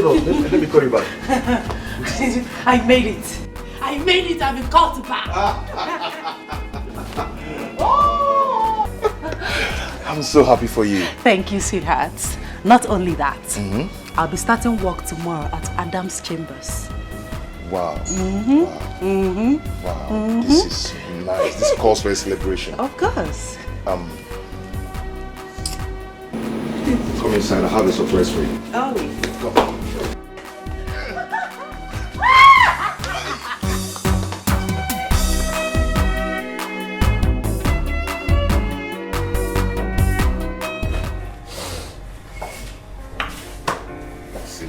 hold on. Let me call you back. I made it. I made it. I've been called back. Oh! I'm so happy for you. Thank you, sweetheart. Not only that, I'll be starting work tomorrow at Adam's Chambers. Wow. Wow. This is nice. This calls for a celebration. Of course. Come inside. I have a surprise for you. Oh. Come.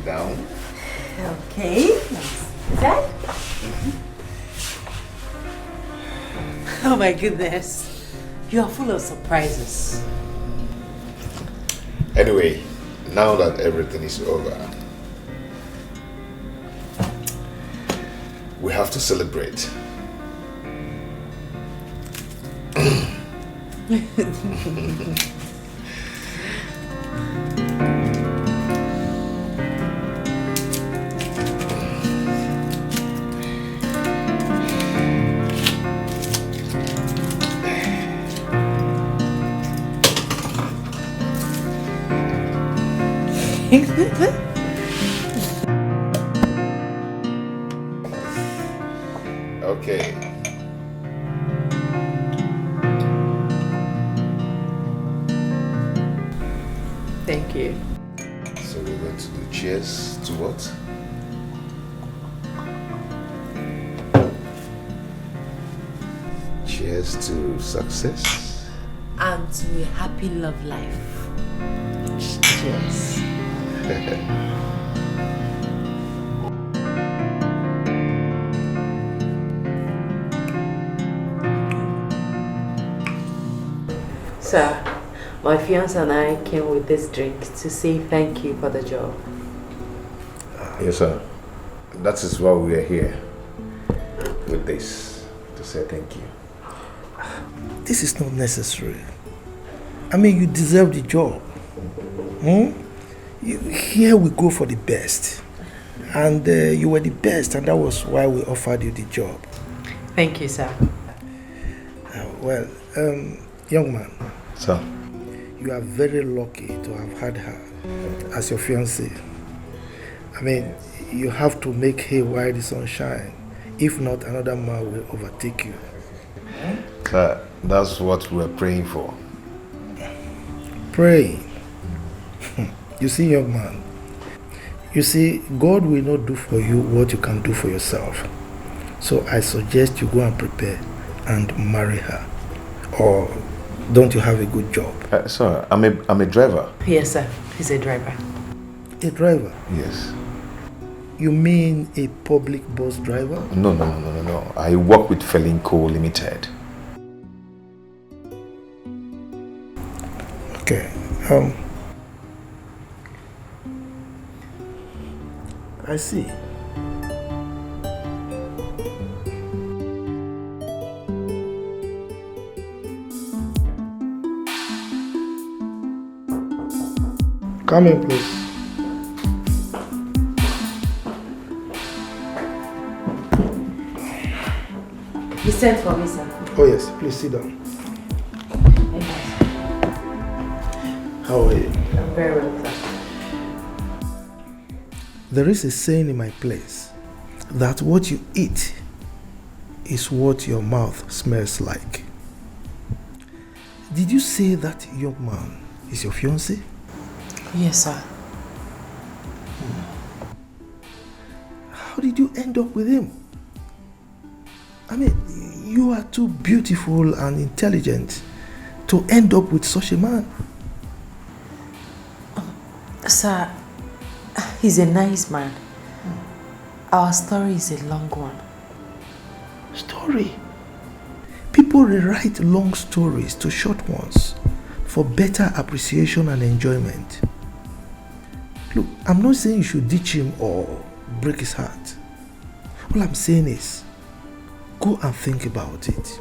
Down. Okay. That? Oh my goodness. You are full of surprises. Anyway, now that everything is over, we have to celebrate. Okay. Thank you. So we're going to do cheers to what? Cheers to success. And to a happy love life. Cheers. Sir, my fiance and I came with this drink to say thank you for the job. Yes, sir. That is why we are here with this, to say thank you. This is not necessary. I mean, you deserve the job. Here we go for the best. And you were the best, and that was why we offered you the job. Thank you, sir. Young man. Sir. You are very lucky to have had her as your fiancée. I mean, you have to make hay while the sun shines. If not, another man will overtake you. Sir, that's what we're praying for. Praying. You see, young man, you see, God will not do for you what you can do for yourself. So I suggest you go and prepare and marry her. Or don't you have a good job? Sir, I'm a driver. Yes, sir. He's a driver. A driver? Yes. You mean a public bus driver? No. I work with Felinco Limited. Okay. I see. Come in, please. You sent for me, sir. Oh yes, please sit down. How are you? I'm very well, sir. There is a saying in my place that what you eat is what your mouth smells like. Did you say that young man is your fiancé? Yes, sir. How did you end up with him? I mean, you are too beautiful and intelligent to end up with such a man. Sir, he's a nice man. Our story is a long one. Story? People rewrite long stories to short ones for better appreciation and enjoyment. Look, I'm not saying you should ditch him or break his heart. All I'm saying is, go and think about it.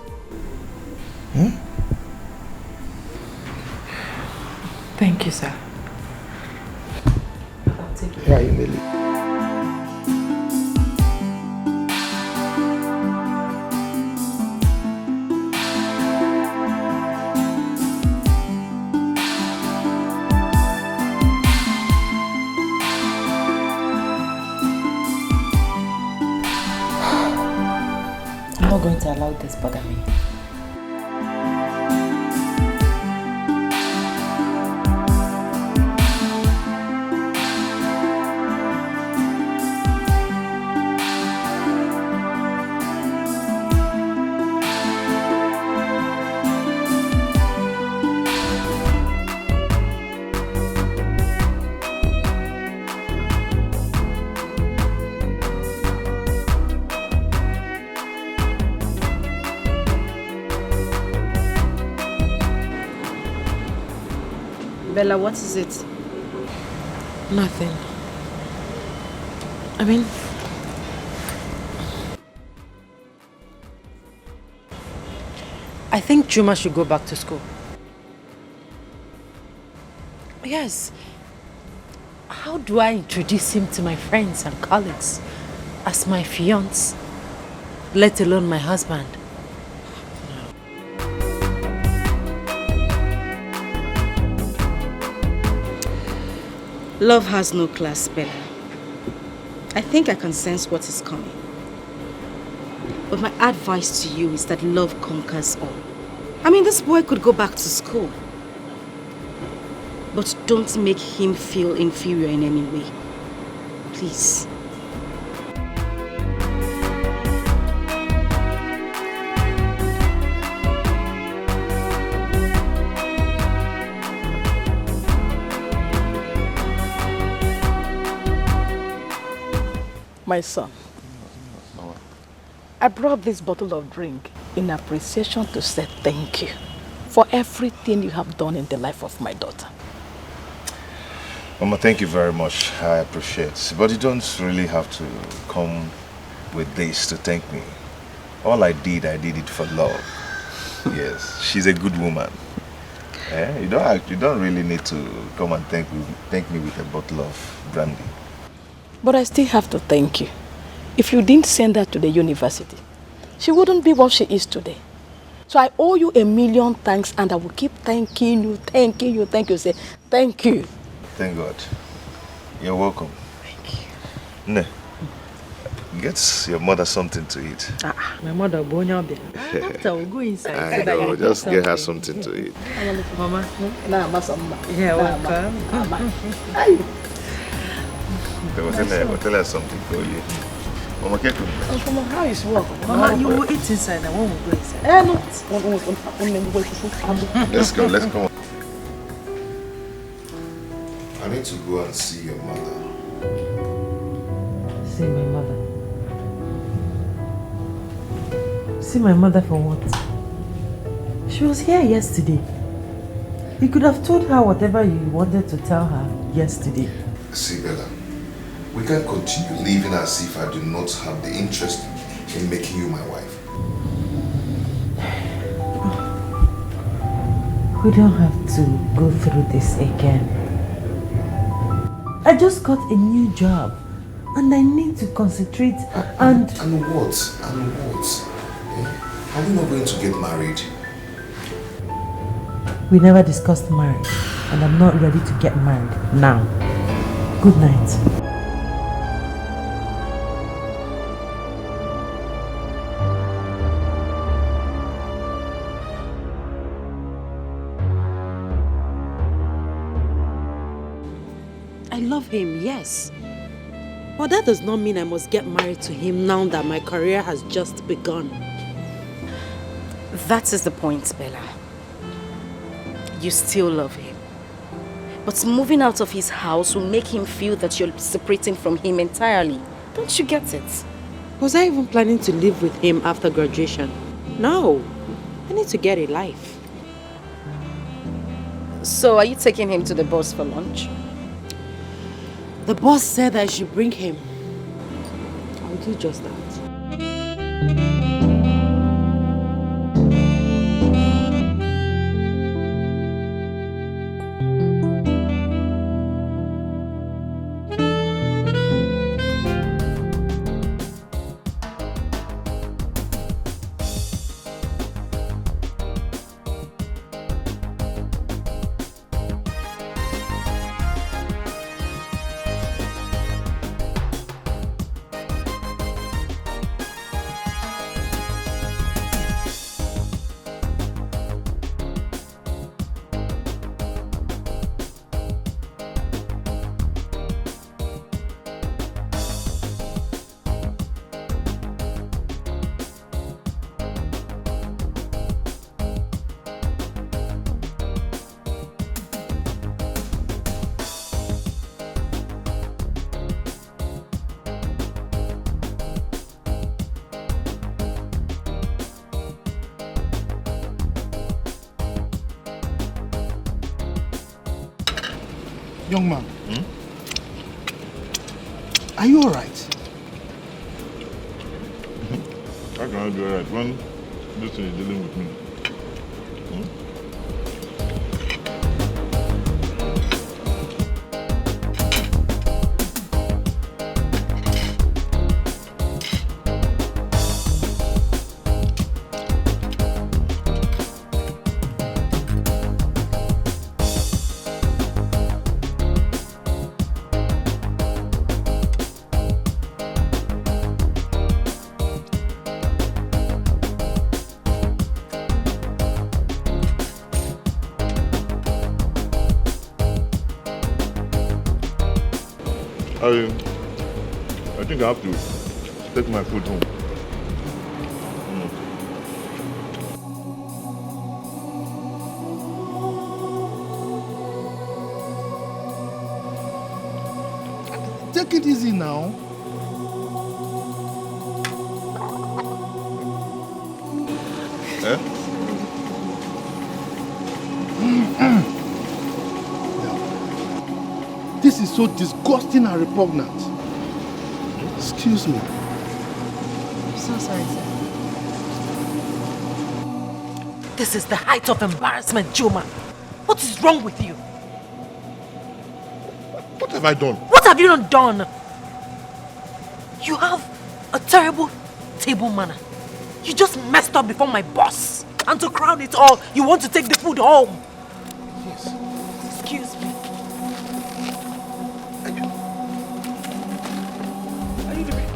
Thank you, sir. I'll take it. Yeah, you may leave. I'm not going to allow this bother me. Bella, what is it? Nothing. I mean, I think Chuma should go back to school. Yes. How do I introduce him to my friends and colleagues as my fiancé, let alone my husband? Love has no class, Bella. I think I can sense what is coming. But my advice to you is that love conquers all. I mean, this boy could go back to school. But don't make him feel inferior in any way. Please. My son, I brought this bottle of drink in appreciation to say thank you for everything you have done in the life of my daughter. Mama, thank you very much. I appreciate it. But you don't really have to come with this to thank me. All I did it for love. Yes, she's a good woman. You don't really need to come and thank me with a bottle of brandy. But I still have to thank you. If you didn't send her to the university, she wouldn't be what she is today. So I owe you a million thanks, and I will keep thanking you. Say thank you. Thank God. You're welcome. Thank you. Ne, get your mother something to eat. My mother will go inside. I know, just get her something to eat. Mama. Yeah, welcome. Tell her something for you. Mama, get to me. Mama, how is work? Mama, you will eat inside and one will go inside. Let's go. I need to go and see your mother. See my mother? See my mother for what? She was here yesterday. You could have told her whatever you wanted to tell her yesterday. See, Bella, we can't continue living as if I do not have the interest in making you my wife. We don't have to go through this again. I just got a new job and I need to concentrate and... And what? Are we not going to get married? We never discussed marriage and I'm not ready to get married now. Good night. I love him, yes. But that does not mean I must get married to him now that my career has just begun. That is the point, Bella. You still love him. But moving out of his house will make him feel that you're separating from him entirely. Don't you get it? Was I even planning to live with him after graduation? No. I need to get a life. So are you taking him to the boss for lunch? The boss said I should bring him. I'll do just that. Young man, are you alright? How can I be alright when this thing is dealing with me? I think I have to take my food home. Take it easy now. Eh? This is so disgusting and repugnant. Excuse me. I'm so sorry, sir. This is the height of embarrassment, Chuma. What is wrong with you? What have I done? What have you not done? You have a terrible table manner. You just messed up before my boss. And to crown it all, you want to take the food home. Yes. Excuse me. Are you doing?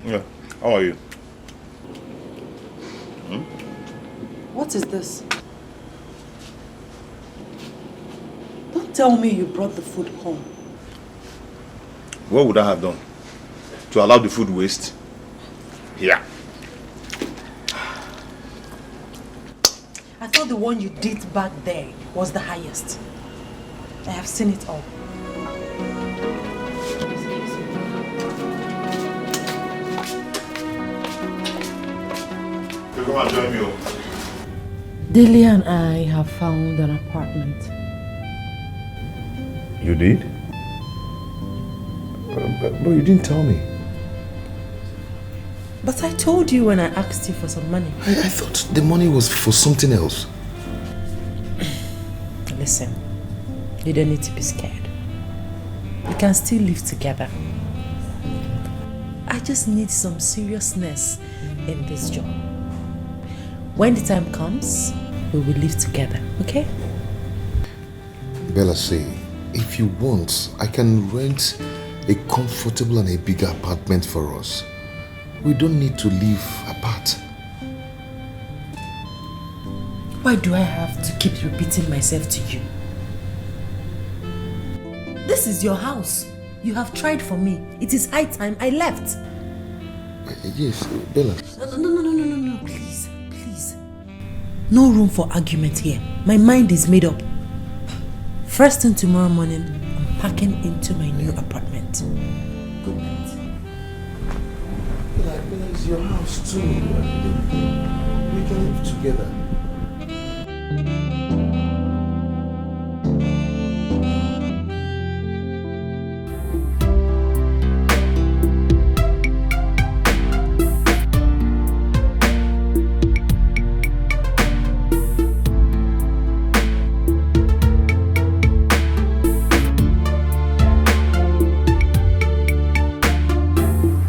Yeah. How are you? What is this? Don't tell me you brought the food home. What would I have done? To allow the food waste? Yeah. I thought the one you did back there was the highest. I have seen it all. You come and join me. Delia and I have found an apartment. You did? But you didn't tell me. But I told you when I asked you for some money. I thought the money was for something else. Listen, you don't need to be scared. We can still live together. I just need some seriousness in this job. When the time comes, we will live together, okay? Bella say, if you want, I can rent a comfortable and a bigger apartment for us. We don't need to live apart. Why do I have to keep repeating myself to you? This is your house. You have tried for me. It is high time I left. Yes, Bella. No, please. No room for argument here. My mind is made up. First thing tomorrow morning, I'm packing into my new apartment. Good night. Bella, it's your house too. We can live together.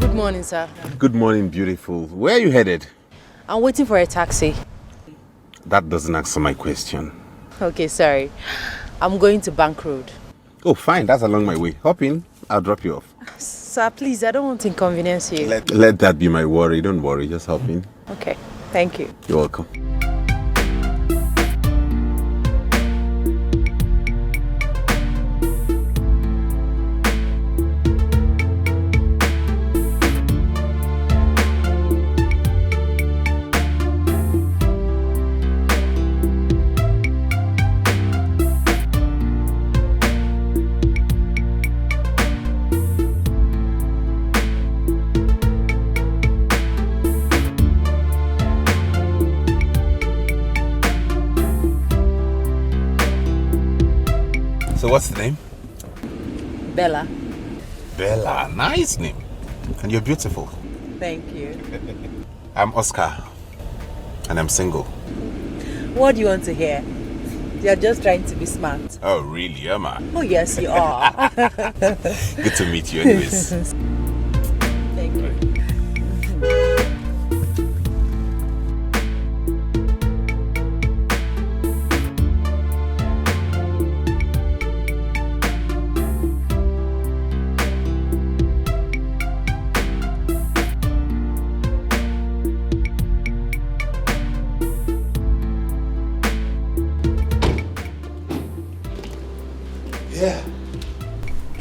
Good morning, sir. Good morning, beautiful. Where are you headed? I'm waiting for a taxi. That doesn't answer my question. Okay, sorry. I'm going to Bank Road. Oh, fine. That's along my way. Hop in. I'll drop you off. Sir, please, I don't want to inconvenience you. Let that be my worry. Don't worry. Just hop in. Okay, thank you. You're welcome. So what's the name? Bella. Bella, nice name. And you're beautiful. Thank you. I'm Oscar, and I'm single. What do you want to hear? You're just trying to be smart. Oh, really, am I? Oh, yes, you are. Good to meet you anyways. Thank you.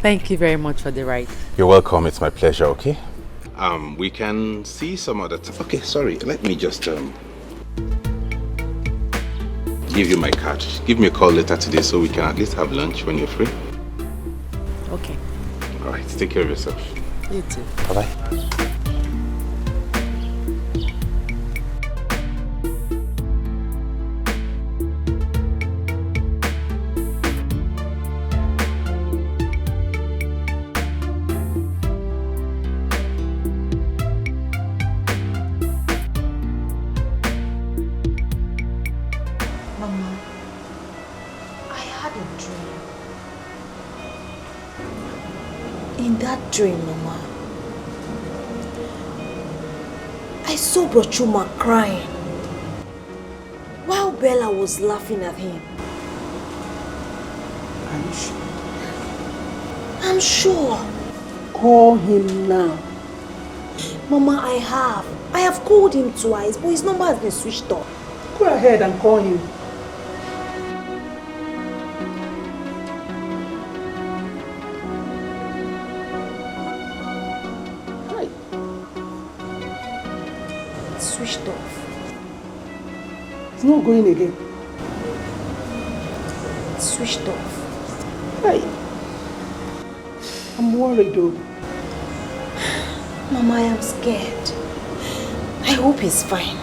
Thank you very much for the ride. You're welcome. It's my pleasure, okay? We can see some other time. Okay, sorry. Let me just give you my card. Give me a call later today so we can at least have lunch when you're free. Okay. All right. Take care of yourself. You too. Bye-bye. Dream, Mama. I saw Bro Chuma crying while Bella was laughing at him. Are you sure? I'm sure. Call him now. Mama, I have called him twice, but his number has been switched off. Go ahead and call him. Switched off. It's not going again. Switched off. Hey. I'm worried though. Mama, I am scared. I hope he's fine.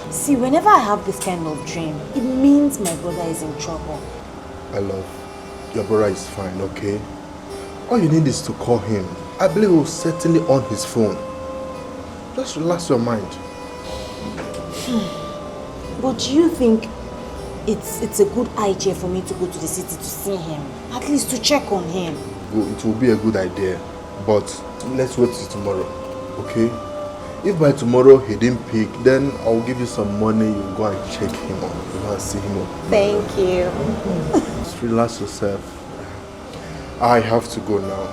See, whenever I have this kind of dream, it means my brother is in trouble. I love. Your brother is fine, okay? All you need is to call him. I believe he was certainly on his phone. Just relax your mind. But do you think it's a good idea for me to go to the city to see him? At least to check on him. It will be a good idea. But let's wait till tomorrow, okay? If by tomorrow he didn't pick, then I'll give you some money. You go and check him out. You go and see him out. Thank you. Just relax yourself. I have to go now.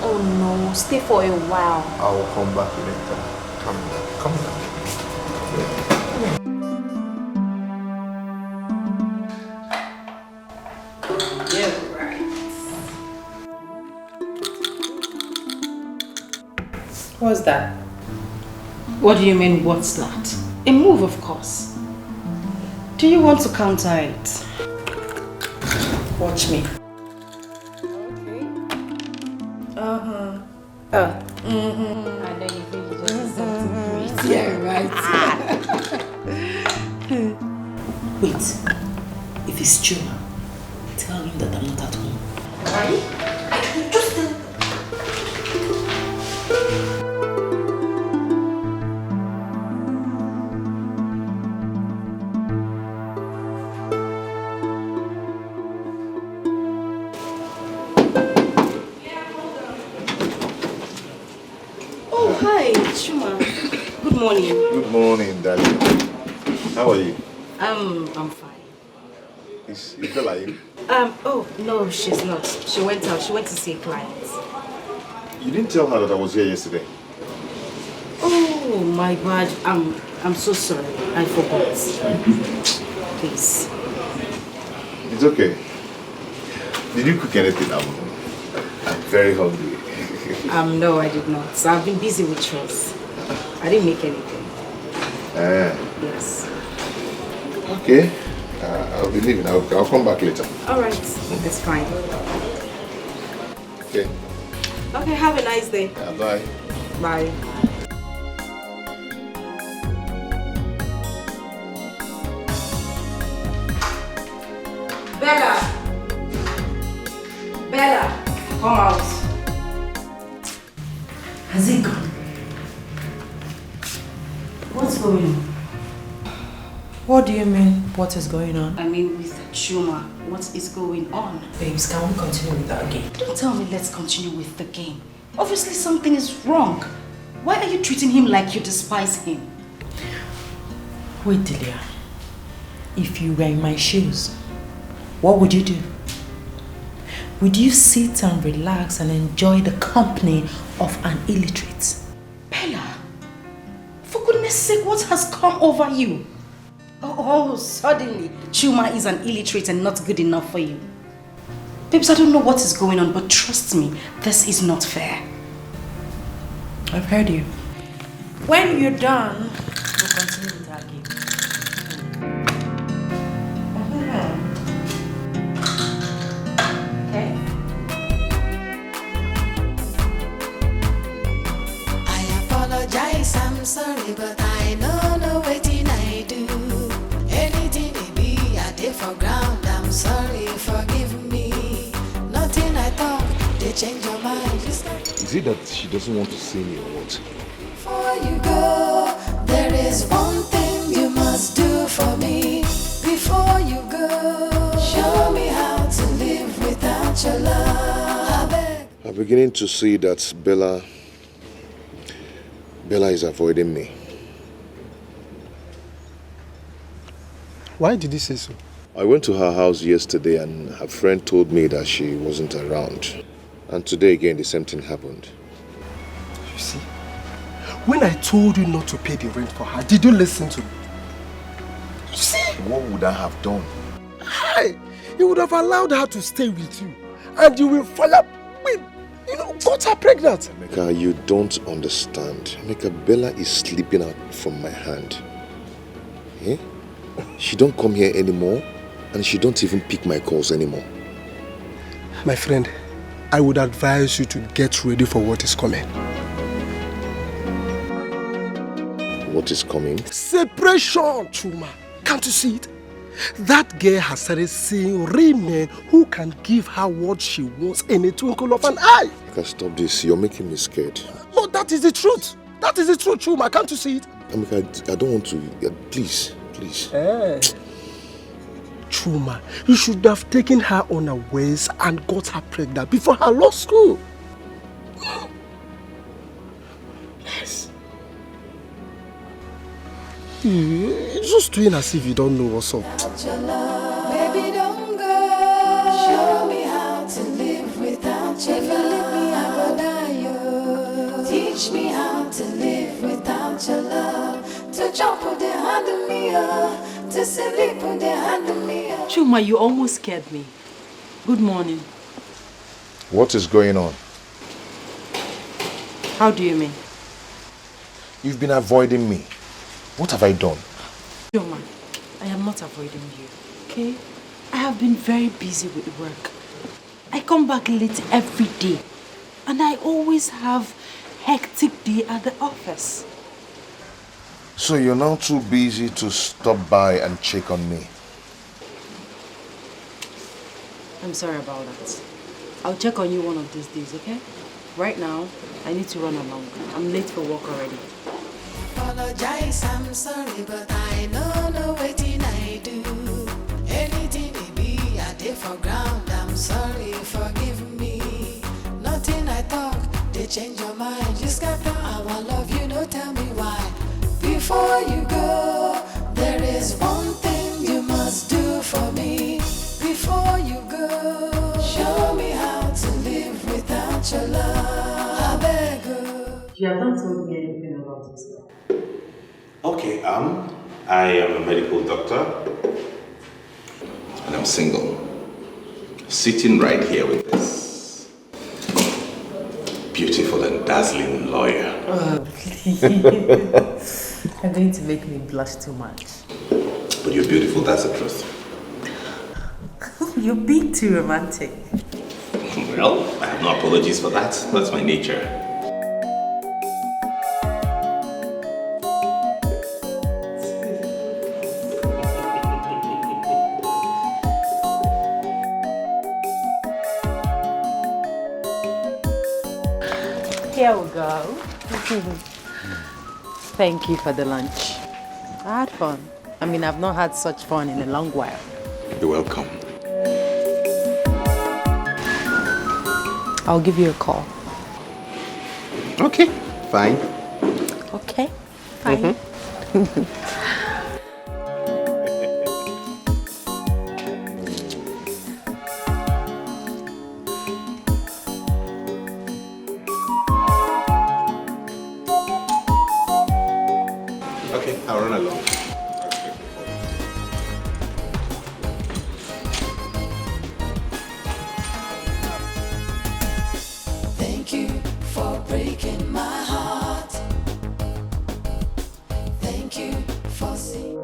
Oh no, stay for a while. I will come back later. Come down. Yeah, right. What's that? What do you mean, what's that? A move, of course. Do you want to counter it? Watch me. Okay. I know you think you just did something great. Yeah, right. Wait. If it's Chuma, tell him that I'm not at home. Why? Just tell. morning. Good morning, darling. How are you? I'm fine. Is Bella you? Oh, no, she's not. She went out. She went to see clients. You didn't tell her that I was here yesterday. Oh, my bad. I'm so sorry. I forgot. Please. It's okay. Did you cook anything? I'm very hungry. No, I did not. So I've been busy with chores. I didn't make anything. Yes. Okay. I'll be leaving. I'll come back later. All right. That's fine. Okay. Okay, have a nice day. Yeah, bye. Bye. Bella! Bella! Come out. Has he gone? What's going on? What do you mean, what is going on? I mean, with Chuma, what is going on? Babes, can we continue with that game? Don't tell me let's continue with the game. Obviously something is wrong. Why are you treating him like you despise him? Wait, Delia. If you were in my shoes, what would you do? Would you sit and relax and enjoy the company of an illiterate? Bella, for goodness sake, what has come over you? Oh, suddenly, Chuma is an illiterate and not good enough for you. Babes, I don't know what is going on, but trust me, this is not fair. I've heard you. When you're done, we'll continue with our game. Okay. I apologize, I'm sorry, but I know waiting I do. Anything it be, I did for ground, I'm sorry, forgive me. Nothing I talk, they change your mind. Is it that she doesn't want to see me or what? Before you go, there is one thing you must do for me. Before you go, show me how to live without your love. I'm beginning to see that Bella is avoiding me. Why did you say so? I went to her house yesterday and her friend told me that she wasn't around. And today again the same thing happened. You see, when I told you not to pay the rent for her, did you listen to me? You see? What would I have done? You would have allowed her to stay with you. And you will follow with, got her pregnant. Emeka, you don't understand. Emeka, Bella is sleeping out from my hand. Eh? She don't come here anymore and she don't even pick my calls anymore. My friend, I would advise you to get ready for what is coming. What is coming? Separation, Chuma. Can't you see it? That girl has started seeing real men who can give her what she wants in a twinkle of an eye. Emeka, stop this. You're making me scared. But that is the truth. That is the truth, Chuma. Can't you see it? Emeka, I don't want to. Please. Hey. Chuma, you should have taken her unawares and got her pregnant before her law school. Yes. You're just doing as if you don't know what's up. Baby, don't go. Show me how to live without your love. If you leave me, I go die, yo. Teach me how to live without your love. To jump with the hand of me, to sleep with the hand of me. Chuma, you almost scared me. Good morning. What is going on? How do you mean? You've been avoiding me. What have I done? Chuma, I am not avoiding you, okay? I have been very busy with work. I come back late every day. And I always have hectic day at the office. So you're now too busy to stop by and check on me? I'm sorry about that. I'll check on you one of these days, okay? Right now, I need to run along. I'm late for work already. Apologize, I'm sorry, but I know waiting I do. Anything it be, I did for ground. I'm sorry, forgive me. Nothing I talk, they change your mind. Just got to I love you, don't tell me why. Before you go, there is one thing you must do for me. Before you go, show me how to live without your love. I beg you. You have not told me anything about this. Okay, I am a medical doctor. And I'm single. Sitting right here with this beautiful and dazzling lawyer. Oh, please. You're going to make me blush too much. But you're beautiful, that's the truth. You're being too romantic. Well, I have no apologies for that. That's my nature. Here we go. Thank you for the lunch. I had fun. I mean, I've not had such fun in a long while. You're welcome. I'll give you a call. Okay, fine. Okay, fine. Okay, I'll run along. Thank you for breaking my heart. Thank you for seeing.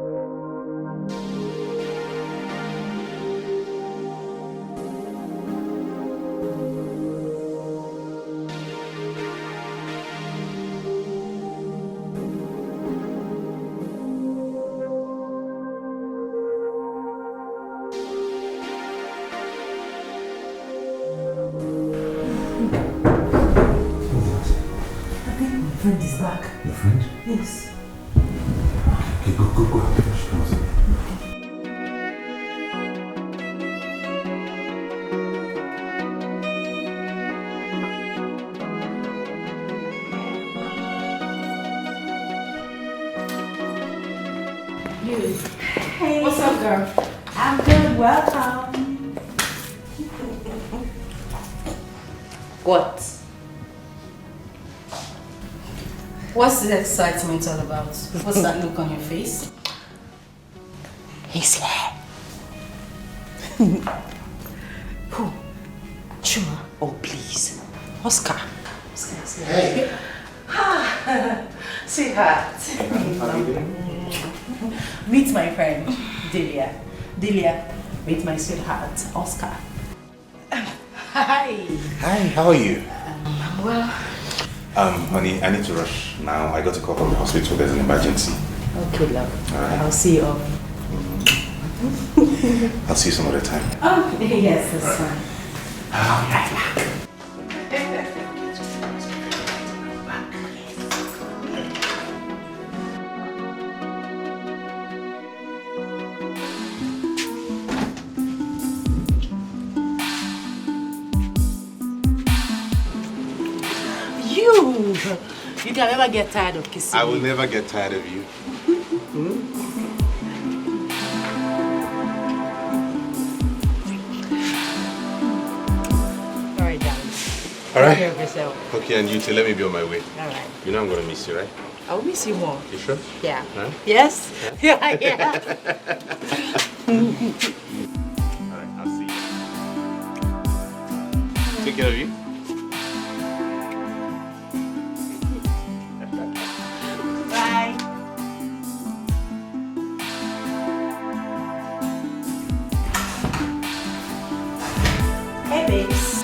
My friend is back. Your friend? Yes. Okay, go. She comes in. Hey. What's up, girl? I'm good. Welcome. What? What's the excitement all about? What's that look on your face? He's here. Who? Chuma. Oh, please. Oscar. Hey. Sweetheart. Meet my friend, Delia. Delia, meet my sweetheart, Oscar. Hi. Hi, how are you? I'm well. Honey, I need to rush now. I got a call from the hospital. There's an emergency. Okay, love. Alright. I'll see you off. I'll see you some other time. Oh, yes, that's fine. I'll be right back. You can never get tired of kissing I will me. never get tired of you. Alright, darling. Alright. Take care of yourself. Okay, and you too. Let me be on my way. Alright. You know I'm going to miss you, right? I'll miss you more. You sure? Yeah. Huh? Yes? Yeah, yeah. Alright, I'll see you. Take care of you. Bye. Hey, babes.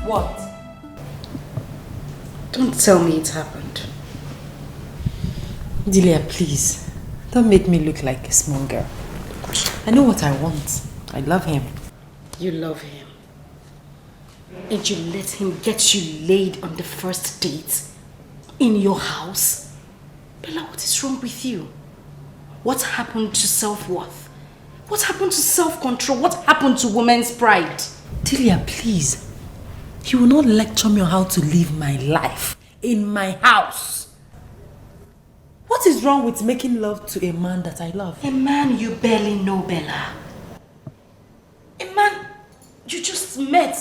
What? Don't tell me it happened. Delia, please. Don't make me look like a small girl. I know what I want. I love him. You love him. And you let him get you laid on the first date in your house? Bella, what is wrong with you? What happened to self-worth? What happened to self-control? What happened to women's pride? Delia, please. You will not lecture me on how to live my life. in my house. What is wrong with making love to a man that I love? A man you barely know, Bella. A man you just met.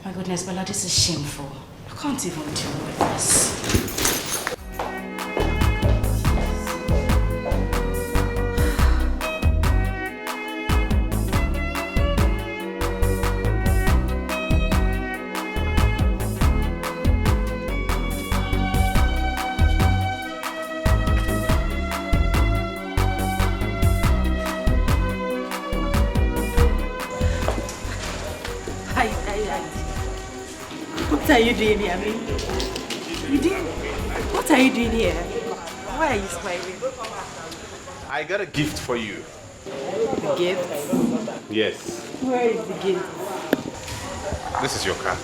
My goodness, Bella, this is shameful. I can't even deal with this. What are you doing here? I mean, what are you doing here? Why are you smiling? I got a gift for you. The gift? Yes. Where is the gift? This is your car.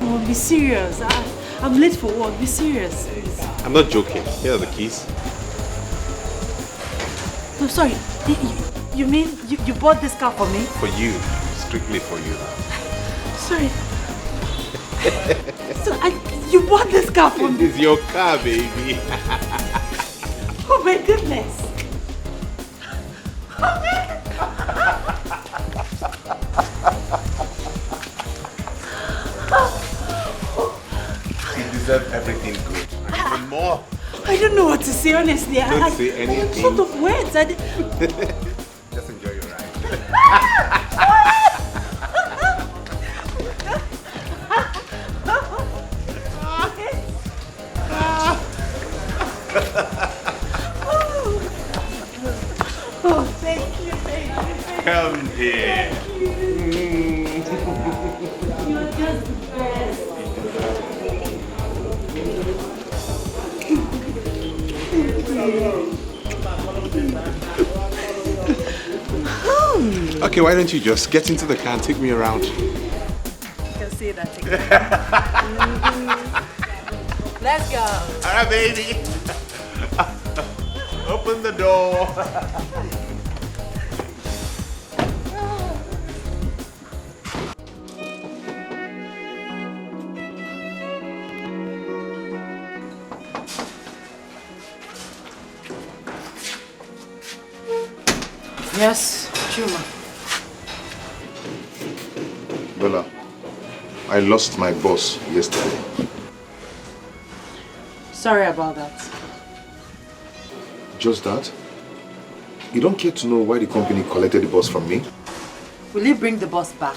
Oh, be serious. I'm late for work. Be serious, please. I'm not joking. Here are the keys. No, sorry. You mean you bought this car for me? For you. Strictly for you. Sorry. So you bought this car for me? This is your car, baby. Oh my goodness. You deserve everything good. Even more. I don't know what to say, honestly. Don't say anything. I'm short of words. Just enjoy your ride. Oh, thank you. Come here. You're just the best. Okay, why don't you just get into the car and take me around? You can say that again. Let's go. All right, baby. Open the door. Yes, Chuma. Bella, I lost my boss yesterday. Sorry about that. Just that? You don't care to know why the company collected the boss from me? Will you bring the boss back?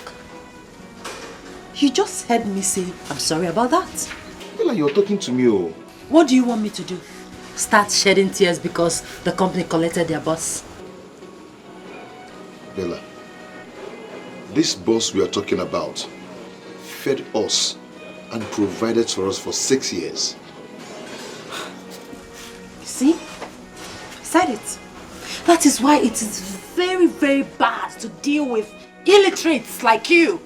You just heard me say, I'm sorry about that. Bella, you're talking to me, oh. What do you want me to do? Start shedding tears because the company collected their boss? Bella, this boss we are talking about fed us and provided for us for 6 years. See? I said it. That is why it is very, very bad to deal with illiterates like you.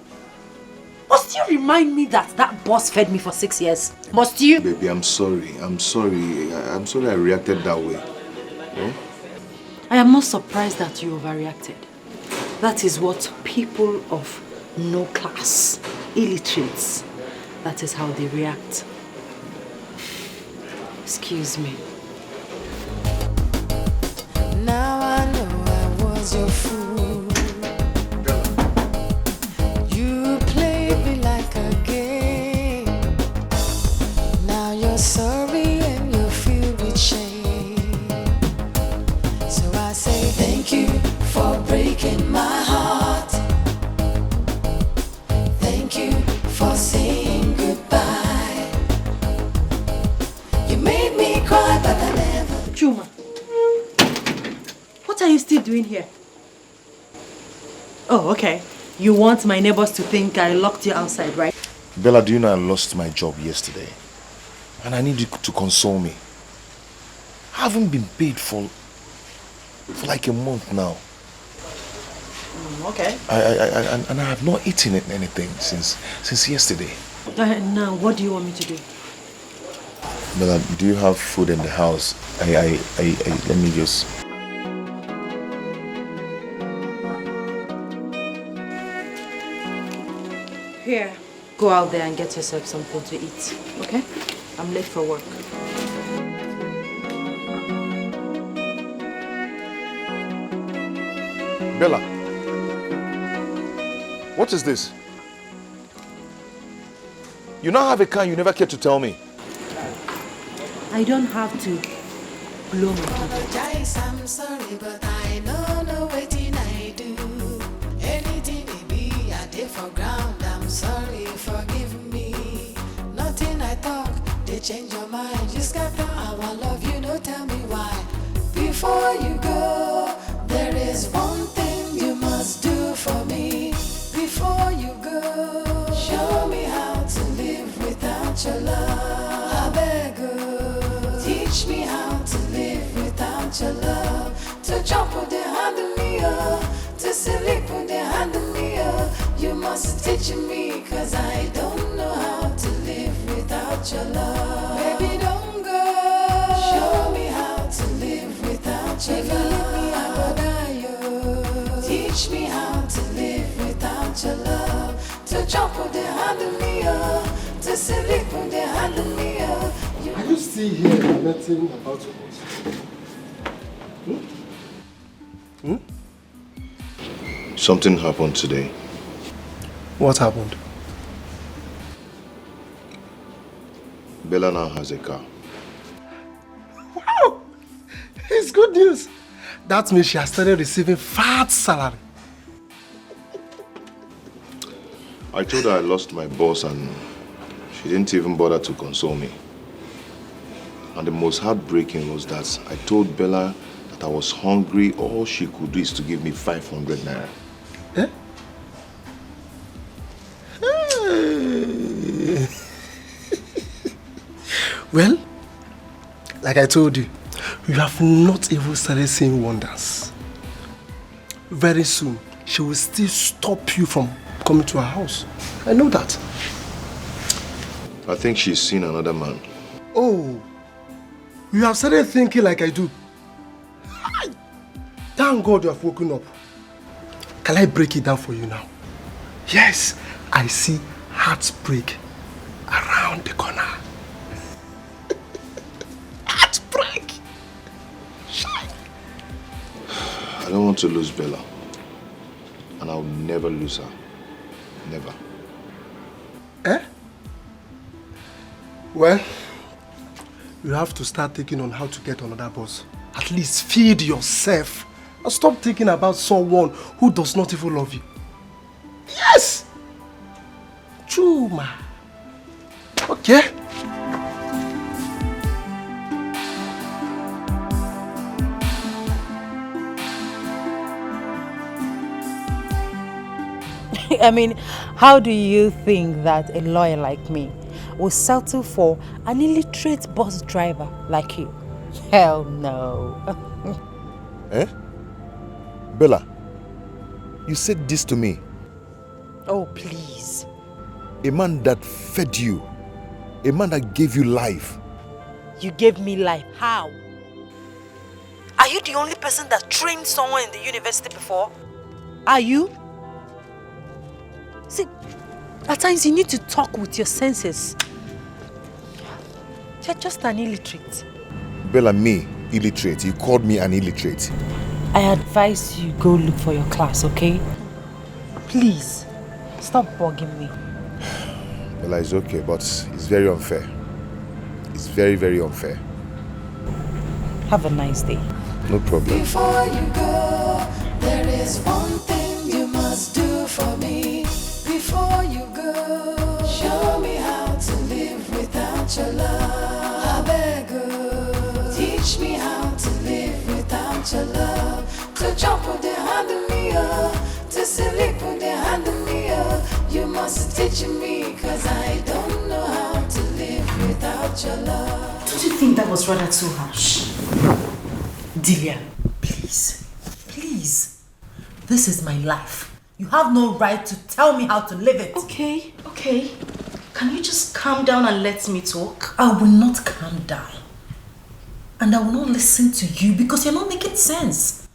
Must you remind me that that boss fed me for 6 years? Must you? Baby, I'm sorry. I'm sorry I reacted that way. Eh? I am not surprised that you overreacted. That is what people of no class, illiterates, that is how they react. Excuse me. Now I know I was your fool. You played me like a game. Now you're sorry and you're filled with shame. So I say thank you for breaking my heart. Thank you for saying goodbye. You made me cry, but I never. Chuma, what are you still doing here? Oh, okay. You want my neighbors to think I locked you outside, right? Bella, do you know I lost my job yesterday? And I need you to console me. I haven't been paid for like a month now. Okay. And I have not eaten anything since yesterday. Now, what do you want me to do? Bella, do you have food in the house? Let me just... Here, go out there and get yourself something to eat, okay? I'm late for work. Bella, what is this? You now have a car you never cared to tell me. I don't have to blow my Apologize, I'm sorry, but I know waiting I do. Anything they be, I did for ground. I'm sorry, forgive me. Nothing I talk, they change your mind. Just got to I love you, no tell me why. Before you go, there is one thing you must do for me. Before you go, show me how to live without your love. I beg you, teach me how to live without your love. To jump with the hand of me, to sleep with the hand of me. You must teach me, cause I don't know how to live without your love. Baby, don't go. Show me how to live without your love. If you leave me, I will die. Teach me how to live without your love. To jump with the hand of me, to sleep with the hand of me. Are you still here and nothing about your boss? Something happened today. What happened? Bella now has a car. Wow! It's good news. That means she has started receiving fat salary. I told her I lost my boss and she didn't even bother to console me. And the most heartbreaking was that I told Bella that I was hungry. All she could do is to give me 500 naira. Eh? Well, like I told you, you have not even started seeing wonders. Very soon, she will still stop you from coming to her house. I know that. I think she's seen another man. Oh, you have started thinking like I do. Thank God you have woken up. Can I break it down for you now? Yes, I see heartbreak around the corner. Heartbreak! I don't want to lose Bella. And I'll never lose her. Never. Eh? Well, you have to start thinking on how to get another boss. At least feed yourself. And stop thinking about someone who does not even love you. Yes! Chuma. Okay? I mean, how do you think that a lawyer like me will settle for an illiterate bus driver like you? Hell no. Eh? Bella, you said this to me. Oh, please. A man that fed you. A man that gave you life. You gave me life. How? Are you the only person that trained someone in the university before? Are you? See, at times you need to talk with your senses. You're just an illiterate. Bella, me, illiterate. You called me an illiterate. I advise you go look for your class, okay? Please, stop bugging me. Bella, it's okay, but it's very unfair. It's very, very unfair. Have a nice day. No problem. Before you go, there is one thing you must do for me. Before you go, show me how to live without your love. I beg you, teach me how to live without your love. To jump with the hand of me, to sleep with the hand of me. You must teach me, cause I don't know how to live without your love. Don't you think that was rather too harsh? Delia, please, please. This is my life. You have no right to tell me how to live it. Okay. Can you just calm down and let me talk? I will not calm down. And I will not listen to you because you're not making sense.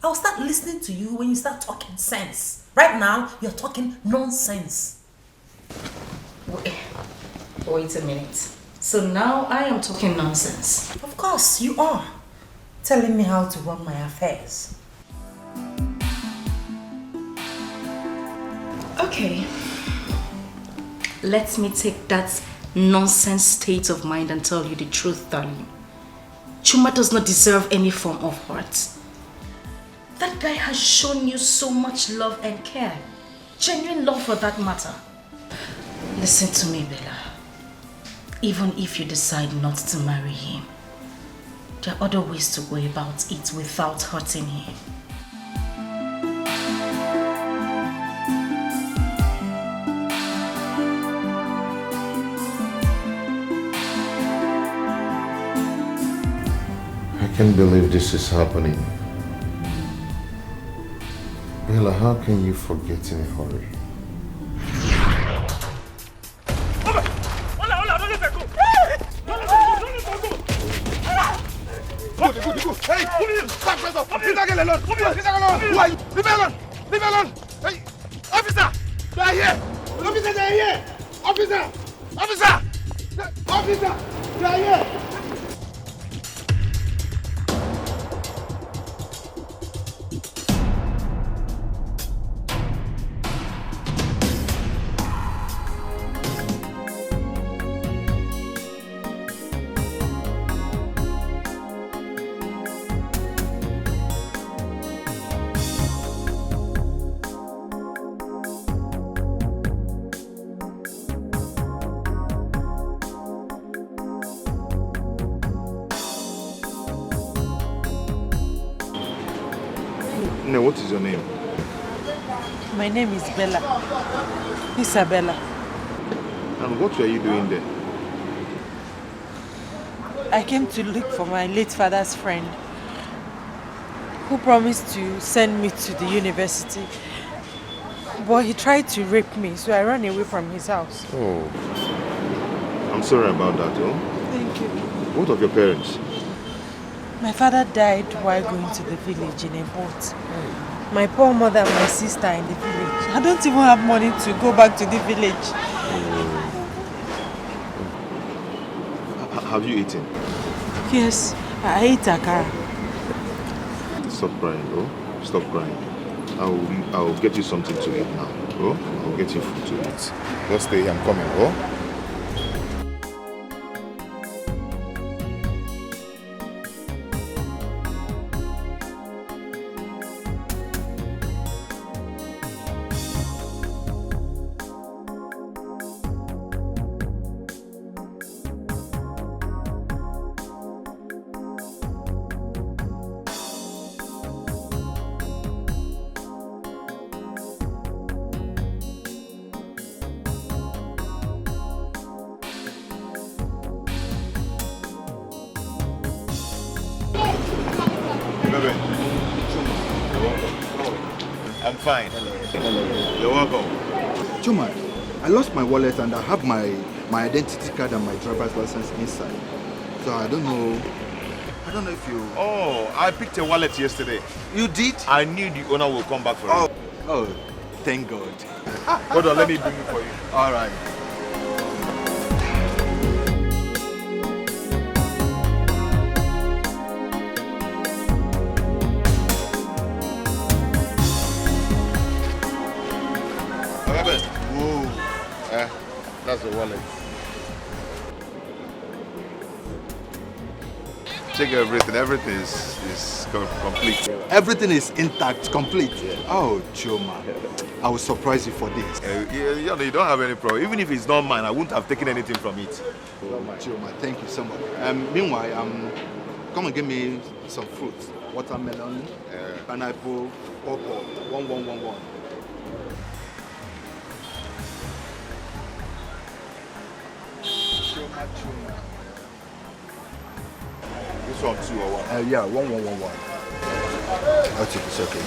I will start listening to you when you start talking sense. Right now, you're talking nonsense. Wait a minute. So now I am talking nonsense. Of course, you are. Telling me how to run my affairs. Okay. Let me take that nonsense state of mind and tell you the truth, darling. Chuma does not deserve any form of hurt. That guy has shown you so much love and care. Genuine love for that matter. Listen to me, Bella. Even if you decide not to marry him, there are other ways to go about it without hurting him. I can't believe this is happening. Bella, how can you forget in a hurry? Hey, stop, press up. Leave that girl alone. Leave that girl alone. Who are you? Leave me alone. Leave me alone. Hey, officer, they are here. Officer, they are here. Officer, officer, officer, they are here. No, what is your name? My name is Bella. Isabella. And what were you doing there? I came to look for my late father's friend who promised to send me to the university. But he tried to rape me, so I ran away from his house. Oh, I'm sorry about that, oh. Thank you. What of your parents? My father died while going to the village in a boat. My poor mother and my sister in the village. I don't even have money to go back to the village. Have you eaten? Yes, I ate akara. Stop crying, oh. Stop crying. I'll get you something to eat now, oh. I'll get you food to eat. Just stay here, I'm coming, oh. I'm fine. You're welcome. Chuma, I lost my wallet and I have my identity card and my driver's license inside. So I don't know if you... Oh, I picked a wallet yesterday. You did? I knew the owner will come back for it. Oh, thank God. Hold on, let me bring it for you. All right. Whoa. That's the wallet. Check everything. Everything is complete. Everything is intact, complete. Yeah. Oh, Chuma. I will surprise you for this. You don't have any problem. Even if it's not mine, I wouldn't have taken anything from it. Oh, Chuma, thank you so much. Meanwhile, come and give me some fruits. Watermelon, pineapple, pawpaw. 1111. Chuma. This one too or what? Yeah, 1111. It's okay.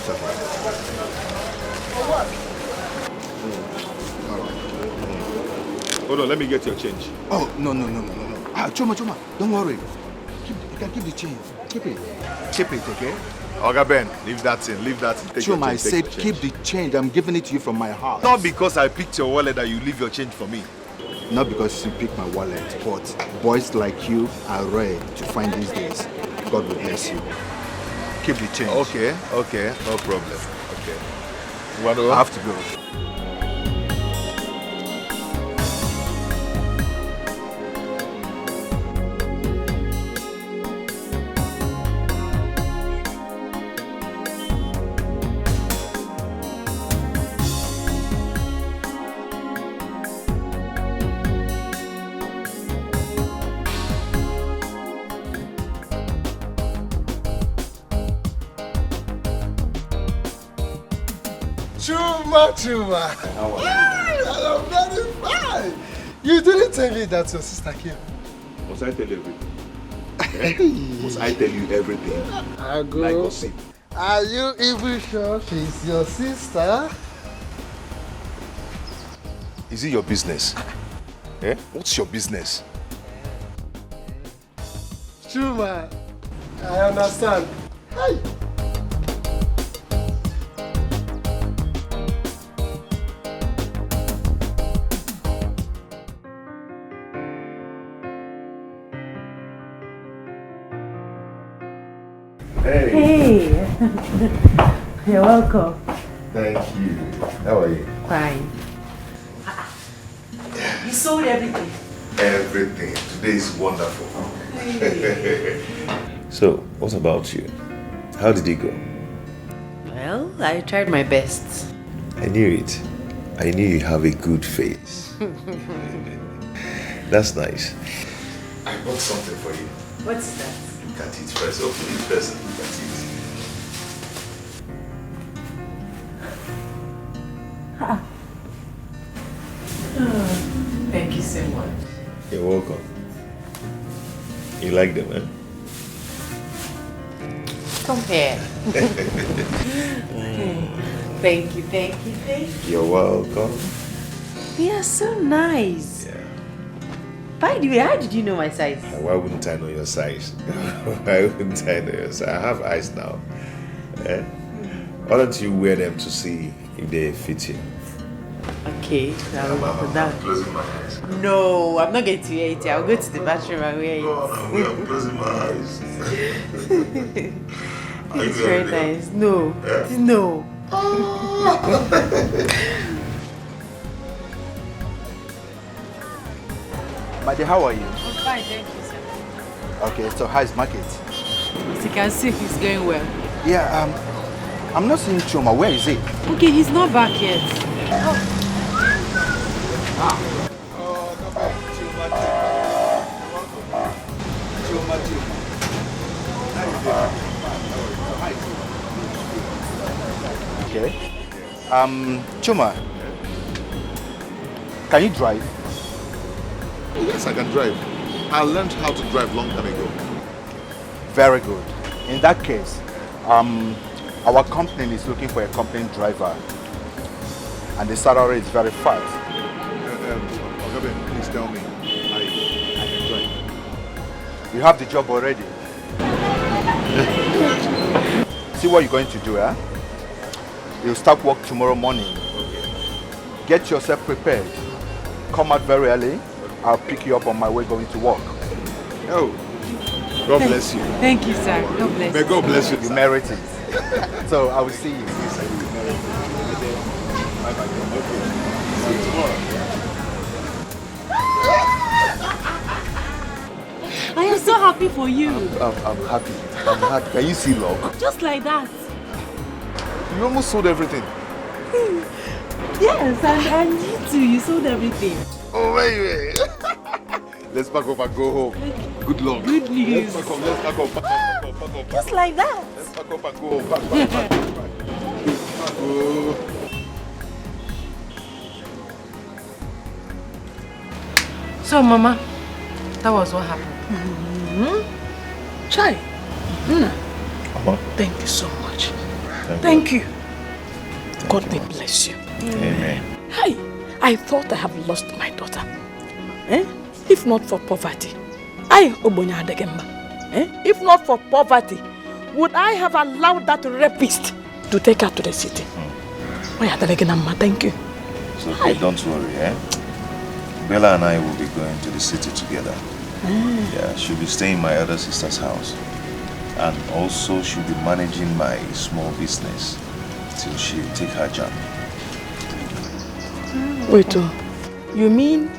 All right. Hold on, let me get your change. Oh, no. Chuma, don't worry. You can keep the change. Keep it, okay? Oga Ben, leave that in. Take Chuma, I your change, said keep the change. I'm giving it to you from my heart. Not because I picked your wallet that you leave your change for me. Not because you pick my wallet, but boys like you are rare to find these days. God will bless you. Keep the change. Okay, no problem. Okay. I have to go. Chuma. How are you? I'm very fine. You didn't tell me that your sister came. Must I tell you everything? Must I tell you everything? I go. Like gossip. Are you even sure she's your sister? Is it your business? Eh? What's your business? Chuma, I understand. Hey. Hey. You're welcome. Thank you. How are you? Fine. You sold everything? Everything. Today is wonderful. So, what about you? How did it go? Well, I tried my best. I knew it. I knew you have a good face. That's nice. I bought something for you. What's that? Look at it first. Open it first and look at it. Thank you so much. You're welcome. You like them, eh? Come here. Thank you, thank you, thank you. You're welcome. They are so nice. Yeah. By the way, how did you know my size? Why wouldn't I know your size? Why wouldn't I know your size? I have eyes now. Eh? Why don't you wear them to see if they fit you? Okay, I'll put that. I'm closing my eyes. No, I'm not going to wear it. I'll go to the bathroom and wear it. I'm closing my eyes. It's very nice. No, Yeah. no. Maddy, how are you? I'm fine, thank you, sir. Okay, so how's market? As you can see, he's going well. Yeah, I'm not seeing Chuma. Where is he? Okay, he's not back yet. Okay. Chuma, can you drive? Yes, I can drive. I learned how to drive long time ago. Very good. In that case, our company is looking for a company driver, and the salary is very fast. Ogabe, please tell me. I can drive. You have the job already. See what you're going to do, eh? You'll start work tomorrow morning. Get yourself prepared. Come out very early. I'll pick you up on my way going to work. Oh, God bless you. Thank you, sir. God bless May God bless you. You merit it. So I will see you. See you tomorrow. I am so happy for you. I'm happy. I'm happy. Can you see luck? Just like that. You almost sold everything. Yes, and you too. You sold everything. Oh, wait. Let's pack up and go home. Good luck. Good news. Let's pack up. Just like that. Let's pack up and go home. Pack. So, Mama, that was what happened. Chai. Mama. Thank you so much. Thank you. God may bless you. Amen. Hey, I thought I have lost my daughter. If not for poverty. If not for poverty, would I have allowed that rapist to take her to the city? Thank you. It's okay, don't worry, eh? Bella and I will be going to the city together. Yeah, she'll be staying in my elder sister's house. And also she'll be managing my small business till she take her job. Wait, you mean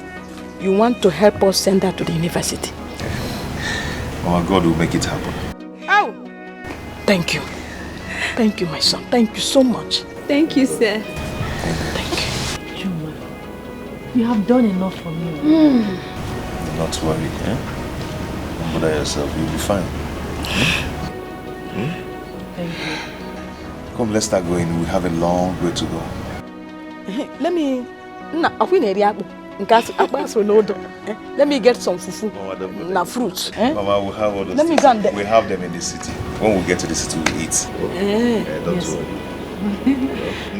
you want to help us send her to the university? Our God will make it happen. Oh! Thank you. Thank you, my son. Thank you so much. Thank you, sir. Thank you. Chuma, you have done enough for me. Not to worry, eh? Don't bother yourself, you'll be fine. Thank you. Come, let's start going. We have a long way to go. Let me... Let me get some fufu. Na fruits. Mama, we'll have all those Let me go and... We have them in the city. When we get to the city, we'll eat. Don't yes. worry.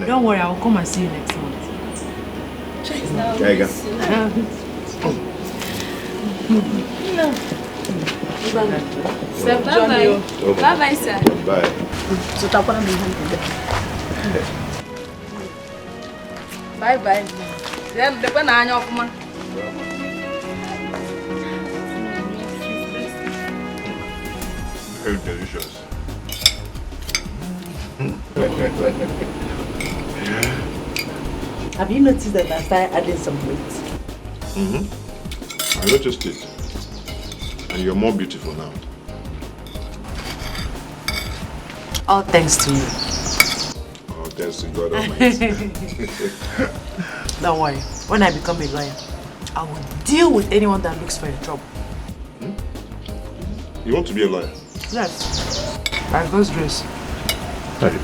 Don't worry, I will come and see you next month. There you go. Sir, bye-bye. Bye-bye, sir. Bye. Bye-bye. Very delicious. Have you noticed that I started adding some weight? I noticed it. And you're more beautiful now. All thanks to you. Oh, thanks to God Almighty. Don't worry. When I become a lawyer, I will deal with anyone that looks for your trouble. You want to be a lawyer? Yes. By God's grace. Hey,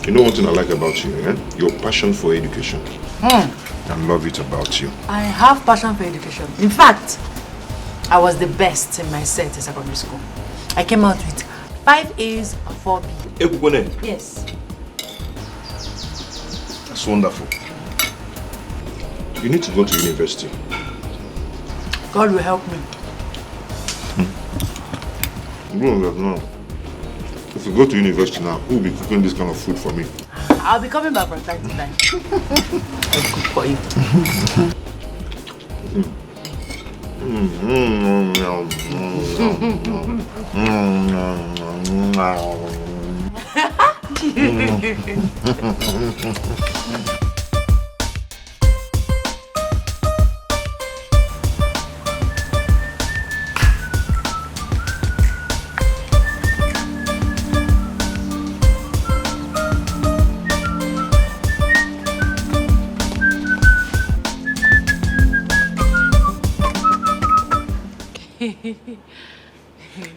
you know one thing I like about you, eh? Your passion for education. I love it about you. I have passion for education. In fact, I was the best in my set in secondary school. I came out with 5 A's and 4 B's. Yes. That's wonderful. You need to go to university. God will help me. No. If you go to university now, who will be cooking this kind of food for me? I'll be coming back from time to time. I'll cook for you.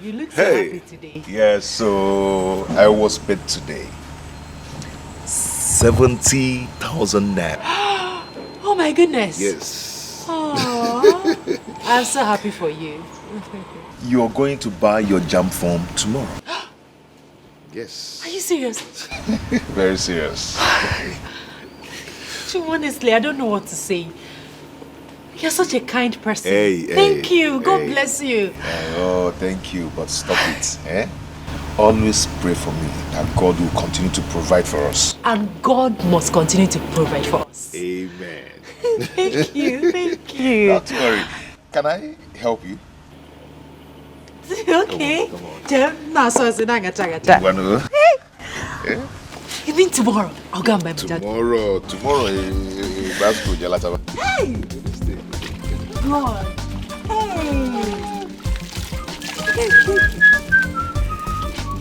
You look so happy today. Yeah, so I was paid today. 70,000 naira. Oh my goodness. Yes. Oh, I'm so happy for you. You're going to buy your jam form tomorrow. Yes. Are you serious? Very serious. Honestly, I don't know what to say. You're such a kind person. Hey, thank you. God bless you. Oh, thank you. But stop it. Eh? Always pray for me that God will continue to provide for us. And God must continue to provide for us. Amen. Thank you. Thank you. Not to worry. Can I help you? Okay. Come on. You mean tomorrow? I'll go and buy my dad. Tomorrow, Wazico, Jalata. Hey! God. Hey!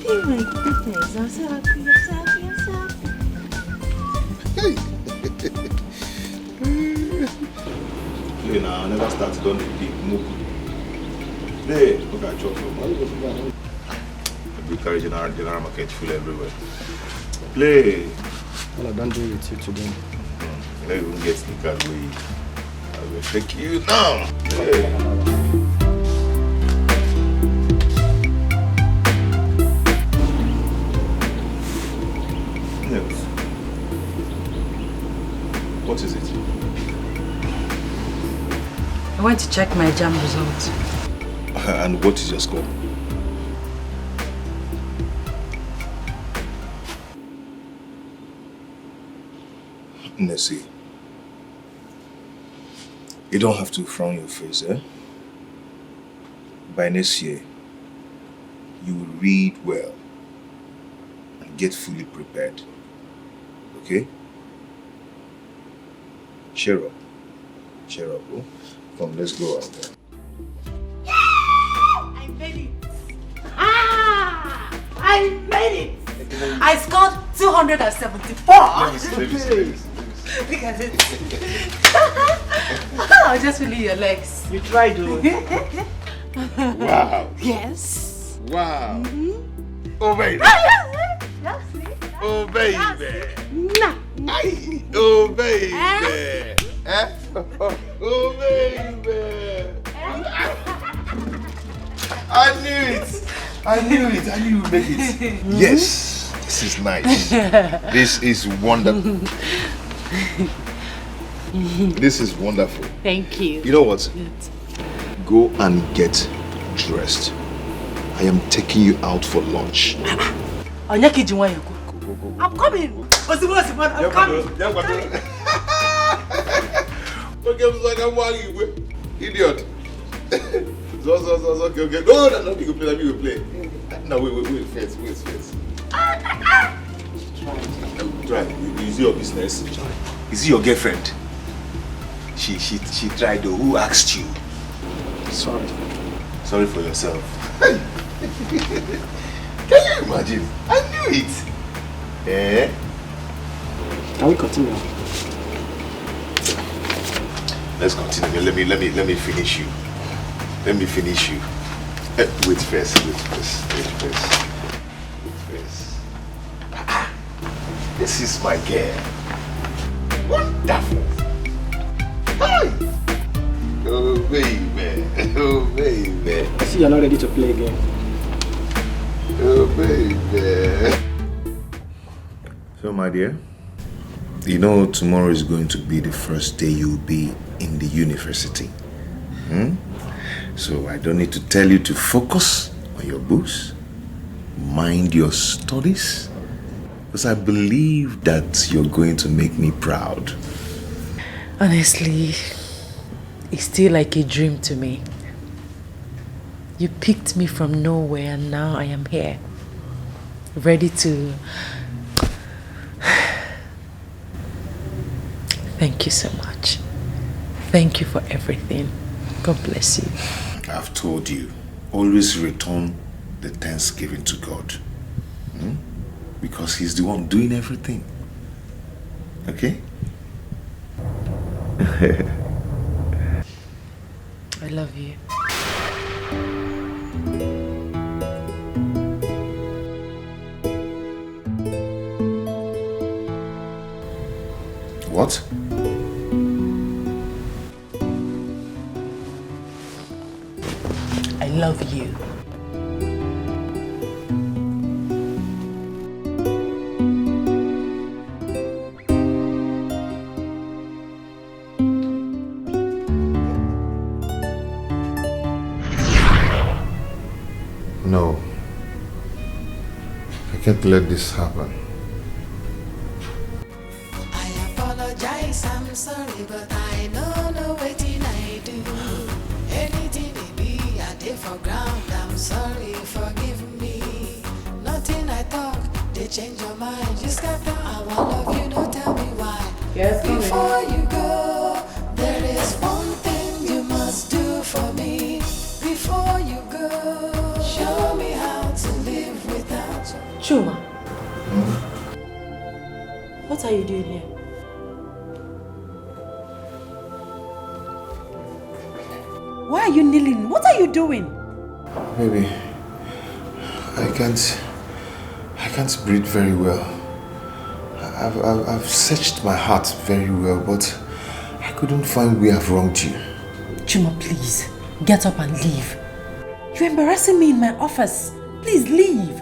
Oh my goodness, I'm so happy, I'm so happy, I'm so happy. Hey, now, I never started on the big move. Hey, look at your phone. We carry general market full everywhere. Play. Well, I don't do it with you today. Let me get the card away. I will take you now. Hey. What is it? I went to check my JAMB results. And what is your score? Nessie, You don't have to frown your face, eh? By next year, you will read well and get fully prepared. Okay? Cheer up. Cheer up, oh. Come, let's go out there. I made it! I made it! I scored 274! Let me see. Look at it. I'll just feel your legs. You tried to. Wow. Yes. Wow. Oh, baby. Oh, baby. Nah. Aye. Oh, baby. Eh? Oh, baby. I knew it. I knew you'd make it. Yes. This is nice. This is wonderful. This is wonderful. Thank you. You know what? Go and get dressed. I am taking you out for lunch. I'm coming. I'm coming. Idiot. So, okay. No, you go play, you play. No, wait, first. Try. Is it your business? Is it your girlfriend? She tried though. Who asked you? Sorry. Sorry for yourself. Can you imagine? I knew it. Eh? Can we continue? Let's continue. Let me finish you. Let me finish you. Wait first. This is my girl. Wonderful. Hi. Oh baby. I see you're not ready to play again. Oh baby. So my dear, you know tomorrow is going to be the first day you'll be in the university. So I don't need to tell you to focus on your books, mind your studies, because I believe that you're going to make me proud. Honestly, it's still like a dream to me. You picked me from nowhere and now I am here, ready to... Thank you so much. Thank you for everything. God bless you. I've told you, always return the thanksgiving to God. Because He's the one doing everything. Okay? I love you. What? I love you. No. I can't let this happen. I apologize, I'm sorry, but I know no waiting I do. Anything it be, I did for ground. I'm sorry, forgive me. Nothing I talk, they change your mind. Just got down, I want love you, no tell me why. Yes, before you go, there is one thing you must do for me. Before you go, show me how to live without you. Chuma. What are you doing here? Why are you kneeling? What are you doing? Baby, I can't breathe very well. I've searched my heart very well, but I couldn't find where I've wronged you. Chuma, please, get up and leave. You're embarrassing me in my office. Please leave.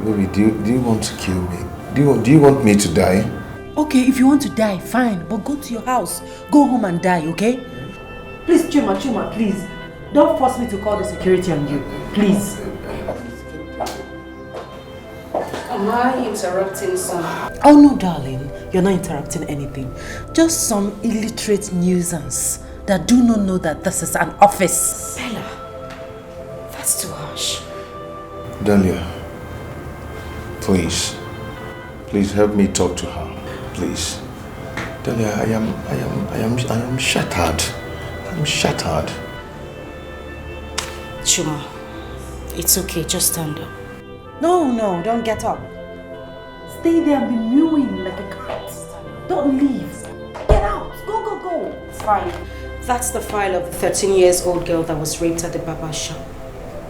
Baby, do you want to kill me? Do you want me to die? Okay, if you want to die, fine, but go to your house. Go home and die, okay? Please, Chuma, please. Don't force me to call the security on you. Please. Am I interrupting some? Oh no, darling. You're not interrupting anything. Just some illiterate nuisance. that do not know that this is an office. Bella, that's too harsh. Dahlia, please help me talk to her, please. Dahlia, I am shattered. I'm shattered. Chuma, it's okay, just stand up. No, don't get up. Stay there and be mewing like a cat. Don't leave. Get out. Go. It's fine. That's the file of the 13-year-old girl that was raped at the barber shop.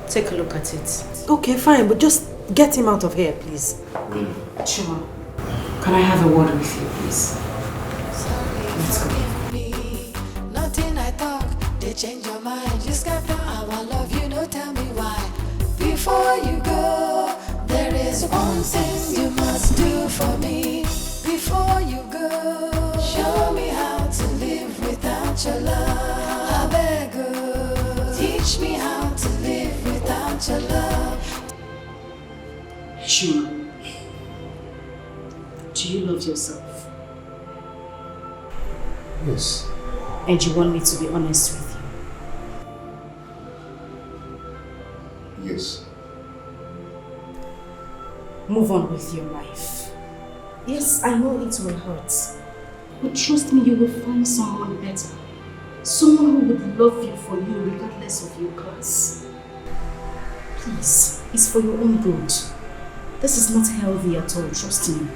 Take a look at it. Okay, fine, but just get him out of here, please. Chuma, can I have a word with you, please? Let's go. Nothing I talk, they change your mind. Just got the hour love, you know, tell me why. Before you go, there is one thing you must do for me. Before you go, show me how to live without your love. I beg you, teach me how to live without your love. Chuma, do you love yourself? Yes. And you want me to be honest with you? Yes. Move on with your life. Yes, I know it will hurt. But trust me, you will find someone better. Someone who would love you for you regardless of your class. Please, it's for your own good. This is not healthy at all, trust me.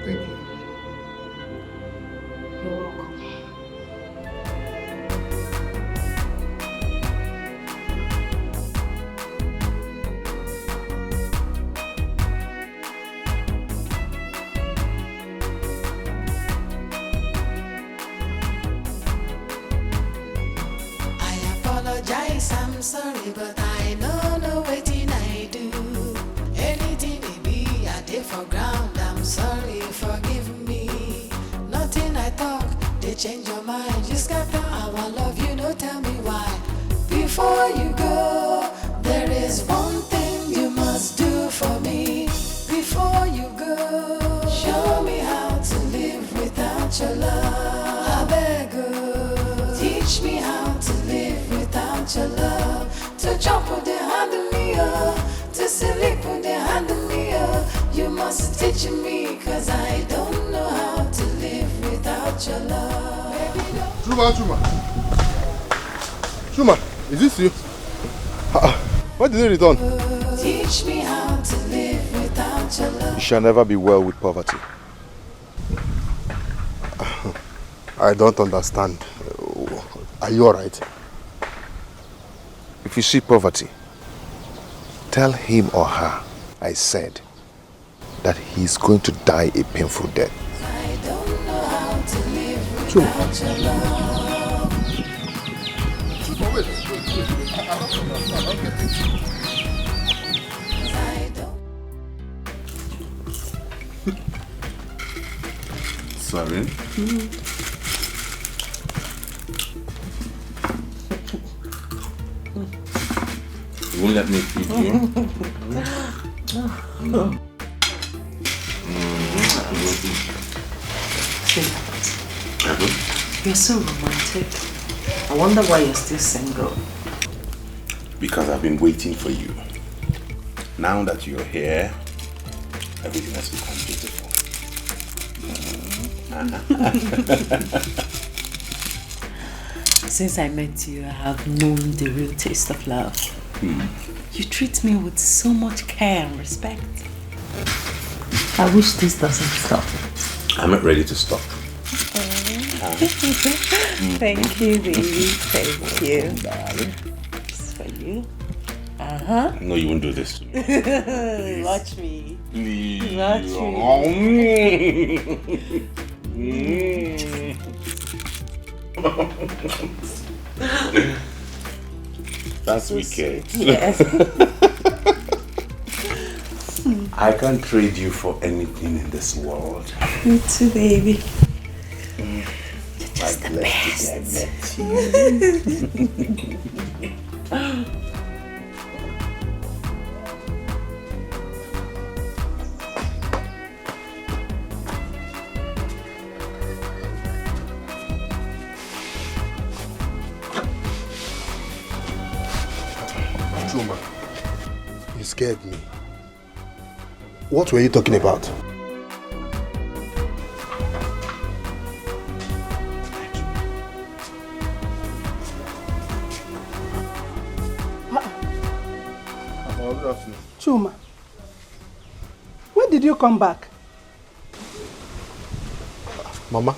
Thank you. You're welcome. I'm sorry, but I know no waiting I do. Anything they be, I did for ground. I'm sorry, forgive me. Nothing I talk, they change your mind. Just got the hour love, you know, tell me why. Before you go, there is one thing you must do for me. Before you go, show me how to live without your love. I beg you, teach me how to live without your love. To jump with the hand of me, to sleep with the hand of me, you must teach me, cause I don't know how to live without your love. Baby, Chuma, is this you? Why did you return? teach me how to live without your love. You shall never be well with poverty. I don't understand. Are you alright? If you see poverty, tell him or her I said that he's going to die a painful death. I don't know how to live without your love. Wait. I don't. Sorry. You won't let me feed you? You're so romantic. I wonder why you're still single. Because I've been waiting for you. Now that you're here, everything has become beautiful. Since I met you, I have known the real taste of love. You treat me with so much care and respect. I wish this doesn't stop. I'm not ready to stop. Thank you, baby. Thank you. It's for you. No, you won't do this to me. Watch me. Please. Watch me. That's wicked. Yes. I can't trade you for anything in this world. Me too, baby. You're just the best. I met you. Chuma, you scared me. What were you talking about? Chuma, when did you come back? Mama,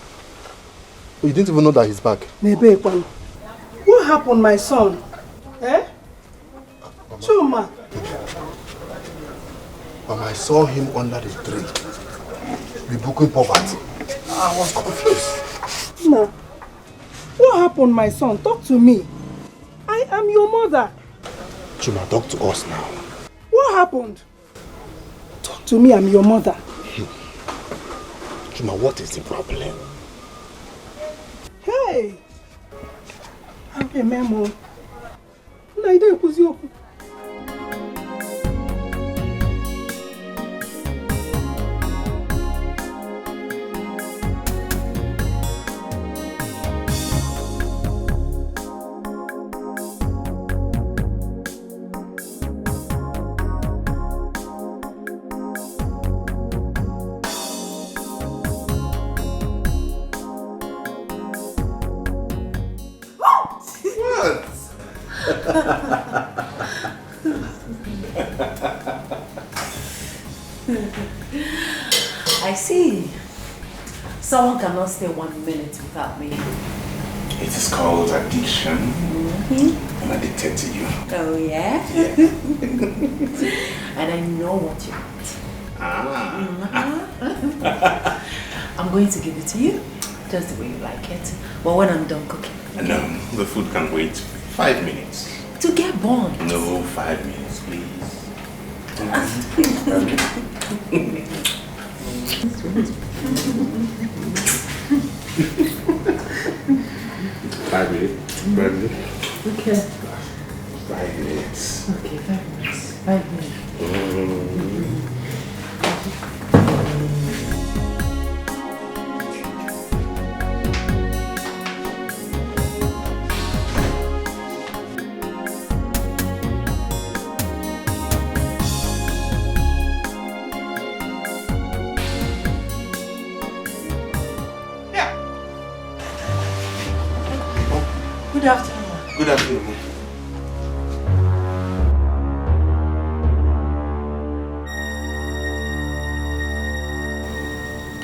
you didn't even know that he's back. What happened, my son? Eh? Chuma. Mama, I saw him under the tree, rebuking poverty. I was confused. No. What happened, my son? Talk to me. I am your mother. Chuma, talk to us now. What happened? Talk to me, I'm your mother. Chuma, what is the problem? Hey! Okay, Memo. Naide Kuzioku. I see. Someone cannot stay 1 minute without me. It is called addiction. I'm addicted to you. Oh, yeah? And I know what you want. I'm going to give it to you, just the way you like it. But when I'm done cooking. Okay? No, the food can wait 5 minutes. To get born. No, 5 minutes, please. 5 minutes. 5 minutes. Okay. 5 minutes. Okay, 5 minutes. 5 minutes. Good afternoon. Good afternoon.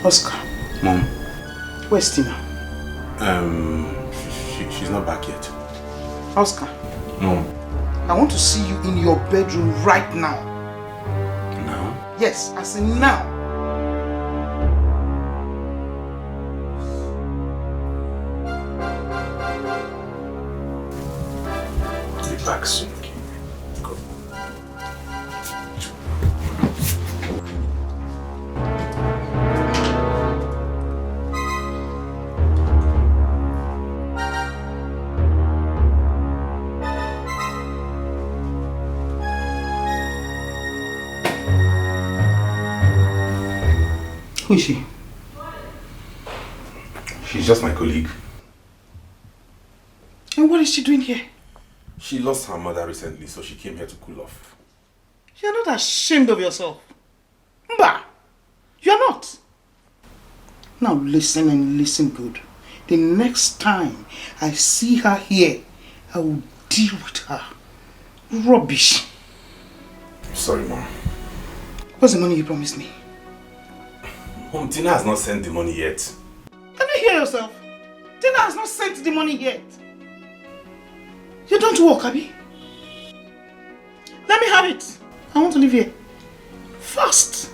Oscar. Mom. Where's Tina? She's not back yet. Oscar. Mom. I want to see you in your bedroom right now. Now? Yes, I say now. Be back soon. Go. Who is she? She's just my colleague. And what is she doing here? She lost her mother recently, so she came here to cool off. You're not ashamed of yourself. Mba! You're not. Now listen and listen good. The next time I see her here, I will deal with her. Rubbish. Sorry, Mom. What's the money you promised me? Mom, Tina has not sent the money yet. Can you hear yourself? Tina has not sent the money yet. You don't work, Abby. Let me have it. I want to live here. Fast.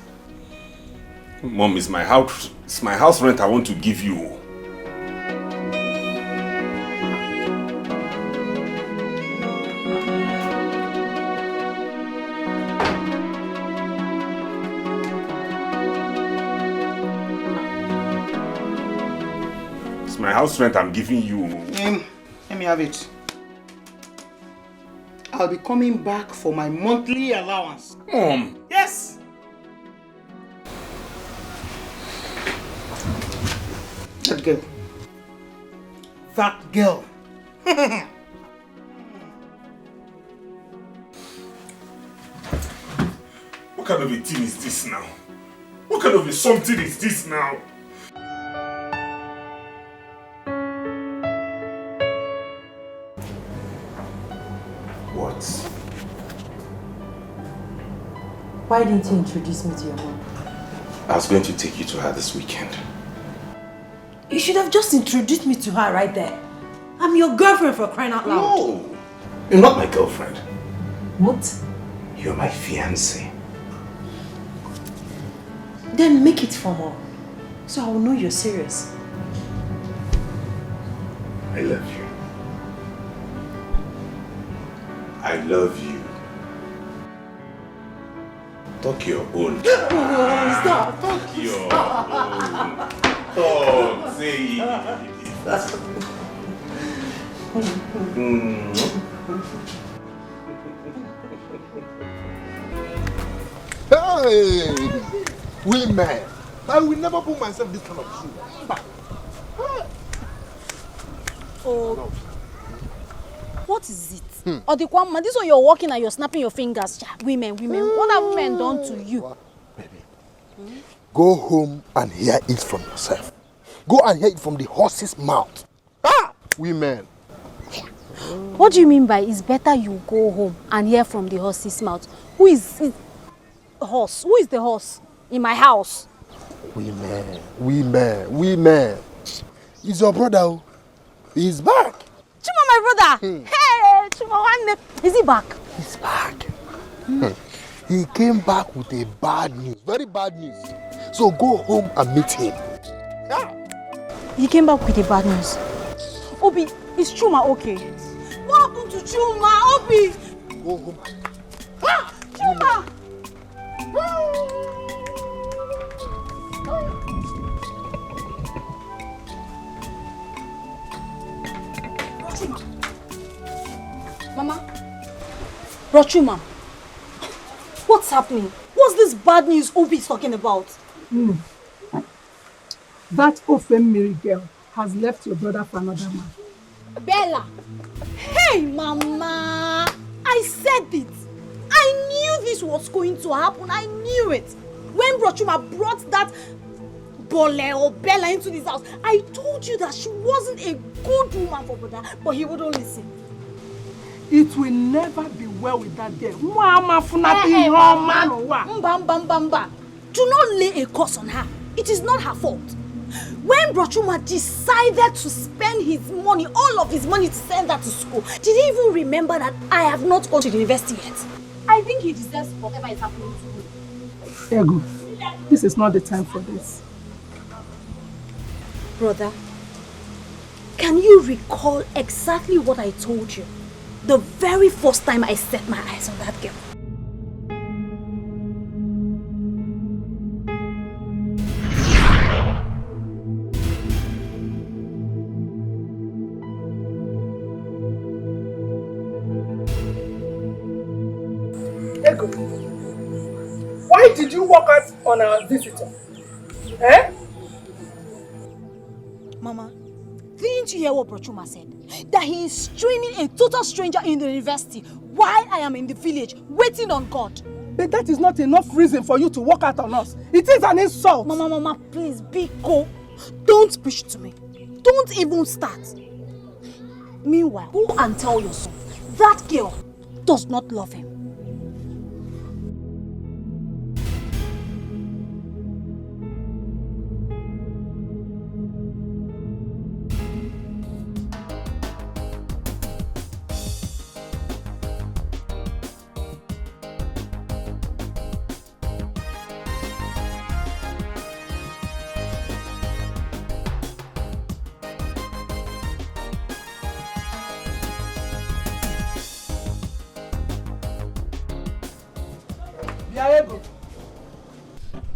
Mom, it's my house rent I want to give you. It's my house rent I'm giving you. Let me have it. I'll be coming back for my monthly allowance. Mom. Yes. That girl. That girl. What kind of a thing is this now? What kind of a something is this now? What? Why didn't you introduce me to your mom? I was going to take you to her this weekend. You should have just introduced me to her right there. I'm your girlfriend, for crying out loud. No! You're not my girlfriend. What? You're my fiancé. Then make it formal, so I will know you're serious. I love you. I love you. Talk your own. Stop! Talk your own. Talk, say it. Hey! Women! I will never put myself this kind of shoe. Oh. What is it? Or the one, this one you're walking and you're snapping your fingers. Women. What have women done to you? Baby, go home and hear it from yourself. Go and hear it from the horse's mouth. Women. What do you mean by it's better you go home and hear from the horse's mouth? Who is it? Horse? Who is the horse in my house? Women. He's your brother. He's back. Chuma, my brother. Hey, Chuma, is he back? He's back. He came back with a bad news, very bad news. So go home and meet him. He came back with a bad news. Obi, is Chuma okay? What happened to Chuma, Obi? Go home. Chuma! Mama? Rochuma, what's happening? What's this bad news Obi is talking about? That Ofemiri girl has left your brother for another man. Bella! Hey, Mama! I said it! I knew this was going to happen. I knew it. When Rochuma brought that Bole or Bella into this house, I told you that she wasn't a good woman for brother, but he wouldn't listen. It will never be well with that girl. Mba. Do not lay a curse on her. It is not her fault. When Brochuma decided to spend his money, all of his money to send her to school, did he even remember that I have not gone to the university yet? I think he deserves whatever is happening to him. Ego, this is not the time for this. Brother, can you recall exactly what I told you the very first time I set my eyes on that girl? Ego, why did you walk out on our visitor? Eh? Mama, didn't you hear what Brochuma said? That he is training a total stranger in the university while I am in the village waiting on God. But that is not enough reason for you to walk out on us. It is an insult. Mama, please be cool. Don't preach to me. Don't even start. Meanwhile, go and tell your son that girl does not love him.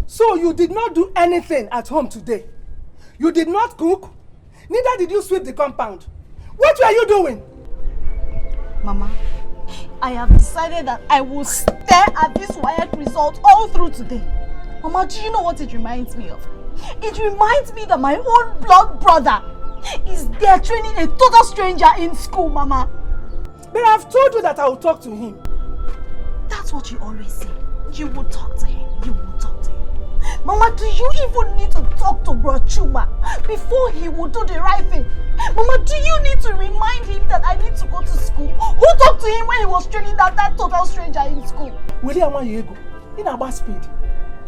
So you did not do anything at home today? You did not cook? Neither did you sweep the compound. What were you doing? Mama, I have decided that I will stare at this wired result all through today. Mama, do you know what it reminds me of? It reminds me that my own blood brother is there training a total stranger in school, Mama. But I've told you that I will talk to him. That's what you always say. You will talk to him. You will talk to him. Mama, do you even need to talk to Bro Chuma before he will do the right thing? Mama, do you need to remind him that I need to go to school? Who talked to him when he was training that total stranger in school? William Ayego, in our speed.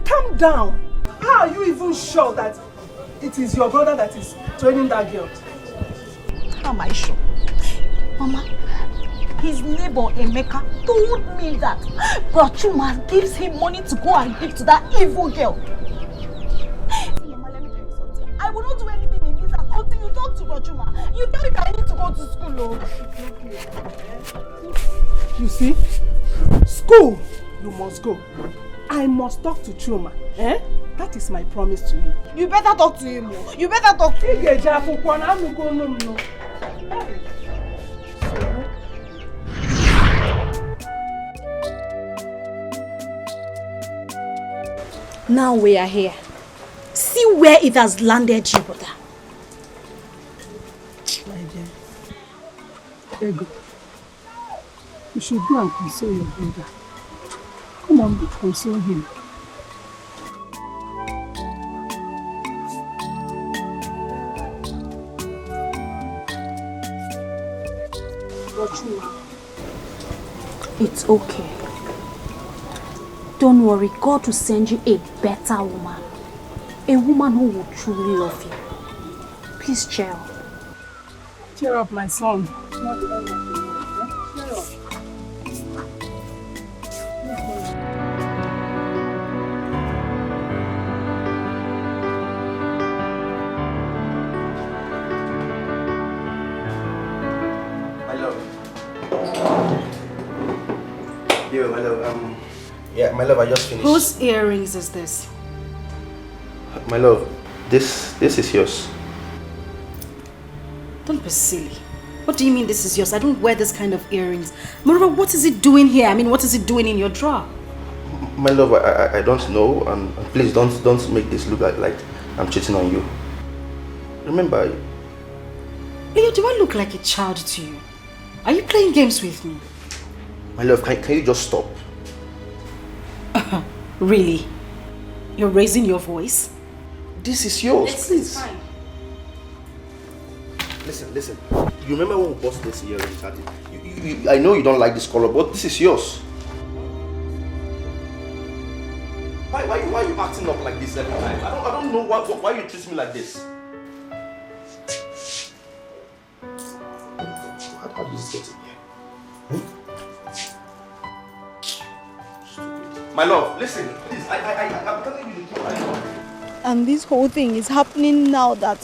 Calm down. How are you even sure that it is your brother that is training that girl? How am I sure? Mama, his neighbor Emeka told me that Bro Chuma gives him money to go and give to that evil girl. Mama, let me tell you something. I will not do anything in this house until you talk to Bro Chuma. You tell me that I need to go to school. Oh. You see? School, you must go. I must talk to Chuma. Eh? That is my promise to you. You better talk to him. You better talk to him. Now we are here. See where it has landed you, brother. My dear. Ego. You should go and console your brother. Come on, console him. It's okay. Don't worry, God will send you a better woman. A woman who will truly love you. Please cheer up. Cheer up, my son. Cheer up. Yo, my love, yeah, my love, I just finished. Whose earrings is this? My love, this is yours. Don't be silly. What do you mean this is yours? I don't wear this kind of earrings. Moreover, what is it doing here? I mean, what is it doing in your drawer? My love, I don't know, and please don't make this look like I'm cheating on you. Remember, Leo, do I look like a child to you? Are you playing games with me? my love, can you just stop? Really? You're raising your voice? This is yours, It's please. fine. Listen. You remember when we bought this earrings? I know you don't like this color, but this is yours. Why are you acting up like this every time? I don't know why you treat me like this. How did this get in here? My love, listen, please. I'm telling you the truth. And this whole thing is happening now that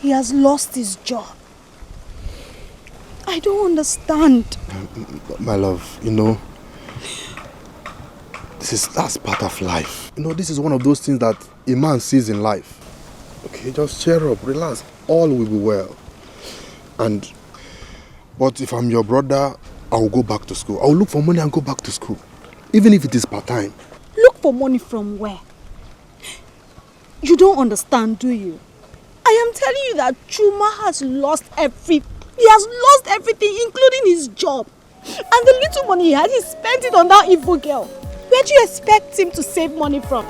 he has lost his job. I don't understand. My love, you know, that's part of life. You know, this is one of those things that a man sees in life. Okay, just cheer up, relax. All will be well. But if I'm your brother, I will go back to school. I will look for money and go back to school. Even if it is part-time. Look for money from where? You don't understand, do you? I am telling you that Chuma has lost everything. He has lost everything, including his job. And the little money he had, he spent it on that evil girl. Where do you expect him to save money from?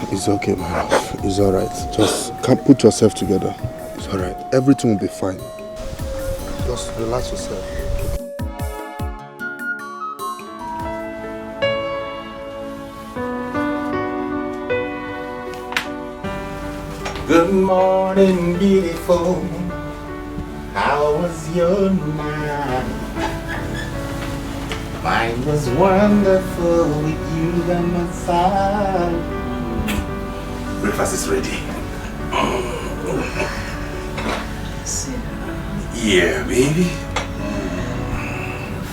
It's okay, my love. It's alright. Just put yourself together. It's alright. Everything will be fine. Just relax yourself. Good morning, beautiful. How was your night? Mine was wonderful with you by my side. Breakfast is ready. Yeah, baby.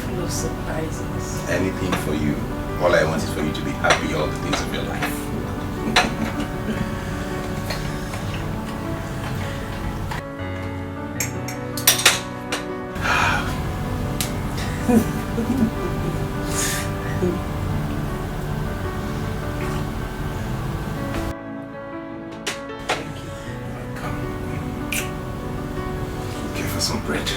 Full of surprises. Anything for you. All I want is for you to be happy all the days of your life. Okay, for some bread.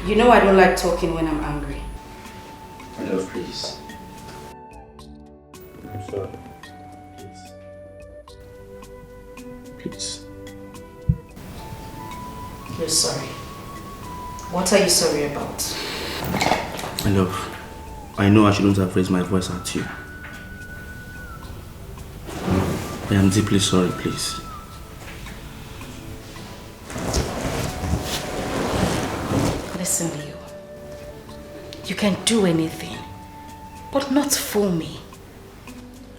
You know I don't like talking when I'm angry. My love, please. I'm sorry. Please. You're sorry. What are you sorry about? My love, I know I shouldn't have raised my voice at you. I am deeply sorry, please. Listen, Leo. You can do anything, but not fool me.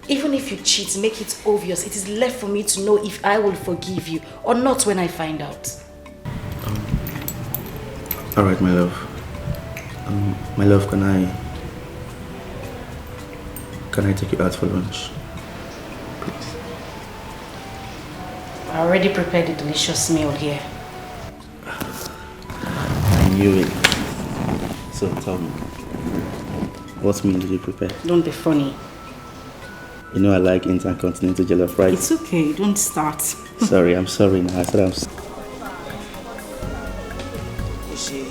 Even if you cheat, make it obvious. It is left for me to know if I will forgive you or not when I find out. Alright, my love. My love, can I take you out for lunch? Please. I already prepared a delicious meal here. I knew it. So tell me, what meal did you prepare? Don't be funny. You know I like intercontinental jollof rice. It's okay, don't start. Sorry, I'm sorry now. I said I'm sorry. You see,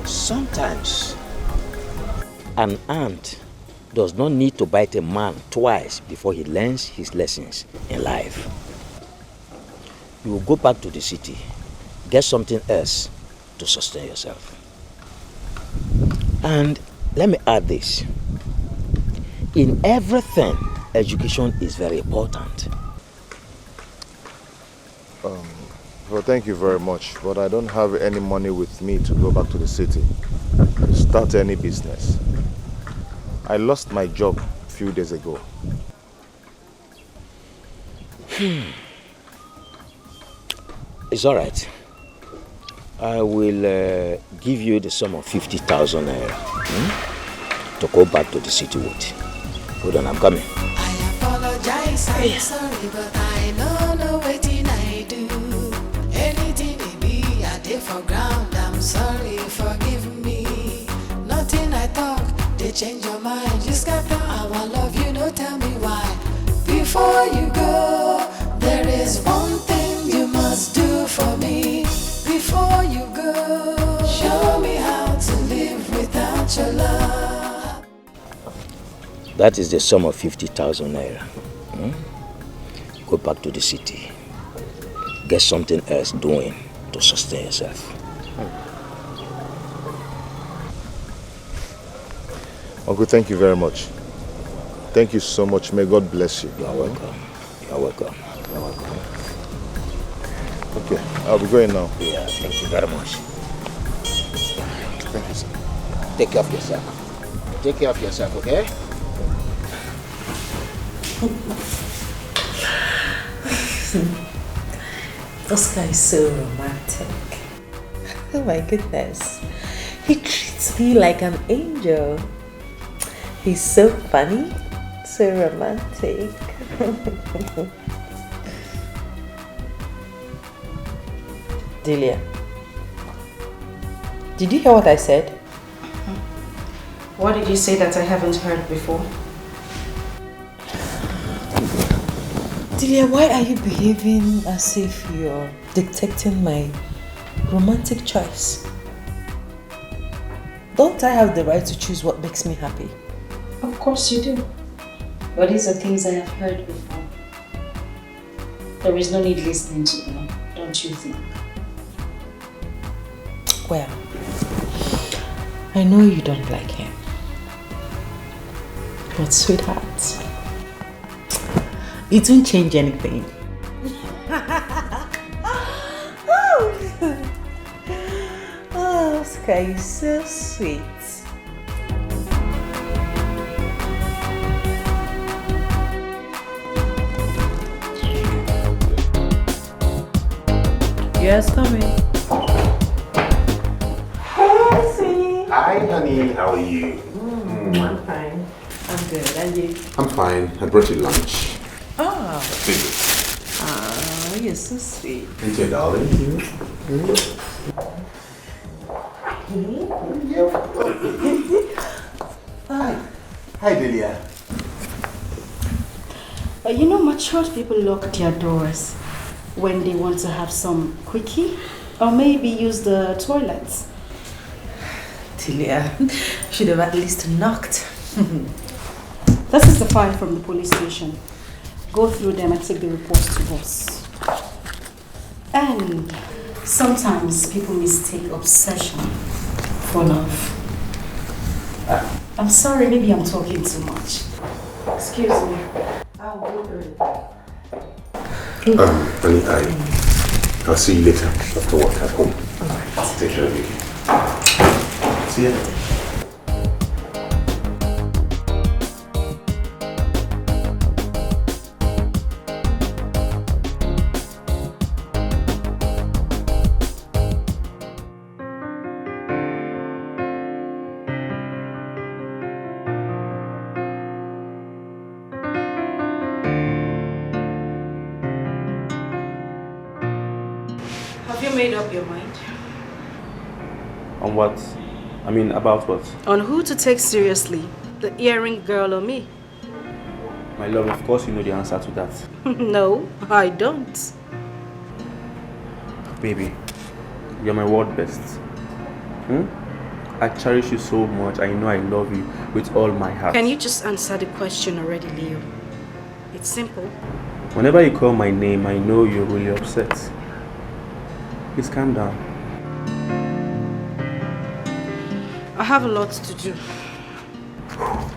sometimes an ant does not need to bite a man twice before he learns his lessons in life. You will go back to the city, get something else to sustain yourself. And let me add this. In everything, education is very important. Well, thank you very much, but I don't have any money with me to go back to the city to start any business. I lost my job a few days ago. It's all right. I will give you the sum of 50,000 naira to go back to the city with. Hold on, I'm coming. I apologize, I'm sorry, but I don't know what I do. Anything they be, I did for ground. I'm sorry, forgive me. Nothing I talk, they change your mind. You scatter our love, you know, tell me why. Before you go, there is one thing you must do for me. Before you go, show me how to live without your love. That is the sum of 50,000 naira. Go back to the city. Get something else doing to sustain yourself. Uncle, thank you very much. Thank you so much. May God bless you. You are welcome. You are welcome. You are welcome. Okay, I'll be going now. Yeah, thank you very much. Thank you, sir. Take care of yourself. Take care of yourself, okay? This guy is so romantic. Oh my goodness. He treats me like an angel. He's so funny, so romantic. Delia, did you hear what I said? What did you say that I haven't heard before? Delia, why are you behaving as if you're dictating my romantic choice? Don't I have the right to choose what makes me happy? Of course you do. But these are things I have heard before. There is no need listening to them, don't you think? Well, I know you don't like him. But sweetheart, it won't change anything. Oh, Sky is so sweet. Yes, coming. Hi, honey. How are you? I'm fine. I'm good. And you? I'm fine. I brought you lunch. Oh. Baby. Oh, you're so sweet. Thank you, darling. Hi, Delia. You know, mature people lock their doors when they want to have some quickie or maybe use the toilets. Delia, should have at least knocked. This is the file from the police station. Go through them and take the reports to us. And sometimes people mistake obsession for love. I'm sorry, maybe I'm talking too much. Excuse me. I'll go through it. Honey, I'll see you later after work at home. Alright. Take care of you. See ya. Made up your mind? On what? I mean, about what? On who to take seriously, the earring girl or me? My love, of course you know the answer to that. No, I don't. Baby, you're my world best. I cherish you so much. I know I love you with all my heart. Can you just answer the question already, Leo? It's simple. Whenever you call my name, I know you're really upset. Please calm down. I have a lot to do.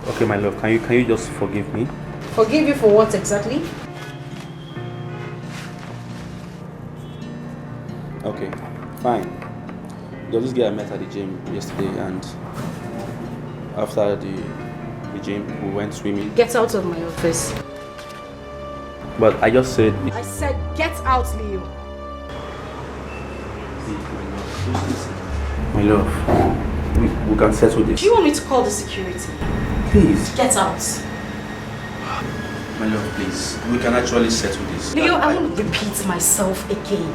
Okay, my love, can you just forgive me? Forgive you for what exactly? Okay, fine. There was this guy I met at the gym yesterday, and after the gym, we went swimming. Get out of my office. But I just said... I said get out, Leo. My love, we can settle this. Do you want me to call the security? Please. Get out. My love, please. We can actually settle this. Leo, I won't repeat myself again.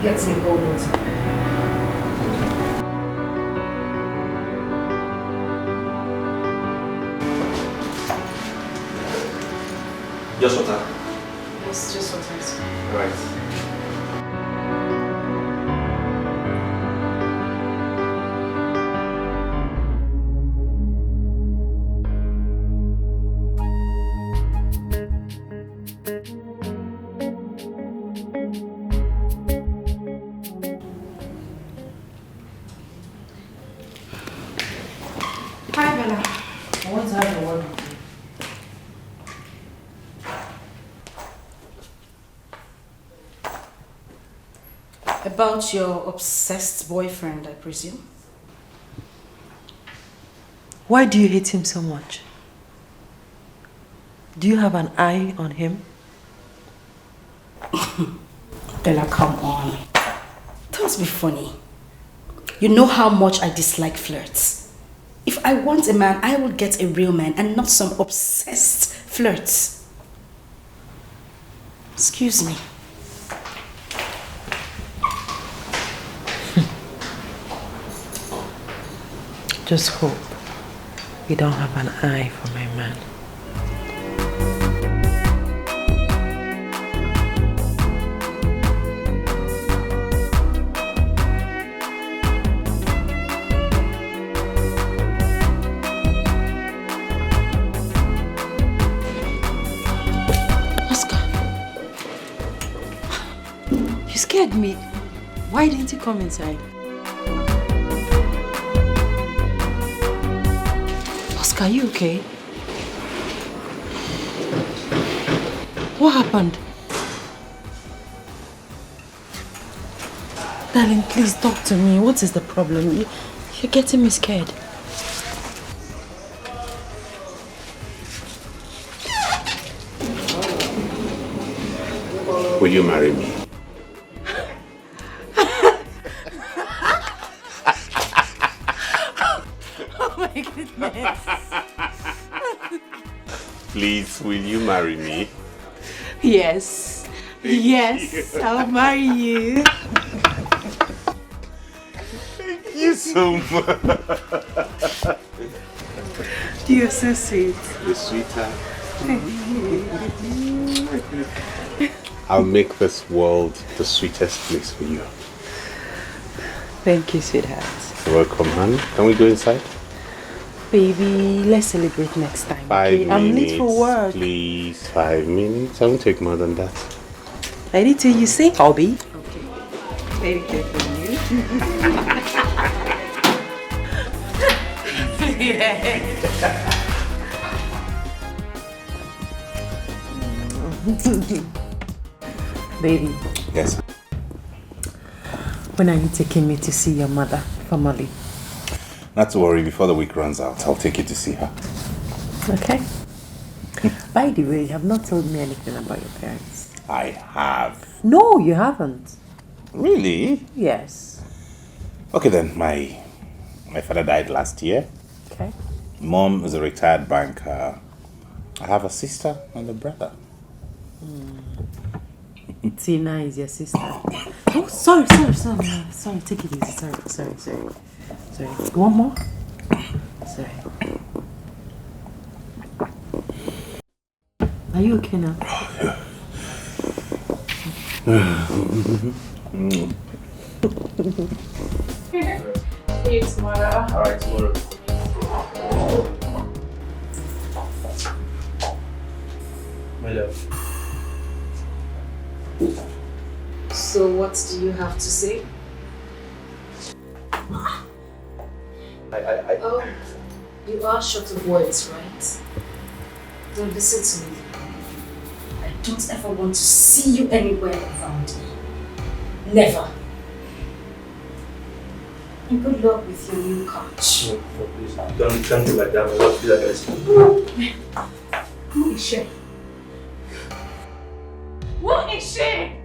Get me cold water. Just water. Yes, just water. Alright. About your obsessed boyfriend, I presume. Why do you hate him so much? Do you have an eye on him? Bella, come on. Don't be funny. You know how much I dislike flirts. If I want a man, I will get a real man and not some obsessed flirts. Excuse me. just hope you don't have an eye for my man. You scared me. Why didn't you come inside? Oscar, are you okay? What happened? Darling, please talk to me. What is the problem? You're getting me scared. Will you marry me? Oh my goodness. Please, will you marry me? Yes. Yes, I'll marry you. Thank you so much. You're so sweet. You're sweeter. I'll make this world the sweetest place for you. Thank you, sweetheart. You're welcome, honey. Can we go inside? Baby, let's celebrate next time. 5 minutes. I'm late for work. Please, 5 minutes. I won't take more than that. Ready till you say hobby? Okay. Very good for you. Baby. Yes. When are you taking me to see your mother formally? Not to worry, before the week runs out, I'll take you to see her. Okay. By the way, you have not told me anything about your parents. I have. No, you haven't. Really? Yes. Okay then, my father died last year. Okay. Mom is a retired banker. I have a sister and a brother. Tina is your sister. Oh, sorry. Sorry, take it easy. Sorry. One more? Sorry. Are you okay now? See you tomorrow. Alright, tomorrow. My love. So what do you have to say? Oh, you are short of words, right? Don't listen to me. I don't ever want to see you anywhere around me. Never. And good luck with your new couch. No, please. Don't do like that. My love, please, I guess. Who is she? What is she?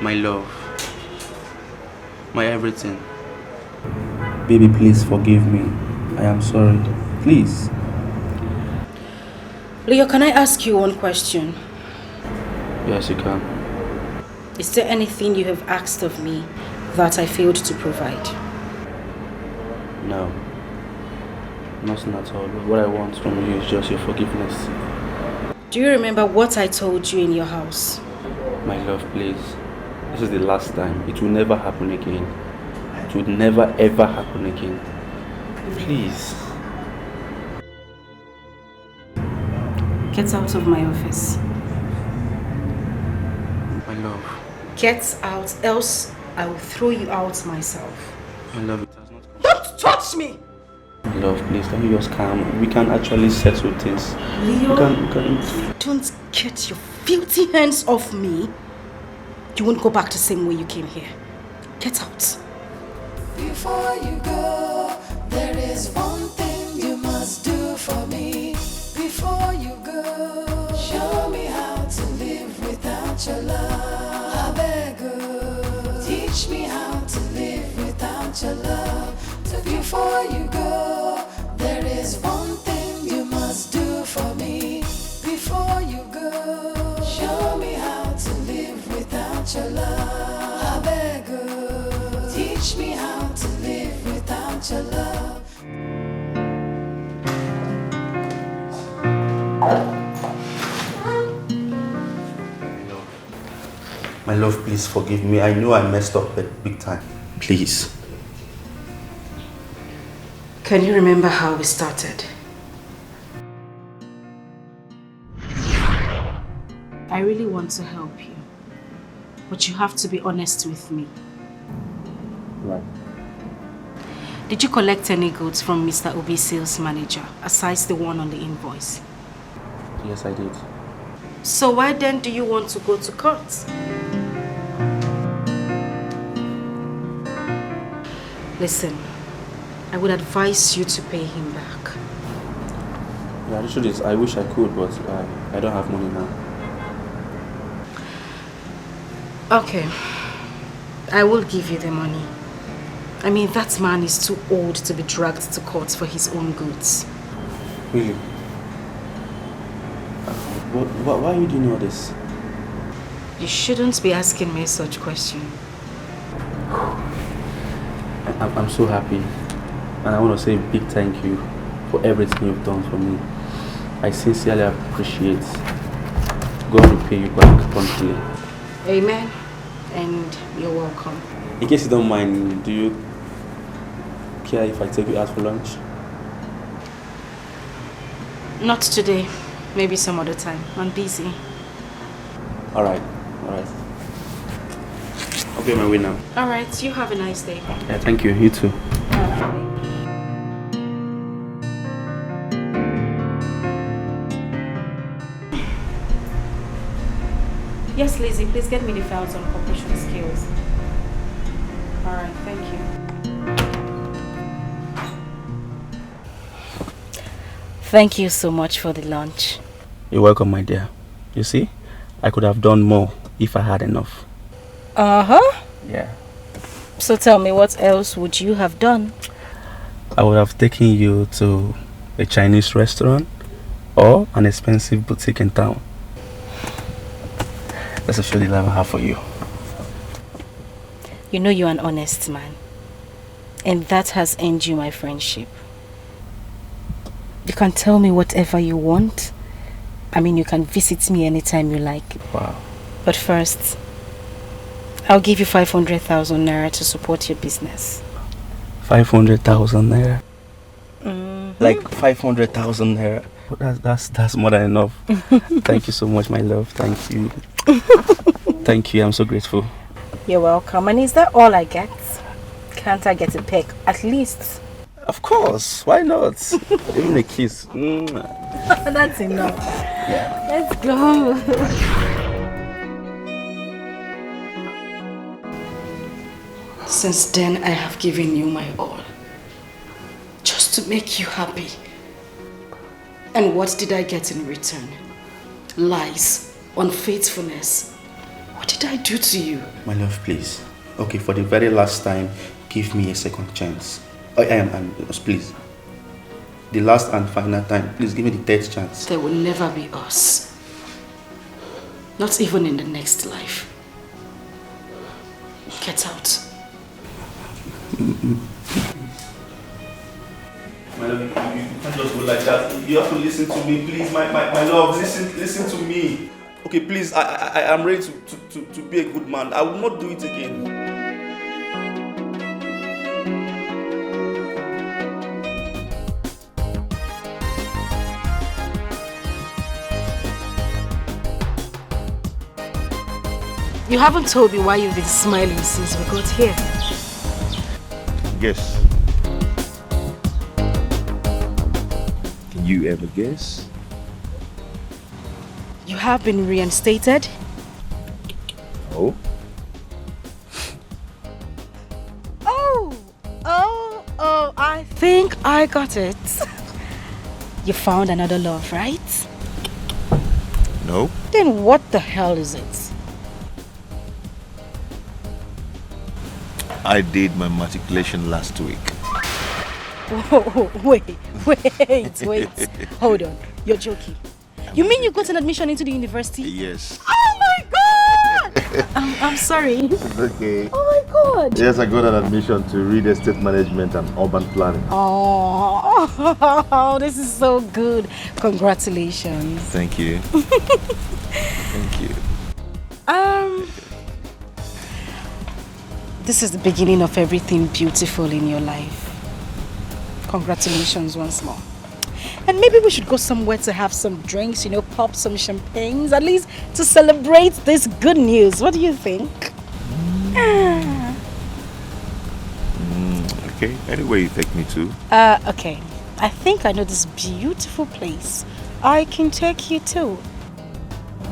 My love. My everything. Baby, please forgive me. I am sorry. Please. Leo, can I ask you one question? Yes, you can. Is there anything you have asked of me that I failed to provide? No. Nothing at all. What I want from you is just your forgiveness. Do you remember what I told you in your house? My love, please. This is the last time. It will never happen again. It would never ever happen again. Please. Get out of my office. My love. Get out, else I will throw you out myself. My love, it has not come. Don't touch me! My love, please, let me just calm. We can actually settle things. Leo, we can... don't get your filthy hands off me. You won't go back the same way you came here. Get out. Before you go, there is one thing you must do for me. Before you go, show me how to live without your love. I beg you, teach me how to live without your love. Before you go, there is one My love, please forgive me. I know I messed up big time. Please. Can you remember how we started? I really want to help you, but you have to be honest with me. Right. Did you collect any goods from Mr. Obi's sales manager, aside the one on the invoice? Yes, I did. So why then do you want to go to court? Listen, I would advise you to pay him back. Yeah, the truth is, I wish I could, but I don't have money now. Okay, I will give you the money. I mean, that man is too old to be dragged to court for his own goods. Really? Why are you doing all this? You shouldn't be asking me such questions. I'm so happy, and I want to say a big thank you for everything you've done for me. I sincerely appreciate. God will pay you back promptly. Amen, and you're welcome. In case you don't mind, do you care if I take you out for lunch? Not today, maybe some other time. I'm busy. Alright. I'll be on my way now. Alright, you have a nice day. Yeah, thank you. You too. Yes, Lizzie, please get me the files on corporation skills. Alright, thank you. Thank you so much for the lunch. You're welcome, my dear. You see, I could have done more if I had enough. Uh-huh. Yeah. So tell me, what else would you have done? I would have taken you to a Chinese restaurant or an expensive boutique in town. That's a surely love I have for you. You know you're an honest man. And that has earned you my friendship. You can tell me whatever you want. I mean, you can visit me anytime you like. Wow. But first, I'll give you 500,000 naira to support your business. 500,000 naira? Mm-hmm. Like 500,000 naira? That's more than enough. Thank you so much, my love. Thank you. Thank you. I'm so grateful. You're welcome. And is that all I get? Can't I get a peck? At least. Of course. Why not? Even a kiss. That's enough. Yeah. Let's go. Since then, I have given you my all. Just to make you happy. And what did I get in return? Lies, unfaithfulness. What did I do to you? My love, please. Okay, for the very last time, give me a second chance. Please. The last and final time, please give me the third chance. There will never be us. Not even in the next life. Get out. My love, you can't just go like that. You have to listen to me, please. My love, listen to me. Okay, please, I am ready to be a good man. I will not do it again. You haven't told me why you've been smiling since we got here. Guess. Can you ever guess? You have been reinstated? Oh? Oh, I think I got it. You found another love, right? No. Then what the hell is it? I did my matriculation last week. Whoa, wait. Hold on, you're joking. You mean you got an admission into the university? Yes. Oh my god! I'm sorry. It's okay. Oh my God. Yes, I got an admission to real estate management and urban planning. Oh, this is so good. Congratulations. Thank you. Thank you. This is the beginning of everything beautiful in your life. Congratulations once more. And maybe we should go somewhere to have some drinks, pop some champagnes, at least to celebrate this good news. What do you think? Okay, anywhere you take me to. Okay. I think I know this beautiful place. I can take you to.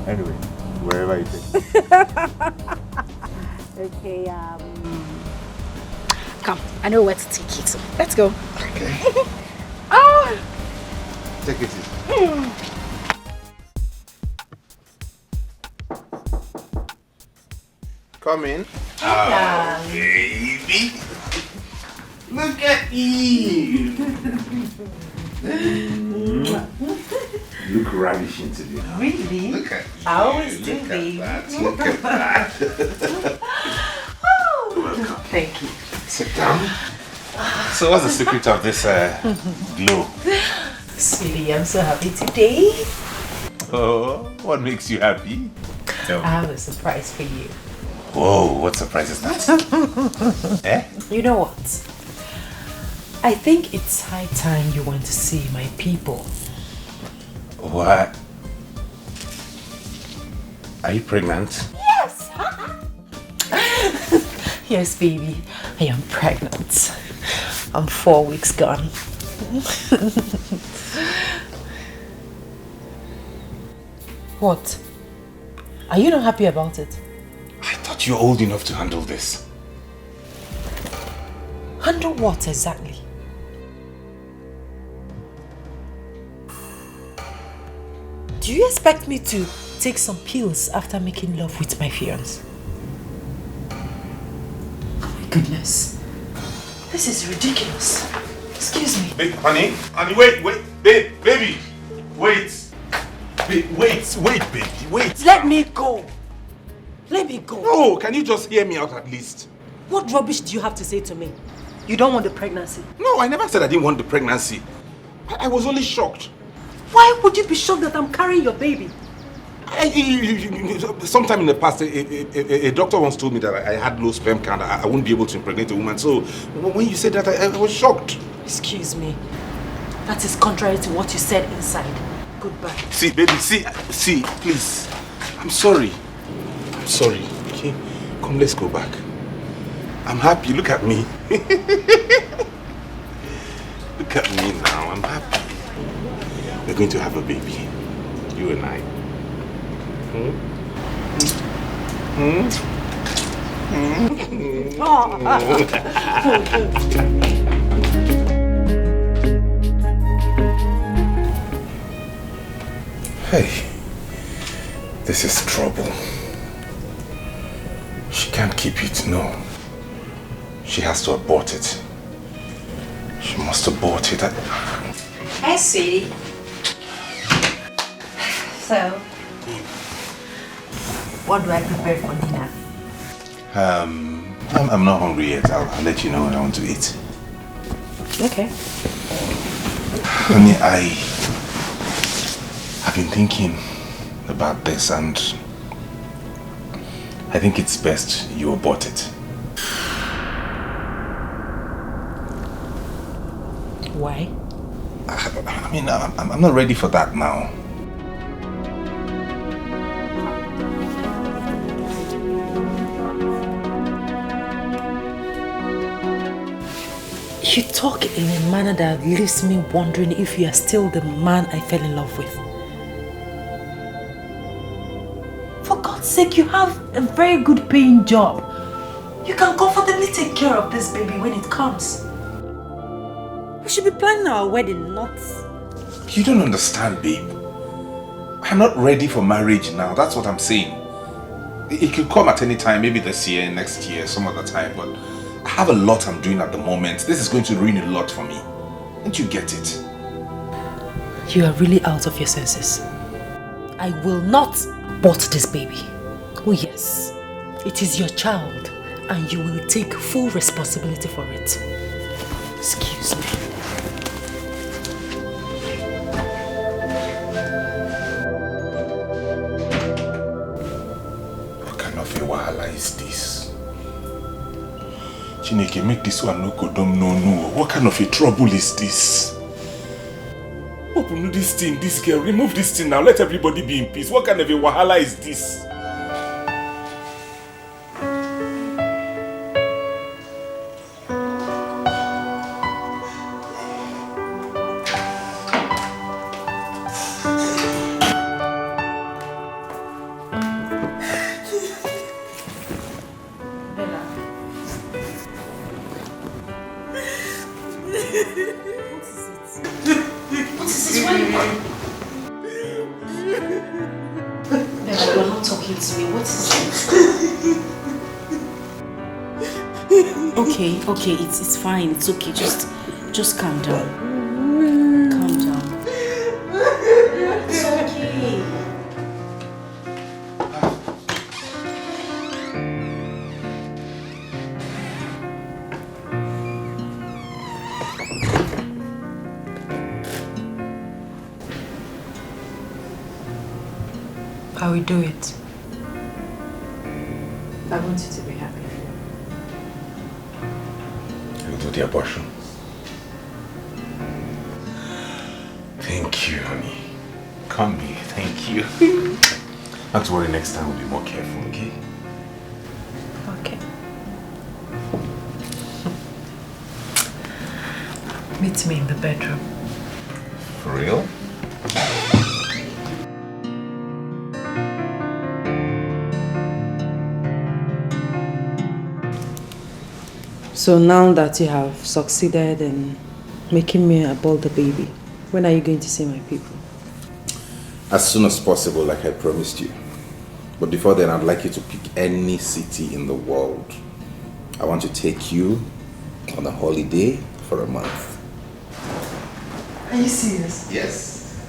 Anyway, wherever you take me. Okay, come, I know where to take you to. Let's go. Okay. Take it easy. Come in. Oh, baby. Look at you. Look ravishing today. Huh? Really? Look at you. I always do, Look babe. at that. Look at that. Welcome. Thank you. Sit down. So what's the secret of this glow? Sweetie, I'm so happy today. Oh, what makes you happy? Tell me. I have a surprise for you. Whoa, what surprise is that? Eh? You know what? I think it's high time you went to see my people. What? Are you pregnant? Yes! Yes, baby. I am pregnant. I'm 4 weeks gone. What? Are you not happy about it? I thought you were old enough to handle this. Handle what exactly? Do you expect me to take some pills after making love with my fiancé? Oh my goodness. This is ridiculous. Excuse me. Babe, honey, wait, babe, baby, wait. Wait, baby, wait. Let me go. Let me go. No, can you just hear me out at least? What rubbish do you have to say to me? You don't want the pregnancy? No, I never said I didn't want the pregnancy. I was only shocked. Why would you be shocked that I'm carrying your baby? Sometime in the past, a doctor once told me that I had low sperm count. I wouldn't be able to impregnate a woman. So when you said that, I was shocked. Excuse me. That is contrary to what you said inside. Goodbye. See, baby, see, please. I'm sorry. I'm sorry, okay? Come, let's go back. I'm happy. Look at me. Look at me now. I'm happy. We're going to have a baby. You and I. Hey, this is trouble. She can't keep it, no. She has to abort it. She must abort it. Hey, sweetie. So, what do I prepare for dinner? I'm not hungry yet. I'll let you know when I want to eat. Okay. Honey, I've been thinking about this and I think it's best you abort it. Why? I mean, I'm not ready for that now. You talk in a manner that leaves me wondering if you are still the man I fell in love with. For God's sake, you have a very good paying job. You can comfortably take care of this baby when it comes. We should be planning our wedding, not... You don't understand, babe. I'm not ready for marriage now. That's what I'm saying. It could come at any time, maybe this year, next year, some other time, but I have a lot I'm doing at the moment. This is going to ruin a lot for me. Don't you get it? You are really out of your senses. I will not abort this baby. Oh yes, It is your child, and you will take full responsibility for it. Excuse me. What kind of a wahala is this? Chineke, make this one no kodom no. What kind of a trouble is this? Open this thing, this girl, remove this thing now, let everybody be in peace. What kind of a wahala is this? Okay, it's fine. It's okay. Just calm down. Calm down. It's okay. I will do it. I want you to be happy. You'll do the abortion. Thank you, honey. Come here, thank you. Not to worry, next time we'll be more careful, okay? Okay. Meet me in the bedroom. For real? So now that you have succeeded in making me abort the baby, when are you going to see my people? As soon as possible, like I promised you. But before then, I'd like you to pick any city in the world. I want to take you on a holiday for a month. Are you serious? Yes.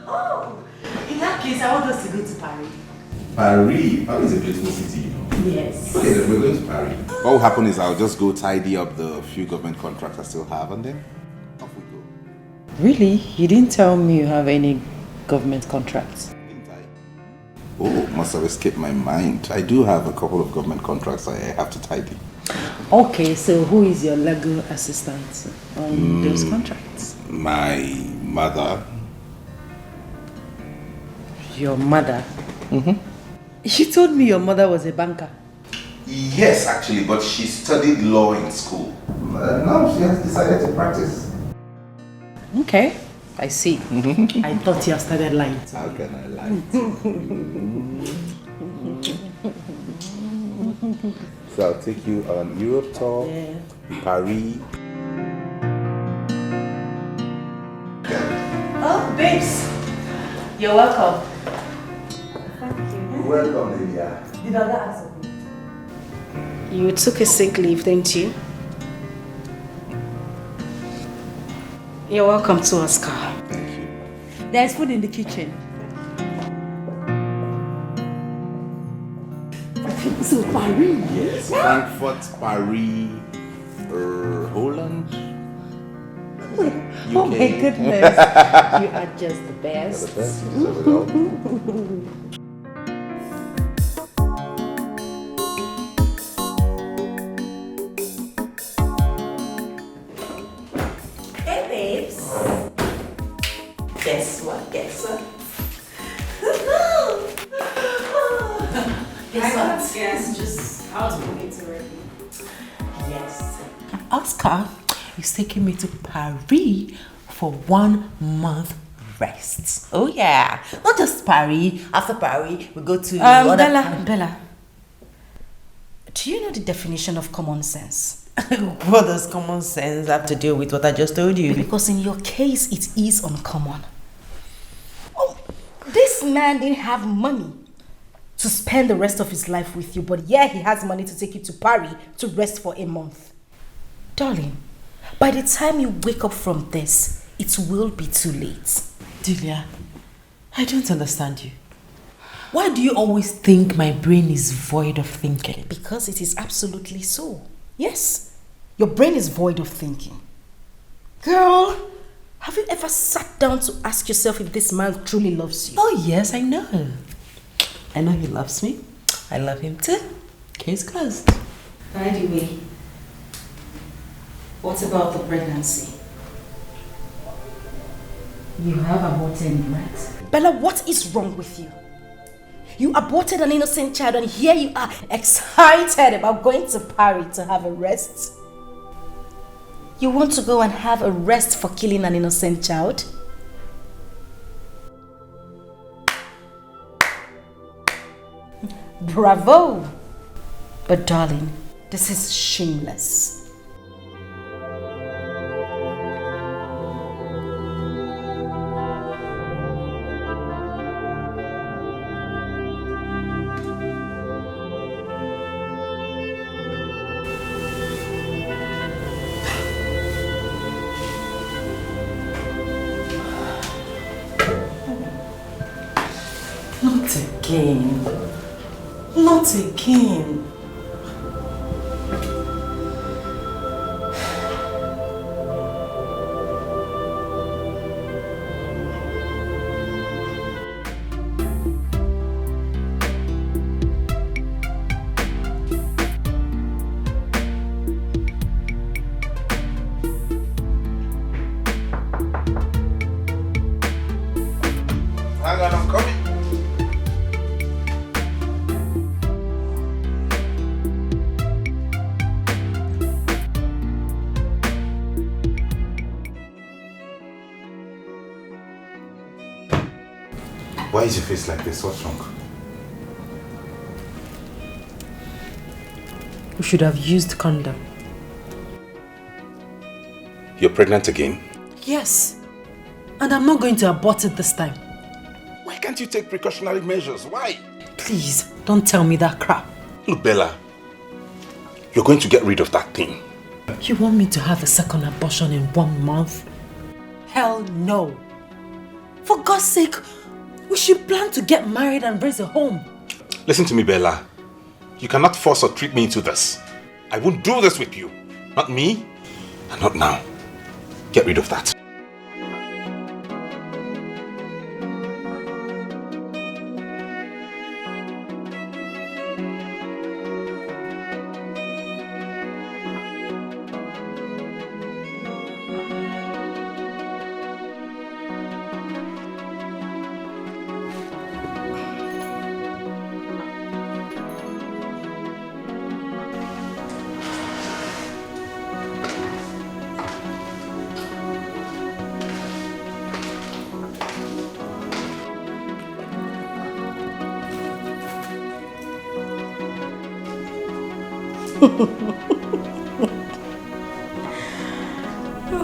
Oh, in that case, I want us to go to Paris. Paris? Paris is a beautiful city, you know. Yes. Okay, then we're going to Paris. What will happen is I'll just go tidy up the few government contracts I still have and then off we go. Really? You didn't tell me you have any government contracts. Didn't I? Oh, must have escaped my mind. I do have a couple of government contracts I have to tidy. Okay, so who is your legal assistant on those contracts? My mother. Your mother? Mm-hmm. You told me your mother was a banker. Yes, actually, but she studied law in school. Now she has decided to practice. Okay, I see. I thought you had started lying to me. How can I lie to you? So I'll take you on Europe tour, Paris. Oh, babes. You're welcome. Welcome, Lydia. Did Oga ask of you? You took a sick leave, didn't you? You're welcome to Oscar. Thank you. There's food in the kitchen. So Paris? Yes, Frankfurt, Paris, Holland. Oh my goodness. You are just the best. You're the best. You deserve it all. Guess what? Guess what? Yes, just I was moving to work. Yes. Oscar is taking me to Paris for 1 month rest. Oh yeah. Not just Paris. After Paris, we go to Bella. Do you know the definition of common sense? What does common sense have to do with what I just told you? Because in your case, it is uncommon. Oh, this man didn't have money to spend the rest of his life with you, but yeah, he has money to take you to Paris to rest for a month. Darling, by the time you wake up from this, it will be too late. Delia, I don't understand you. Why do you always think my brain is void of thinking? Because it is absolutely so. Yes, your brain is void of thinking. Girl, have you ever sat down to ask yourself if this man truly loves you? Oh yes, I know. I know he loves me. I love him too. Case closed. By the way, what about the pregnancy? You have aborted, right? Bella, what is wrong with you? You aborted an innocent child and here you are excited about going to Paris to have a rest. You want to go and have a rest for killing an innocent child? Bravo! But darling, this is shameless. Not again. Not again. Hang on, I'm coming. Why is your face like this? What's wrong? We should have used condom. You're pregnant again? Yes. And I'm not going to abort it this time. Why can't you take precautionary measures? Why? Please, don't tell me that crap. Look, Bella, you're going to get rid of that thing. You want me to have a second abortion in 1 month? Hell no. For God's sake, we should plan to get married and raise a home. Listen to me, Bella. You cannot force or trick me into this. I won't do this with you. Not me, and not now. Get rid of that.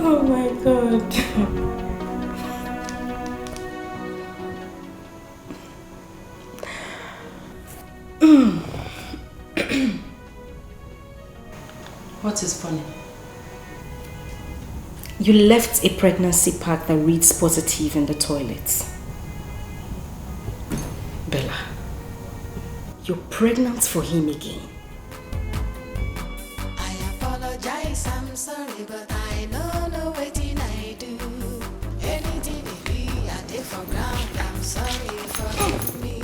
Oh my God. What is funny? You left a pregnancy pack that reads positive in the toilet. Bella, you're pregnant for him again. I apologize, I'm sorry, but I know no waiting I do. Anything it be, I did for ground. I'm sorry, forgive me.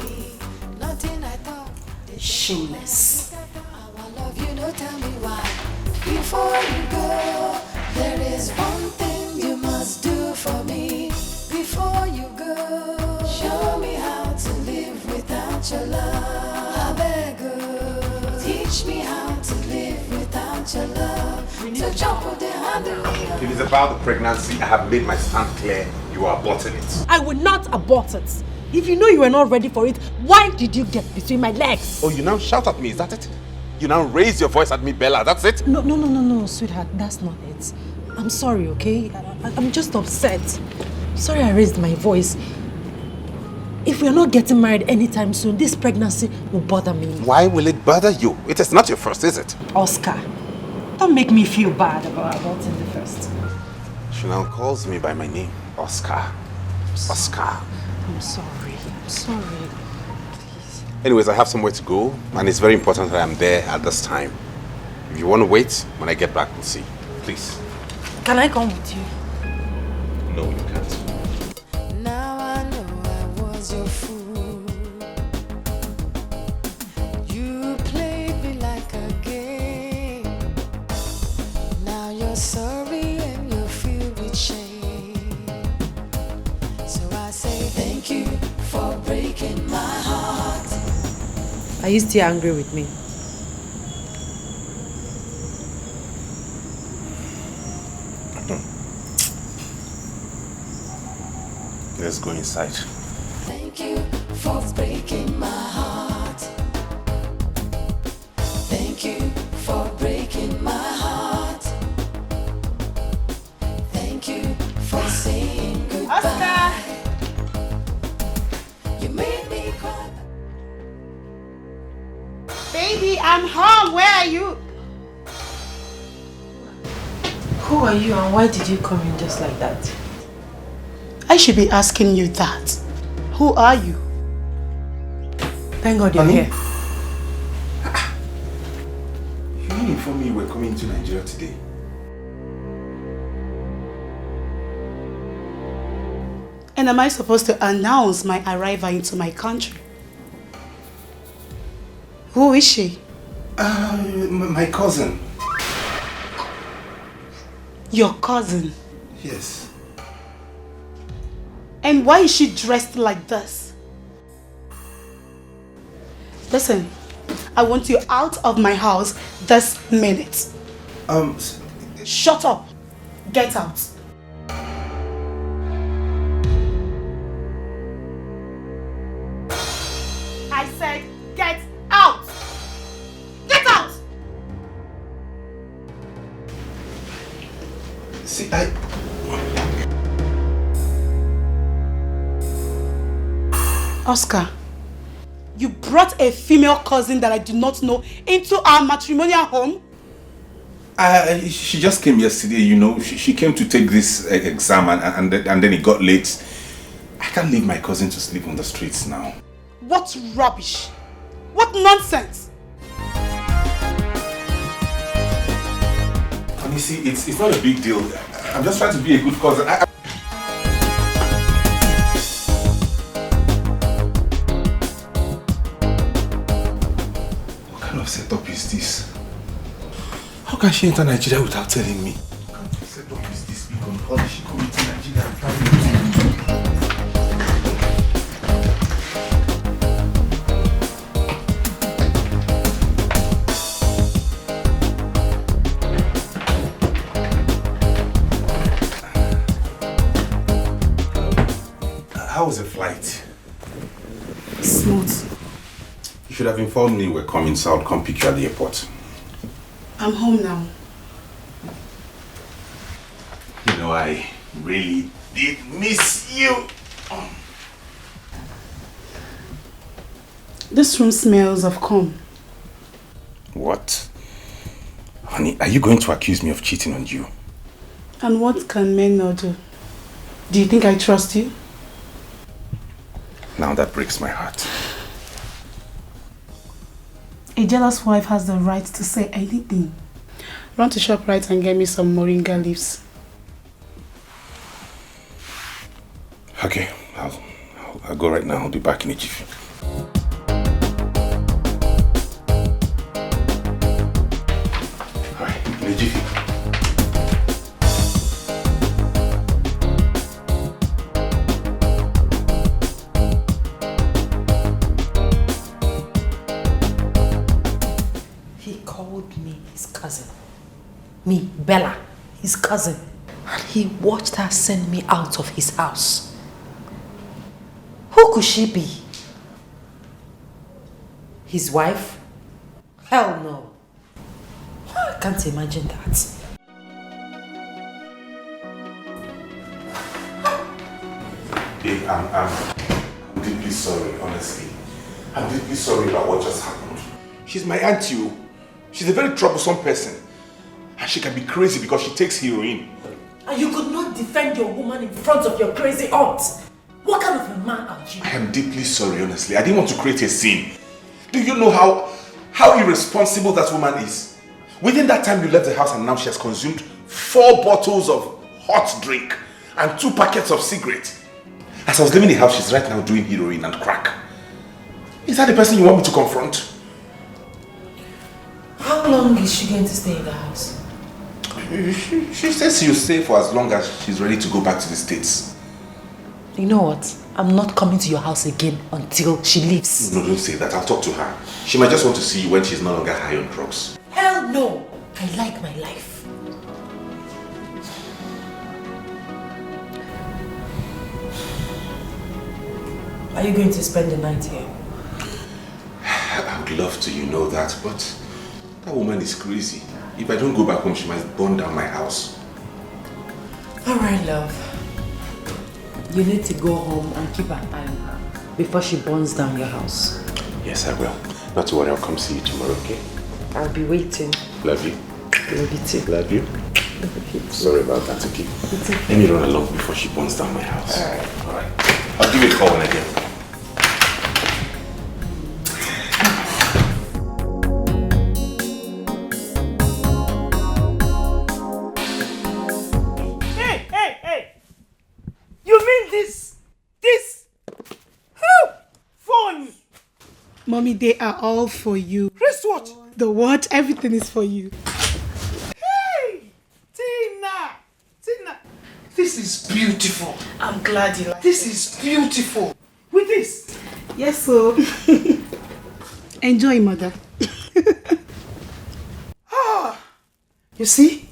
Nothing I thought. Shameless. I love you, no tell me why. Before you go, there is one thing you must do for me. Before you go, show me how to live without your love. I beg you, teach me how to live without your love. So jump with the handle. If it's about the pregnancy, I have made my stand clear. You are aborting it. I will not abort it. If you know you were not ready for it, why did you get between my legs? Oh, you now shout at me, is that it? You now raise your voice at me, Bella, that's it? No, sweetheart, that's not it. I'm sorry, okay? I'm just upset. Sorry I raised my voice. If we're not getting married anytime soon, this pregnancy will bother me. Why will it bother you? It is not your first, is it? Oscar, don't make me feel bad about aborting the first. She now calls me by my name, Oscar. Oscar. I'm sorry. Anyways, I have somewhere to go, and it's very important that I'm there at this time. If you want to wait, when I get back, we'll see. Please. Can I come with you? No, you can't. Now I know I was your fool. You played me like a game. Now you're sorry and you're filled with shame. So I say thank you for breaking my heart. Are you still angry with me? Let's go inside. Thank you for breaking my heart. Thank you for breaking my heart. Thank you for saying goodbye. Oscar! You made me cry. Baby, I'm home. Where are you? Who are you and why did you come in just like that? I should be asking you that. Who are you? Thank God you're here. You didn't inform me you were coming to Nigeria today. And am I supposed to announce my arrival into my country? Who is she? My cousin. Your cousin? Yes. And why is she dressed like this? Listen, I want you out of my house this minute. Shut up. Get out. I said get out. Get out. See, Oscar, you brought a female cousin that I do not know into our matrimonial home? She just came yesterday, you know. She came to take this exam and then it got late. I can't leave my cousin to sleep on the streets now. What rubbish! What nonsense! And you see, it's not a big deal. I'm just trying to be a good cousin. What kind of setup is this? How can she enter Nigeria without telling me? What kind of setup is this? Because how did she come into Nigeria and find me? How was the flight? Smooth. You should have informed me you were coming, so I'll come pick you at the airport. I'm home now. You know, I really did miss you. This room smells of cum. What? Honey, are you going to accuse me of cheating on you? And what can men not do? Do you think I trust you? Now that breaks my heart. A jealous wife has the right to say anything. Run to ShopRite and get me some moringa leaves. Okay, I'll go right now. I'll be back in a jiffy. Alright, in a jiffy. Me, Bella, his cousin. And he watched her send me out of his house. Who could she be? His wife? Hell no. I can't imagine that. Babe, I'm deeply sorry, honestly. I'm deeply sorry about what just happened. She's my auntie. She's a very troublesome person. And she can be crazy because she takes heroin. And you could not defend your woman in front of your crazy aunt. What kind of a man are you? I am deeply sorry, honestly. I didn't want to create a scene. Do you know how irresponsible that woman is? Within that time you left the house and now she has consumed 4 bottles of hot drink and 2 packets of cigarettes. As I was leaving the house, she's right now doing heroin and crack. Is that the person you want me to confront? How long is she going to stay in the house? She says she'll stay for as long as she's ready to go back to the States. You know what? I'm not coming to your house again until she leaves. No, don't say that. I'll talk to her. She might just want to see you when she's no longer high on drugs. Hell no! I like my life. Are you going to spend the night here? I would love to, you know that, but that woman is crazy. If I don't go back home, she might burn down my house. Alright, love. You need to go home and keep an eye on her before she burns down your house. Yes, I will. Not to worry, I'll come see you tomorrow, okay? I'll be waiting. Love you. Love you too. Love you. Sorry about that, okay? Let me run along before she burns down my house. Alright. I'll give you a call when I get home. Mommy, they are all for you. Wristwatch? The watch, everything is for you. Hey! Tina! This is beautiful. I'm glad you like This is beautiful. With this? Yes, so. Enjoy, mother. You see?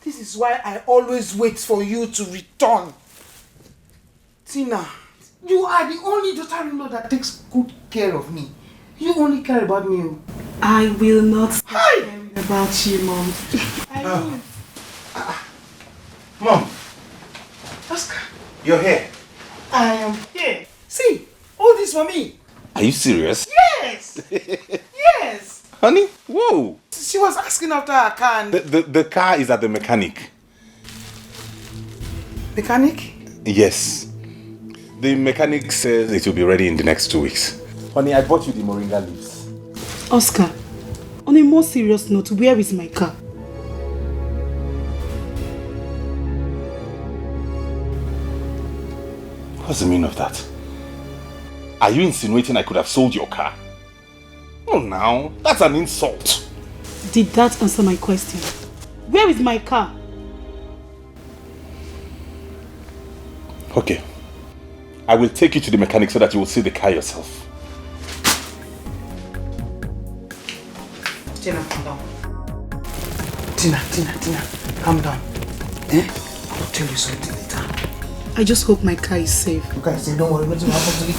This is why I always wait for you to return. Tina, you are the only daughter-in-law that takes good care of me. You only care about me. I will not stop caring about you, Mom. I will. Mom, Oscar, you're here. I am here. See, all this for me. Are you serious? Yes! Yes! Honey, whoa. She was asking after her car and... The car is at the mechanic. Mechanic? Yes. The mechanic says it will be ready in the next 2 weeks. Honey, I bought you the moringa leaves. Oscar, on a more serious note, where is my car? What's the meaning of that? Are you insinuating I could have sold your car? Oh, now, that's an insult. Did that answer my question? Where is my car? Okay. I will take you to the mechanic so that you will see the car yourself. Tina, calm down. Tina, calm down. I'll tell you something later. I just hope my car is safe. You guys say, don't worry, what's going to happen to me?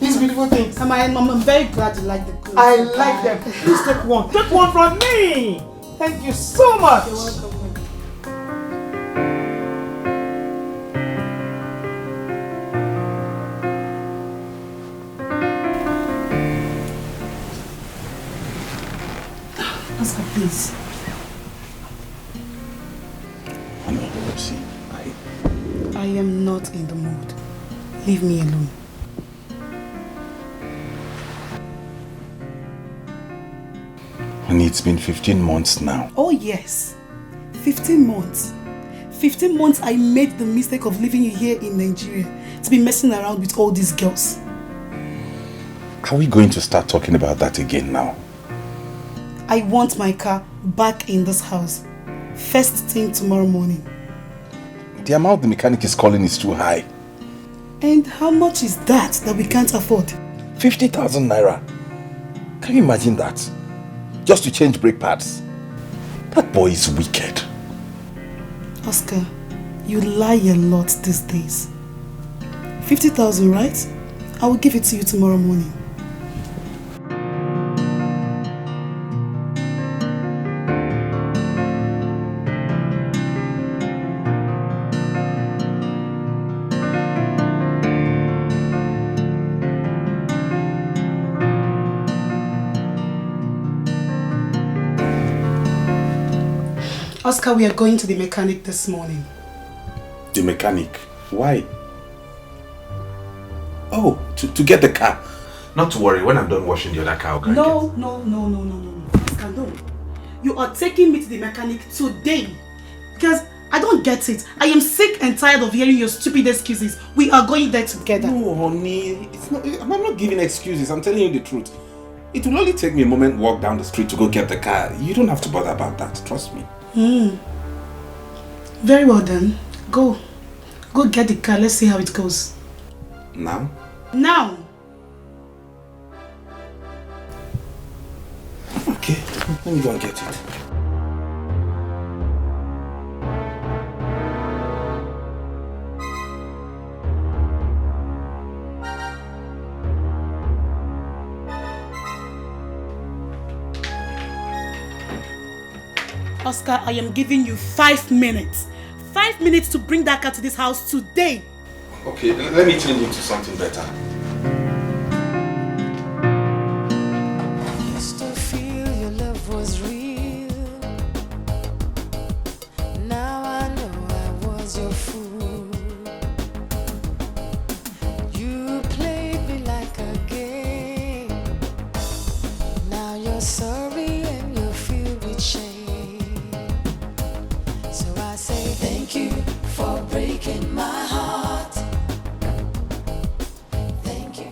These beautiful things. I'm very glad you like the clothes. I like them. Please take one. Take one from me. Thank you so much. You're welcome. Oscar, please. Honey, see, I am not in the mood. Leave me alone. Honey, it's been 15 months now. Oh yes, 15 months. 15 months I made the mistake of leaving you here in Nigeria to be messing around with all these girls. Are we going to start talking about that again now? I want my car back in this house. First thing tomorrow morning. The amount the mechanic is calling is too high. And how much is that we can't afford? 50,000 naira. Can you imagine that? Just to change brake pads. That boy is wicked. Oscar, you lie a lot these days. 50,000, right? I will give it to you tomorrow morning. Oscar, we are going to the mechanic this morning. The mechanic? Why? Oh, to get the car. Not to worry, when I'm done washing the other car, I'll go and get it. No. Oscar, no. You are taking me to the mechanic today. Because I don't get it. I am sick and tired of hearing your stupid excuses. We are going there together. No, honey. I'm not giving excuses. I'm telling you the truth. It will only take me a moment walk down the street to go get the car. You don't have to bother about that. Trust me. Very well then. Go get the car. Let's see how it goes. Now? Now! Okay, let me go and get it. Oscar, I am giving you 5 minutes. 5 minutes to bring that car to this house today. Okay, let me change into something better. Used to feel your love was real. Now I know I was your fool. You played me like a game. Now you're sorry and you're filled with shame. So I say thank you for breaking my heart. Thank you.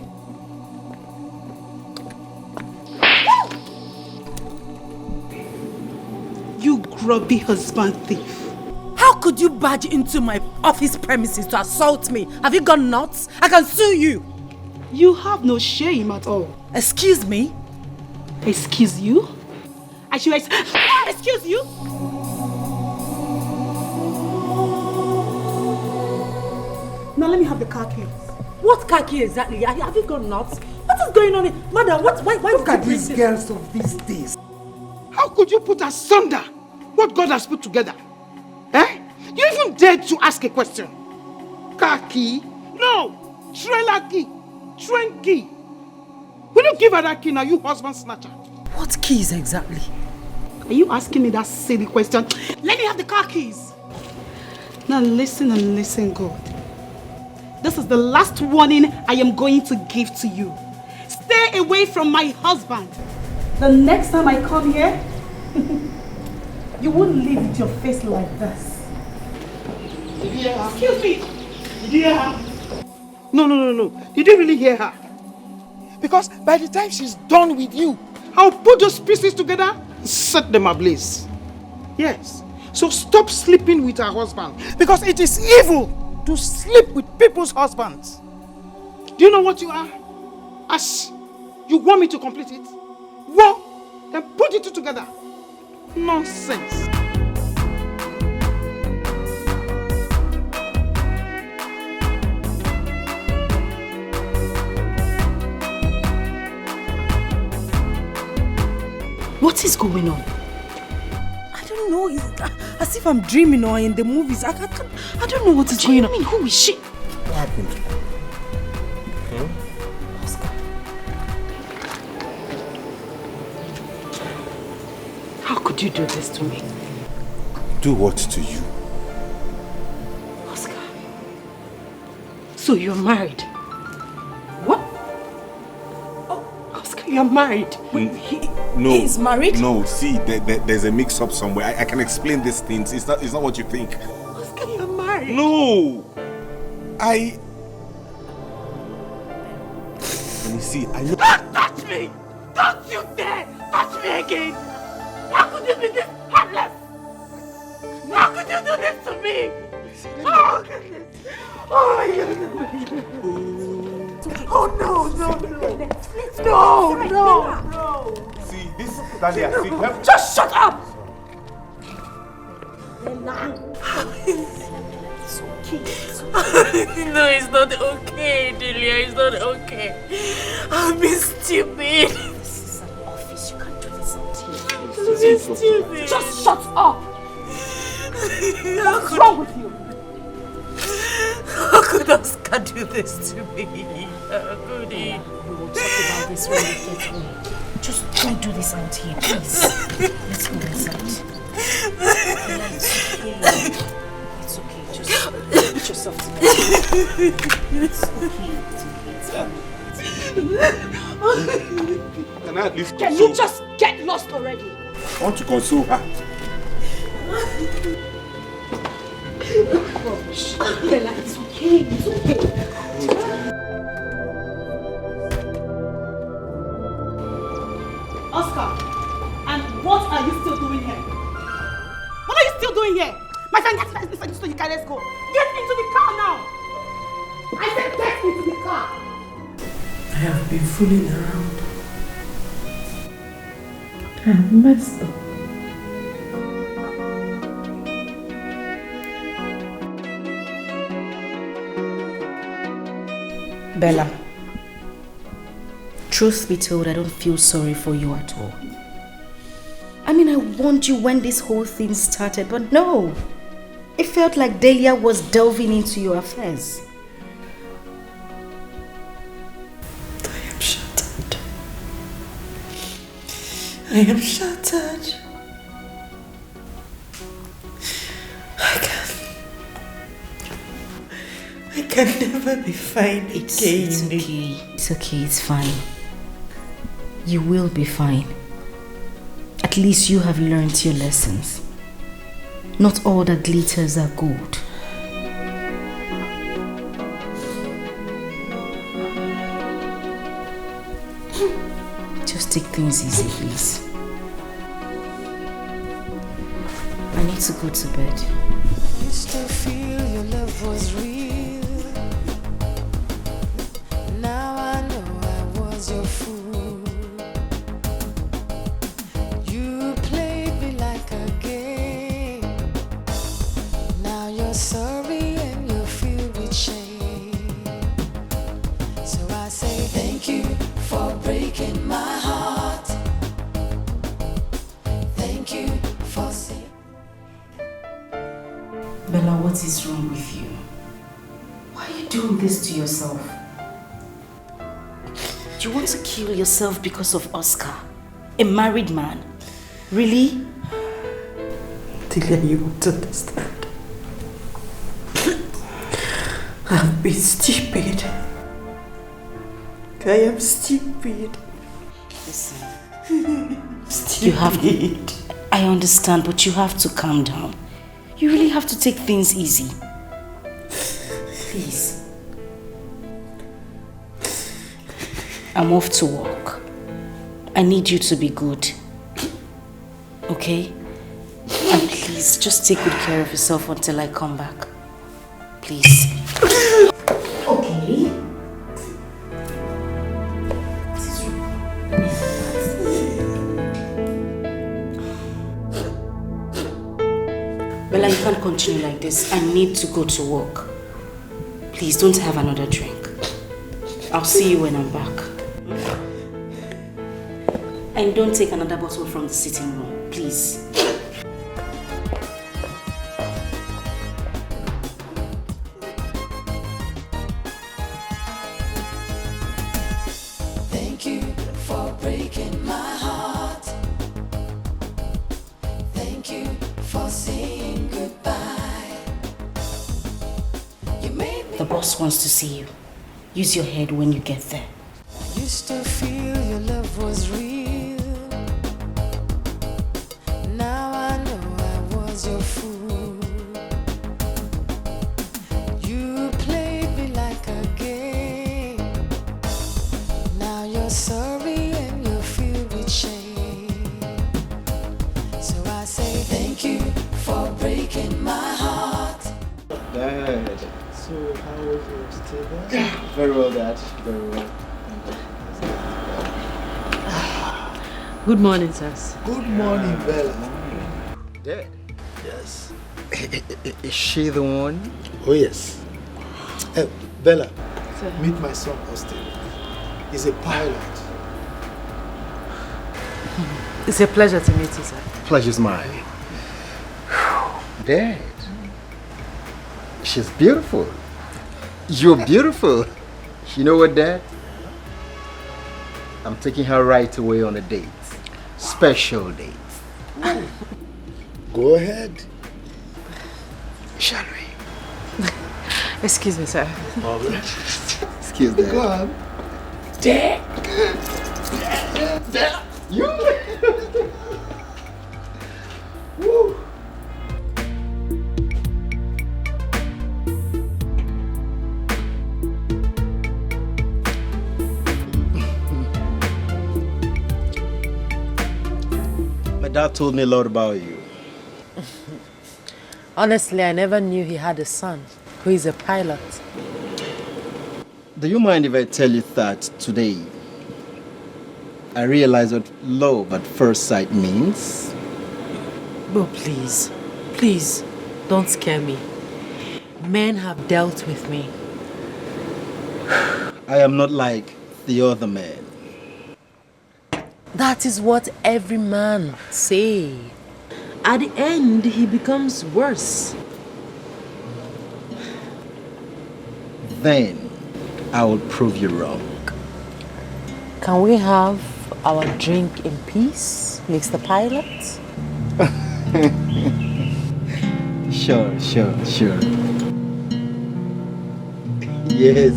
You grubby husband thief. How could you barge into my office premises to assault me? Have you gone nuts? I can sue you. You have no shame at all. Excuse me? Excuse you? I should excuse you? Now let me have the car keys. What car key exactly? Have you gone nuts? What is going on here? Madam, why Look did at you these bring girls of these days. How could you put asunder what God has put together? Eh? You even dared to ask a question. Car key? No! Trailer key! Train key! Will you give her that key now, you husband snatcher? What keys exactly? Are you asking me that silly question? Let me have the car keys. Now listen and listen good. This is the last warning I am going to give to you. Stay away from my husband. The next time I come here, you won't leave with your face like this. Excuse me. Did you hear her? No. Did you really hear her? Because by the time she's done with you, I'll put those pieces together and set them ablaze. Yes. So stop sleeping with her husband. Because it is evil to sleep with people's husbands. Do you know what you are? Ash, you want me to complete it? Well, then put it together. Nonsense. What is going on? I don't know. It's as if I'm dreaming or in the movies. I don't know what is going on. Who is she? What happened? Oscar. How could you do this to me? Do what to you? Oscar. So you're married? What? Oh, Oscar, you're married. Wait, No. He's married? No, see, there's a mix-up somewhere. I can explain these things. It's not what you think. Oscar, you're married. No! Let me see, I know. Don't touch me! Don't you dare touch me again! How could you be this heartless? How could you do this to me? Oh, goodness! Oh, my goodness! Oh, no! See, this, Dahlia, see, Just shut up! It's okay. No, it's not okay, Delia. It's not okay. I've been stupid. This is an office. You can't do this on TV. I've been stupid. Just shut up! What's wrong with you? How could Oscar do this to me? How could he? We will talk about this when we get home. Just don't do this out here, please. Let's go inside. It's okay. It's okay. Just put yourself together. It's okay. It's okay. It's fine. Can I at least Can you just get lost already? I want to console her. Bella, it's okay. It's okay. Oscar, and what are you still doing here? What are you still doing here? My friend, get inside the store, you can let's go. Get into the car now. I said get into the car. I have been fooling around. I have messed up. Bella, truth be told, I don't feel sorry for you at all. I mean, I warned you when this whole thing started, but no. It felt like Delia was delving into your affairs. I am shattered. I am shattered. I can never be fine again. It's okay. It's okay. It's fine. You will be fine. At least you have learned your lessons. Not all that glitters are gold. Just take things easy, please. I need to go to bed. Used to feel your love was real. Now I know I was your fool. You played me like a game. Now you're sorry and you're filled with shame. So I say thank you for breaking my heart. Thank you for saying. Bella, what is wrong with you? Why are you doing this to yourself? Do you want to kill yourself because of Oscar? A married man? Really? Delia, you won't understand. I've been stupid. I am stupid. Listen. Stupid. You have to, I understand, but you have to calm down. You really have to take things easy. Please. I'm off to work. I need you to be good. Okay? And please, just take good care of yourself until I come back. Please. Okay. Bella, you can't continue like this. I need to go to work. Please, don't have another drink. I'll see you when I'm back. And don't take another bottle from the sitting room, please. Thank you for breaking my heart. Thank you for saying goodbye. You made me. The boss wants to see you. Use your head when you get there. I used to feel your love was real. Now I know I was your fool. You played me like a game. Now you're sorry and you're filled with shame. So I say thank you for breaking my heart. Dad, so how was your stay there? Very well, Dad. Very well. Good morning, sirs. Good morning, Bella. Dad? Yes. Is she the one? Oh, yes. Bella, meet my son, Austin. He's a pilot. It's a pleasure to meet you, sir. Pleasure's mine. Dad, she's beautiful. You're beautiful. You know what, Dad? I'm taking her right away on a date. Special date. Go ahead. Shall we? Excuse me, sir. Excuse me. Go on. Dad. You. Woo. My dad told me a lot about you. Honestly, I never knew he had a son who is a pilot. Do you mind if I tell you that today I realize what love at first sight means? Oh, please, please, don't scare me. Men have dealt with me. I am not like the other men. That is what every man say. At the end, he becomes worse. Then I will prove you wrong. Can we have our drink in peace, Mr. Pilot? Sure. Yes.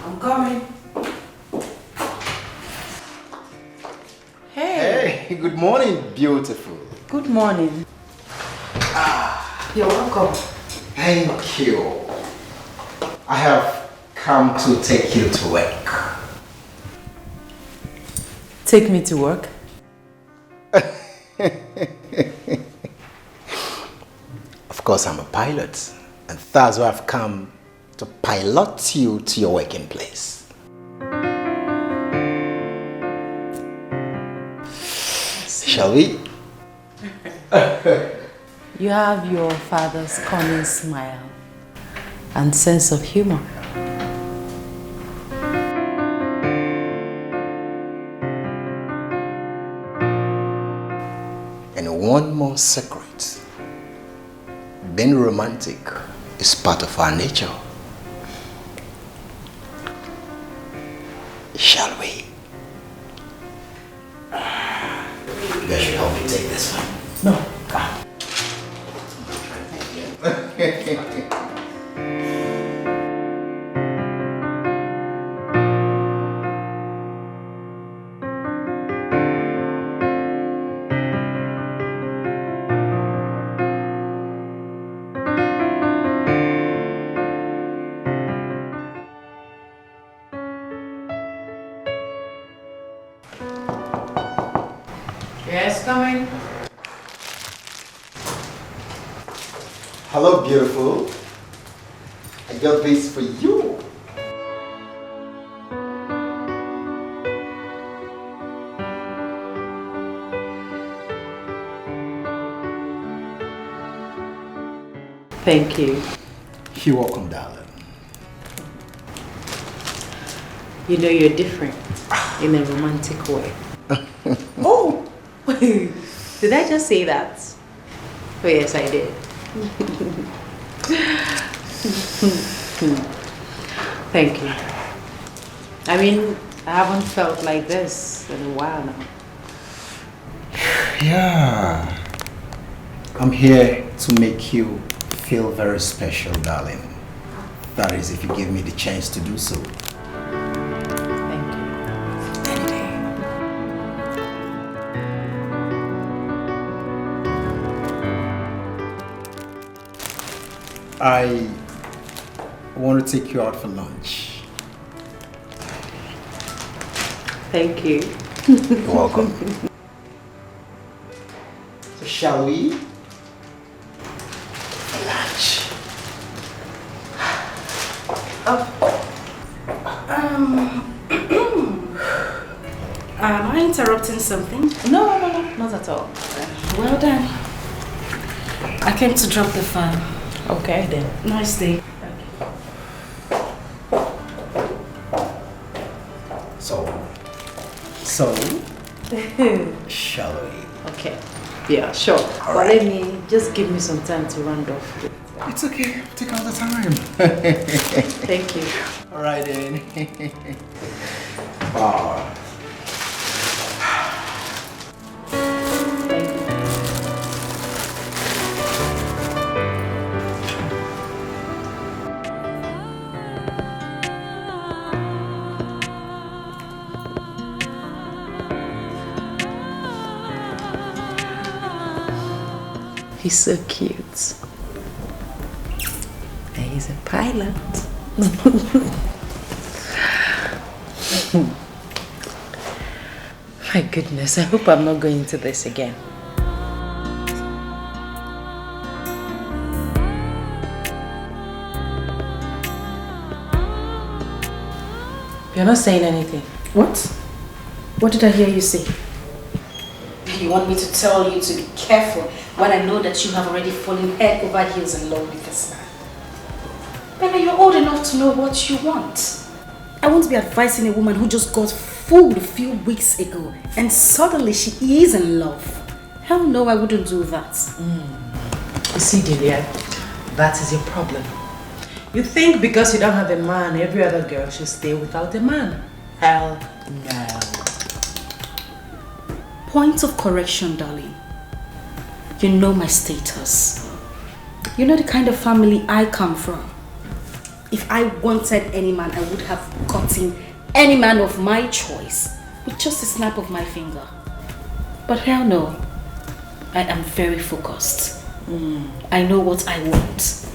I'm coming. Hey, good morning, beautiful. Good morning. You're welcome. Thank you. I have come to take you to work. Take me to work? Of course, I'm a pilot, and that's why I've come to pilot you to your working place. Shall we? You have your father's cunning smile and sense of humor. And one more secret. Being romantic is part of our nature. Shall we? You guys should help me take this one. No. Come. Yes, coming. Hello, beautiful. I got this for you. Thank you. You're welcome, darling. You know you're different in a romantic way. Oh! Did I just say that? Oh yes, I did. Thank you. I mean, I haven't felt like this in a while now. Yeah. I'm here to make you feel very special, darling. That is, if you give me the chance to do so. I want to take you out for lunch. Thank you. You're welcome. So shall we? For lunch. Am I interrupting something? No, not at all. Well done. I came to drop the fan. Okay then. Nice day. So, shall we? Okay. Yeah, sure. But let me just give me some time to round off. It's okay. Take all the time. Thank you. All right then. Oh. He's so cute. And he's a pilot. My goodness, I hope I'm not going to this again. You're not saying anything. What? What did I hear you say? You want me to tell you to be careful when I know that you have already fallen head over heels in love with this man? Bella, you're old enough to know what you want. I won't be advising a woman who just got fooled a few weeks ago and suddenly she is in love. Hell no, I wouldn't do that. You see, Delia, that is your problem. You think because you don't have a man, every other girl should stay without a man. Hell no. Point of correction, darling. You know my status. You know the kind of family I come from. If I wanted any man, I would have gotten any man of my choice with just a snap of my finger. But hell no. I am very focused. I know what I want.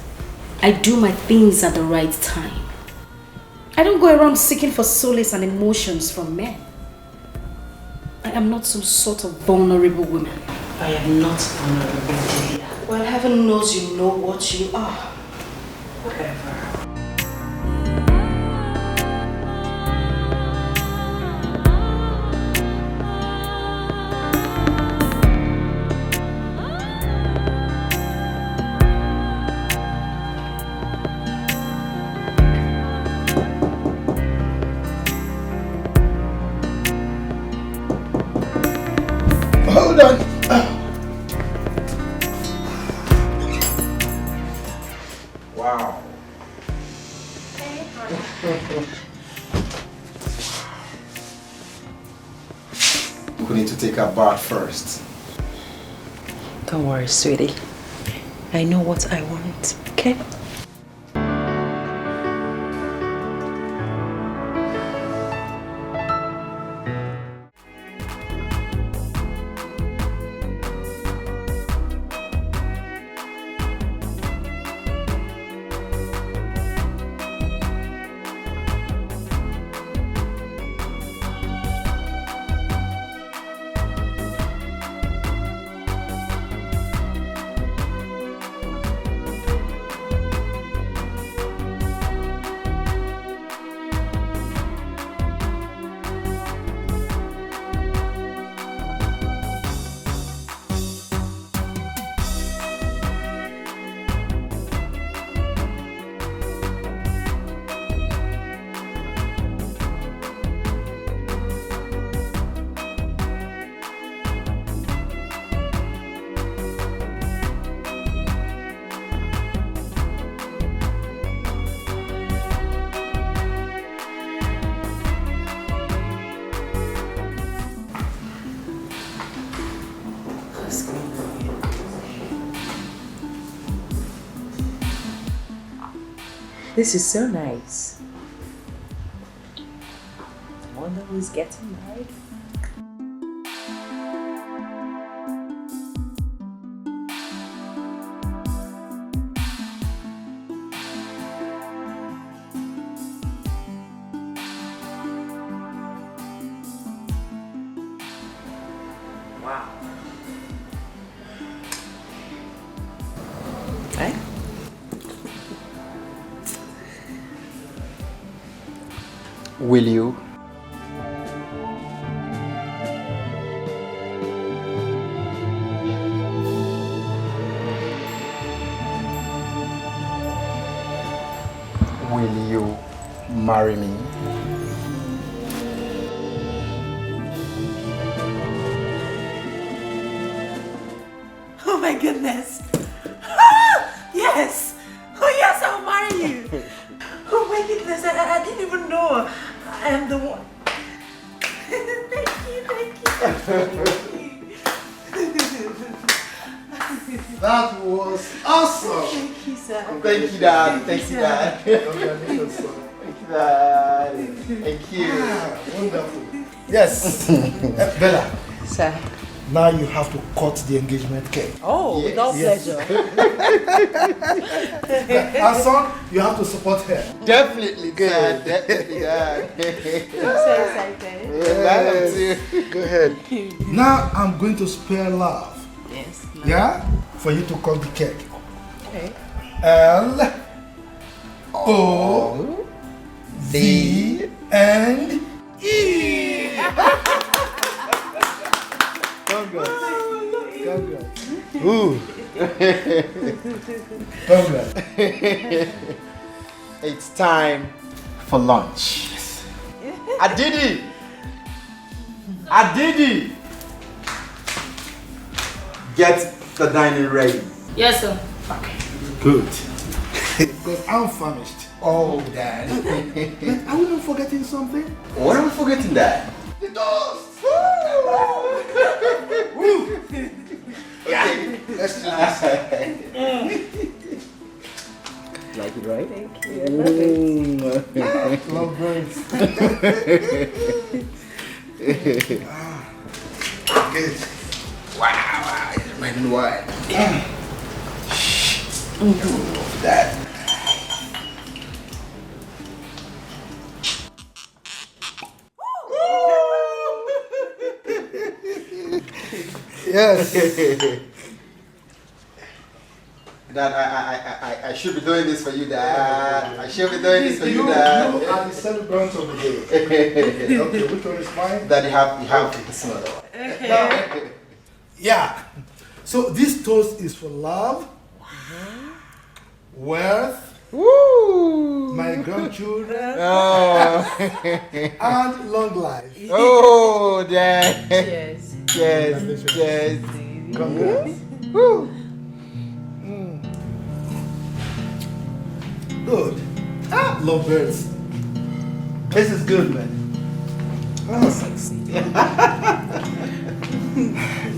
I do my things at the right time. I don't go around seeking for solace and emotions from men. I am not some sort of vulnerable woman. I am not vulnerable, Delia. Well, heaven knows you know what you are. Whatever. Hold on. Wow. We need to take a bath first. Don't worry, sweetie. I know what I want, okay? This is so nice. I wonder who's getting married. Wow. Right? Will you? Will you marry me? Oh my goodness. Ah, yes, was awesome. Thank you, sir. Thank you, Dad. Thank you, Dad. Congratulations, son. Thank you, Dad. Thank you. Wonderful. Yes. Bella. Sir. Now you have to cut the engagement cake. Oh, no pleasure. And son, you have to support her. Definitely, good. Definitely, Dad. I'm so excited. Go ahead. Now I'm going to spare love. Yes. Yeah? For you to cut the cake. Okay. L-O-V-N-E. Congrats. Ooh. Congrats. It's time for lunch. Adidi! Adidi! Get the dining ready. Yes, sir. Good. Because I'm famished. Oh, Dad. But are we not forgetting something? What are we forgetting, Dad? The toast! Okay, let's do this. Like it, right? Thank you. Love birds. Good. Wow, it's red and white. That. Yes. Dad, I should be doing this for you, Dad. I should be doing this for you, Dad. You are the celebrant of the day. Okay, which one is mine? Dad, you have the smaller one. Okay. Yeah. So this toast is for love, wealth, my grandchildren, and long life. Oh, Dad. Cheers. Yes, yes. Congrats. Woo. Good. Love birds. This is good, man. Oh, sexy.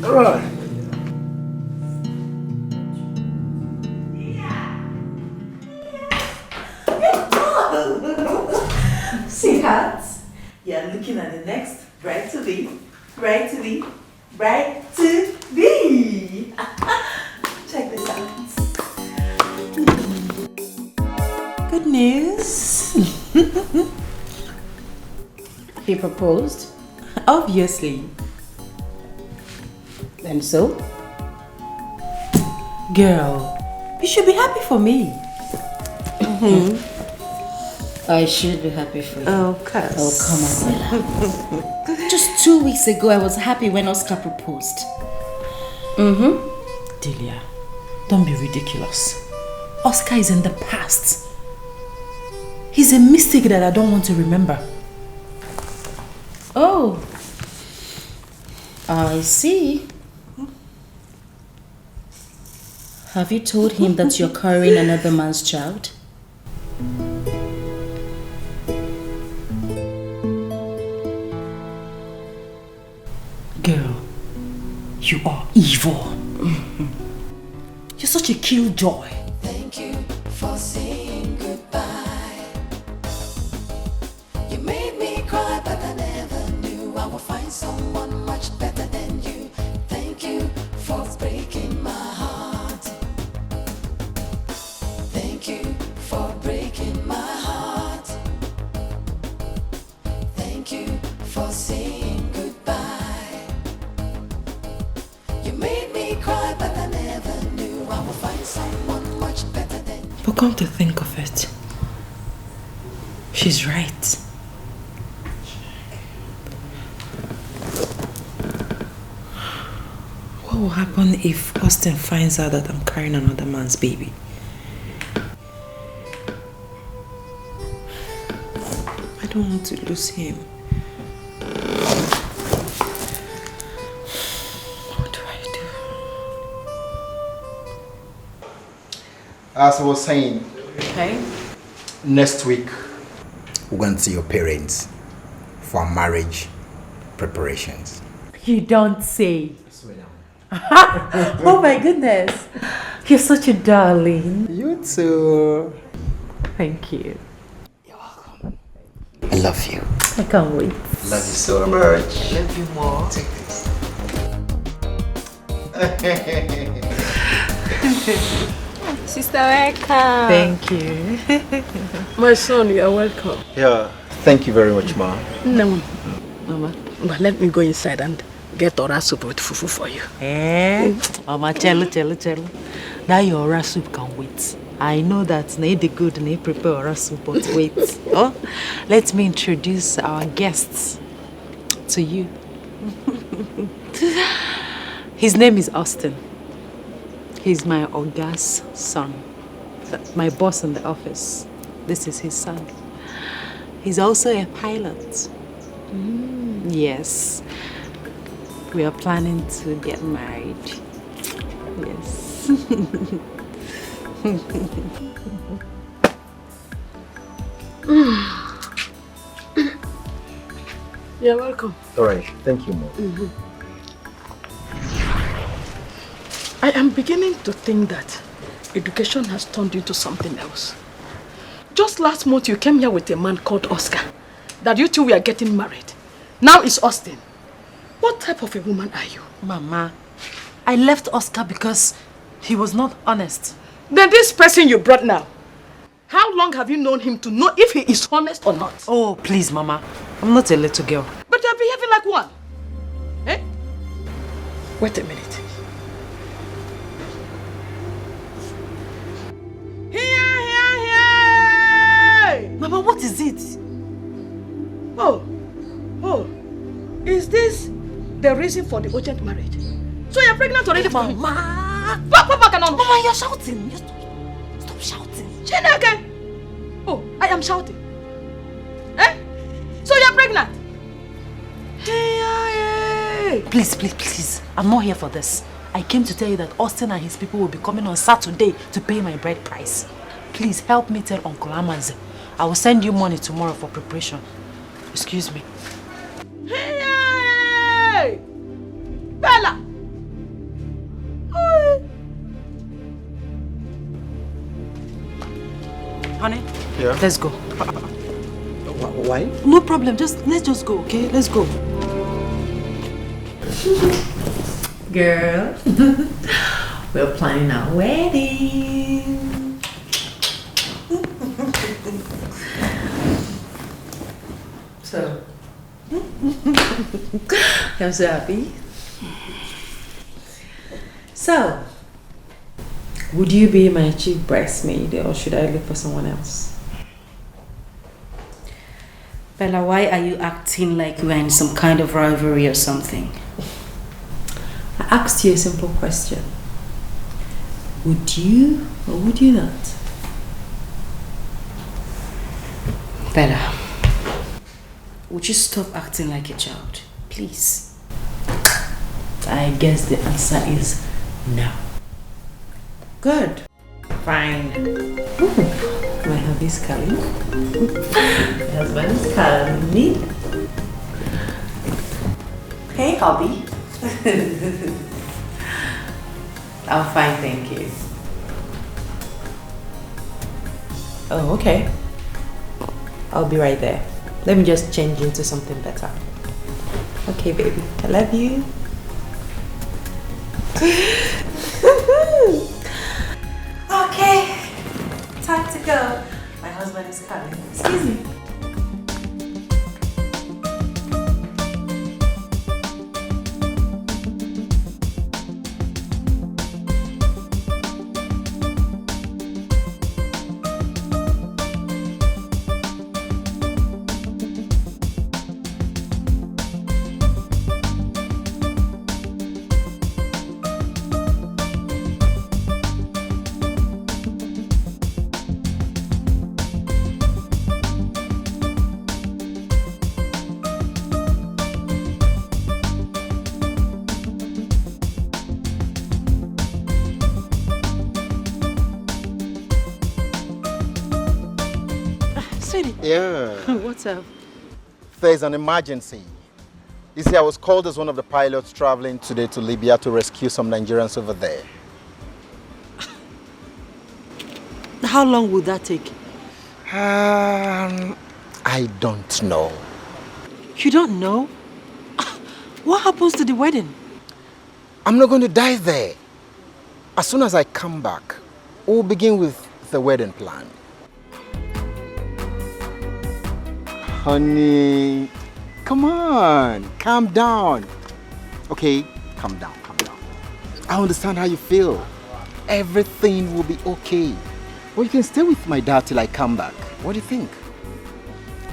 All right. Sweetheart, you're looking at the next bride to be. Bride to be. Bride to be. Check this out. Good news. He proposed? Obviously. And so? Girl, you should be happy for me. I should be happy for you. Oh, cuz. Oh, come on, Bella. Just 2 weeks ago, I was happy when Oscar proposed. Delia, don't be ridiculous. Oscar is in the past. He's a mistake that I don't want to remember. Oh, I see. Have you told him that you're carrying another man's child? Girl, you are evil. You're such a killjoy. Thank you for saying goodbye. You made me cry, but I never knew I would find someone much better than you. Thank you for breaking my heart. Thank you for breaking my heart. Thank you for saying goodbye. You made me cry, but I never knew I would find someone much better than you. But come to think of it, she's right. What will happen if Austin finds out that I'm carrying another man's baby? I don't want to lose him. What do I do? As I was saying, Okay. next week we're going to see your parents for marriage preparations. You don't say. Oh my goodness. You're such a darling. You too. Thank you. I love you. I can't wait. Love you so much. I love you more. Take this. Sister, welcome. Thank you. My son, you are welcome. Yeah, thank you very much, Ma. No, Mama. But let me go inside and get ora soup with fufu for you. Mama, cello. That your ora soup can wait. I know that they the good and they prepare ora soup, but wait. Oh, let me introduce our guests to you. His name is Austin. He's my Oga's son. My boss in the office. This is his son. He's also a pilot. Yes. We are planning to get married. Yes. You're welcome. Alright, thank you, Ma. I am beginning to think that education has turned into something else. Just last month you came here with a man called Oscar. That you two were getting married. Now it's Austin. What type of a woman are you? Mama, I left Oscar because he was not honest. Then this person you brought now, how long have you known him to know if he is honest or not? Oh, please, Mama. I'm not a little girl. But you're behaving like one. Eh? Wait a minute. Here! Mama, what is it? Oh, is this the reason for the urgent marriage? So you're pregnant already for him? Mama, you're shouting. Stop shouting. Chineke! Oh, I am shouting. Eh? So you're pregnant? Hey! Please. I'm not here for this. I came to tell you that Austin and his people will be coming on Saturday to pay my bride price. Please help me tell Uncle Amaze. I will send you money tomorrow for preparation. Excuse me. Hey! Bella! Honey? Yeah? Let's go. Why? No problem. Let's just go, okay? Let's go. Girl, we're planning our wedding. So, I'm so happy. So, would you be my chief bridesmaid or should I look for someone else? Bella, why are you acting like we're in some kind of rivalry or something? I asked you a simple question. Would you or would you not? Bella, would you stop acting like a child, please? I guess the answer is no. Good. Fine. Ooh, my hubby's calling. My husband is calling me. Hey, hubby. I'm fine, thank you. Oh, okay. I'll be right there. Let me just change into something better. Okay, baby. I love you. Okay. Time to go. My husband is coming. Excuse me. Yeah. What's up? There's an emergency. You see, I was called as one of the pilots traveling today to Libya to rescue some Nigerians over there. How long will that take? I don't know. You don't know? What happens to the wedding? I'm not going to die there. As soon as I come back, we'll begin with the wedding plan. Honey, come on, calm down. Okay, calm down. I understand how you feel. Everything will be okay. Well, you can stay with my dad till I come back. What do you think?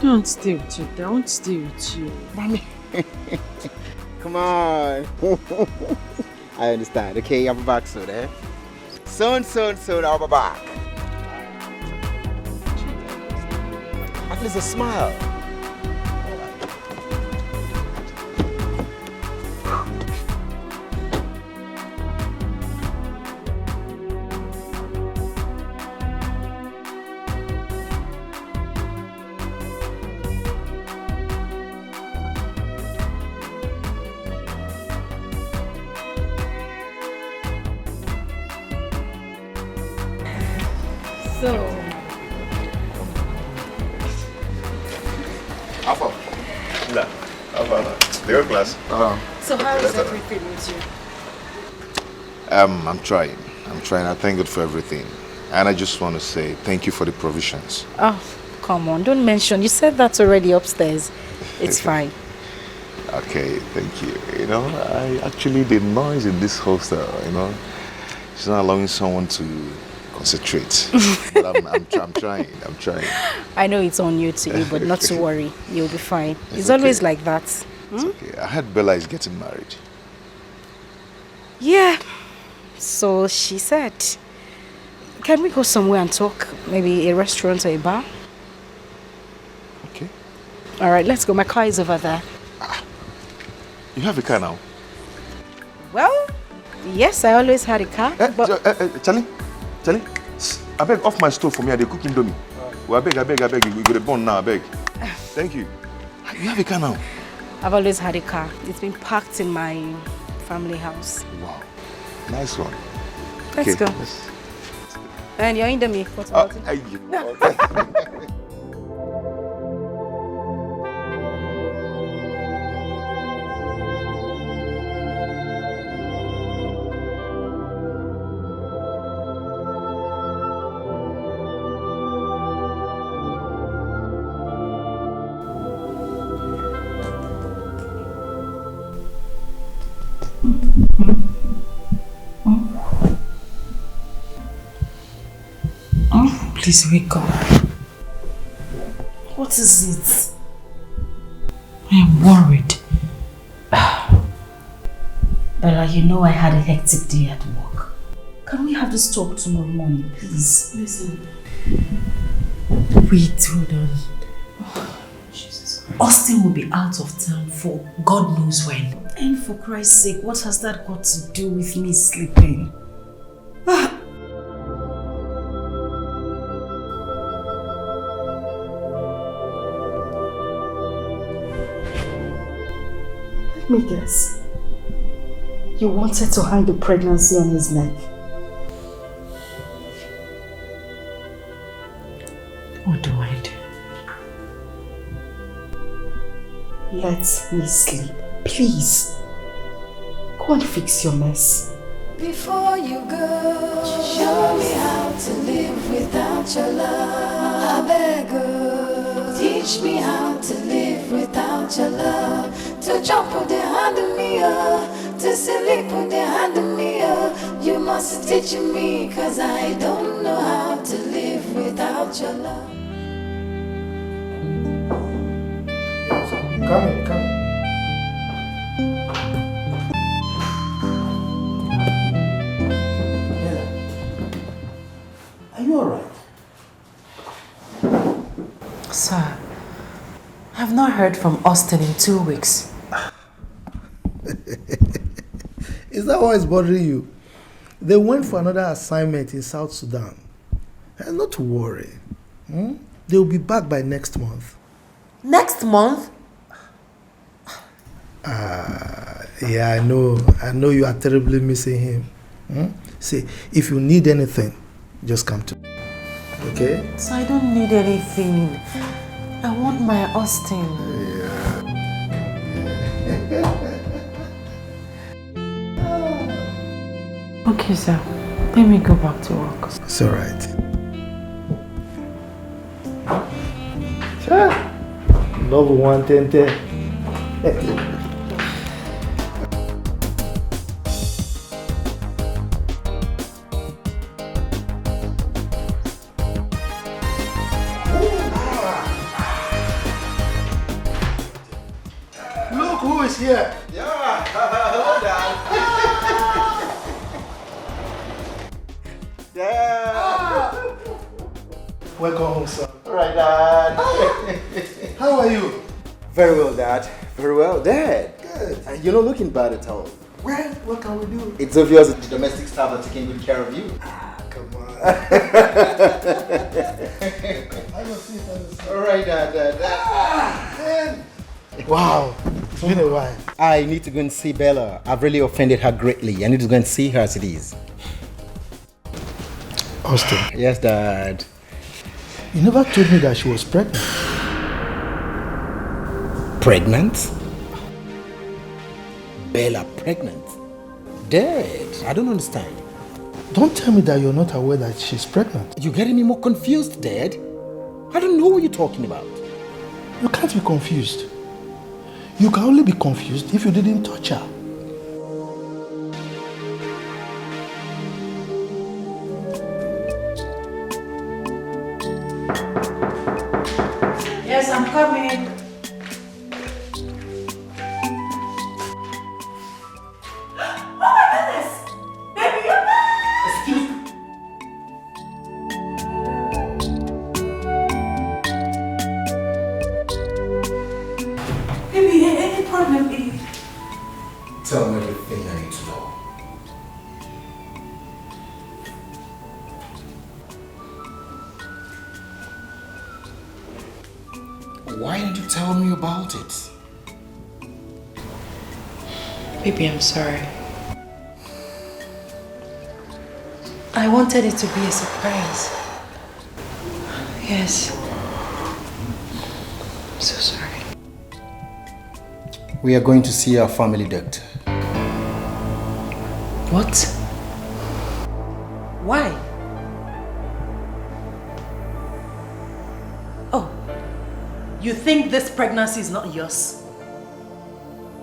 Don't stay with you. Don't stay with you. Mommy. Come on. I understand. Okay, I'll be back soon, eh? Soon, I'll be back. At least a smile. So how is everything with you? I'm trying. I thank God for everything. And I just want to say thank you for the provisions. Oh, come on, don't mention. You said that already upstairs. It's fine. Okay, thank you. You know, the noise in this hostel, you know, it's not allowing someone to concentrate. But I'm trying. I know it's on you today, but not to worry. You'll be fine. It's okay. Always like that. It's okay. I heard Bella is getting married. Yeah. So she said, can we go somewhere and talk? Maybe a restaurant or a bar? Okay. All right, let's go. My car is over there. You have a car now? Well, yes, I always had a car. Charlie, I beg off my stove for me. I dey cook indomie. Well, I beg. You go to burn now, I beg. Thank you. You have a car now? I've always had a car. It's been parked in my family house. Wow. Nice one. Let's go. And you're indomie. What about it? Please wake up. What is it? I am worried. Bella, you know I had a hectic day at work. Can we have this talk tomorrow morning, please? Listen. Wait, hold on. Jesus Christ. Austin will be out of town for God knows when. And for Christ's sake, what has that got to do with me sleeping? Let me guess. You wanted to hang the pregnancy on his neck. What do I do? Let me sleep, please. Go and fix your mess. Before you go, show me how to live without your love. I beg you, teach me how to live without your love. To jump with the hand of me, to sleep with the hand of me. You must teach me, cause I don't know how to live without your love. Come in. Are you alright? Sir, I've not heard from Austin in 2 weeks. Is that why it's bothering you? They went for another assignment in South Sudan. And not to worry. They'll be back by next month. Next month? Yeah, I know you are terribly missing him. See, if you need anything, just come to me. Okay? So I don't need anything. I want my Austin. Okay, sir. Let me go back to work. It's alright. Sure. Love 110. Look who is here. Yeah, hello, Dad. Yeah. Welcome home, sir. All right, Dad. How are you? Very well, Dad. Very well, Dad. Good. You're not looking bad at all. Well, what can we do? It's obvious that the domestic staff are taking good care of you. Come on. All right, Dad. Wow, it's been a while. I need to go and see Bella. I've really offended her greatly. I need to go and see her as it is. Austin. Yes, Dad. You never told me that she was pregnant. Pregnant? Bella pregnant? Dad, I don't understand. Don't tell me that you're not aware that she's pregnant. You're getting me more confused, Dad. I don't know what you're talking about. You can't be confused. You can only be confused if you didn't touch her. Yes, I'm coming. Tell me everything I need to know. Why didn't you tell me about it? Baby, I'm sorry. I wanted it to be a surprise. Yes. I'm so sorry. We are going to see our family doctor. What? Why? Oh, you think this pregnancy is not yours?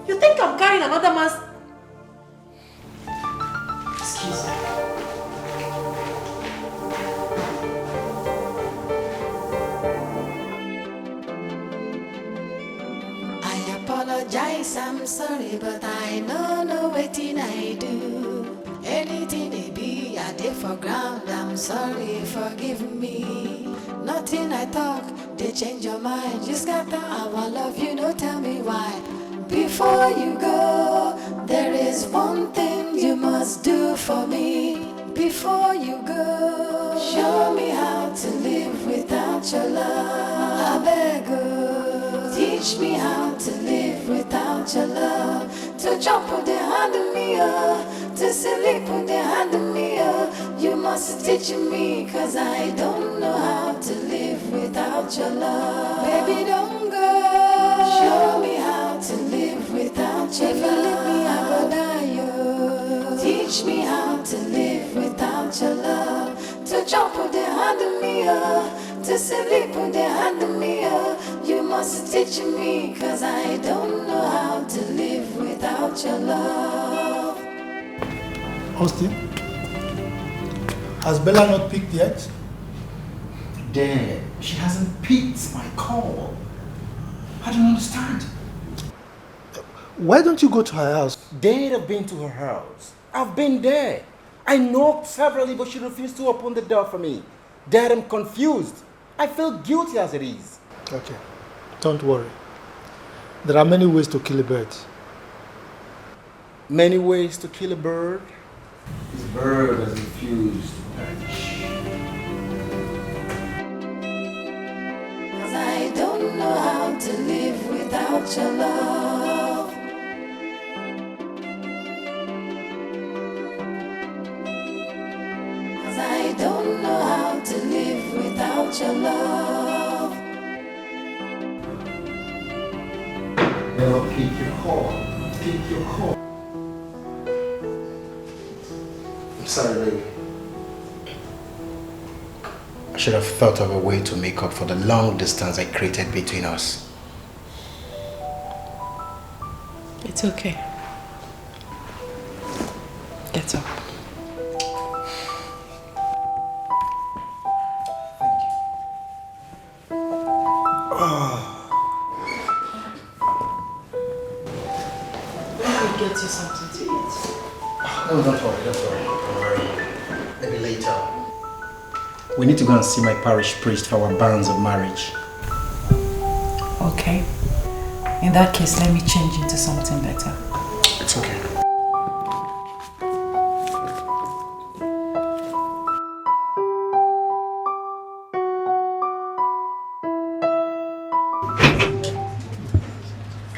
You think I'm carrying another man's... Excuse me. I apologize, I'm sorry, but I know wetin I do. Anything it be, I did for ground, I'm sorry, forgive me. Nothing I talk, they change your mind. You scatter our love, you know, tell me why. Before you go, there is one thing you must do for me. Before you go, show me how to live without your love. I beg you, teach me how to live without your love. To jump with the hand of me, to sleep with the hand of me, you must teach me, cause I don't know how to live without your love. Baby, don't go. Show me how to live without your love. If you leave me, I go die, yo. Teach me how to live without your love. To jump with the hand of me, to sleep with the hand of me, you must teach me, cause I don't know how to live without your love. Austin, has Bella not picked yet? Dad, she hasn't picked my call. I don't understand. Why don't you go to her house? Dad, I've been to her house. I've been there. I knocked severally, but she refused to open the door for me. Dad, I'm confused. I feel guilty as it is. Okay, don't worry. There are many ways to kill a bird. Many ways to kill a bird? This bird has refused to perish. Cause I don't know how to live without your love. Cause I don't know how to live without your love. Bella, pick your call. Pick your call. I'm sorry, baby. I should have thought of a way to make up for the long distance I created between us. It's okay. Get up. Let me get you something to eat. No, don't worry. Maybe later. We need to go and see my parish priest for our banns of marriage. Okay. In that case, let me change into something better. It's okay.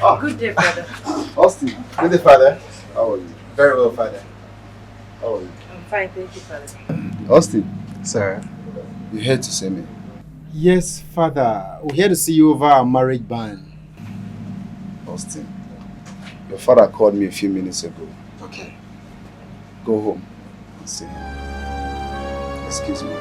Oh. Good day, brother. Austin, good day, father. How are you? Very well, father. How are you? I'm fine, thank you, father. Austin. Sir. You here to see me? Yes, father. We're here to see you over our marriage ban. Austin, your father called me a few minutes ago. Okay. Go home and see him. Excuse me.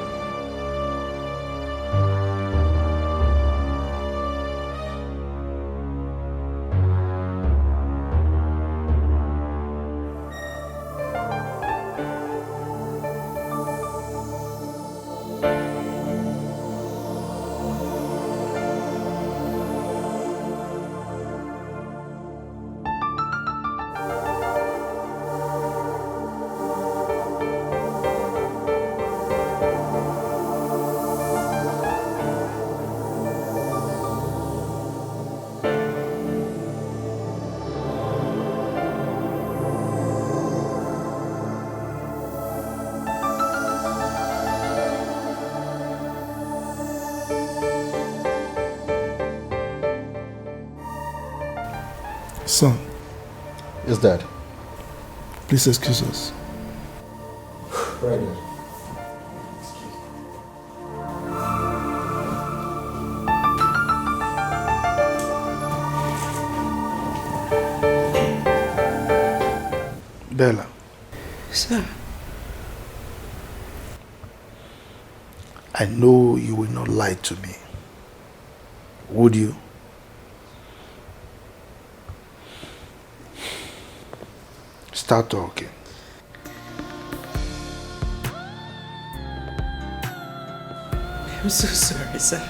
Son. Yes, Dad. Please excuse us. Right, Dad. Bella. Sir. I know you will not lie to me. Would you? Start talking. I'm so sorry, sir.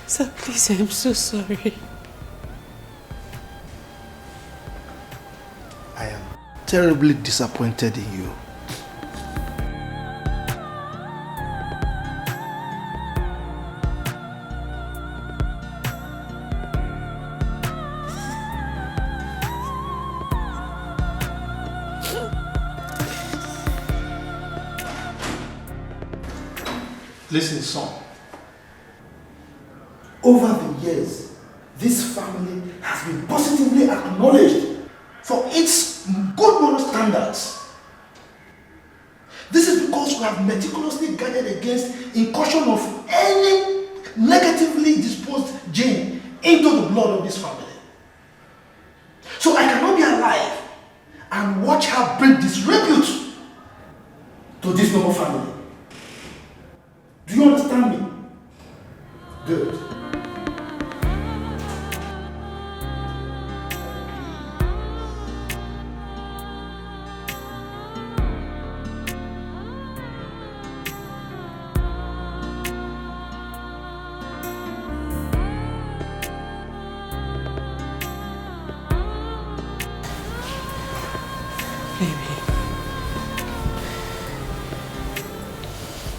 Sir, please, I'm so sorry. I am terribly disappointed in you. Listen, son. Over the years, this family has been positively acknowledged for its good moral standards. This is because we have meticulously guarded against incursion of any negatively disposed gene into the blood of this family. So I cannot be alive and watch her bring disrepute to this noble family. Do you understand me? Good.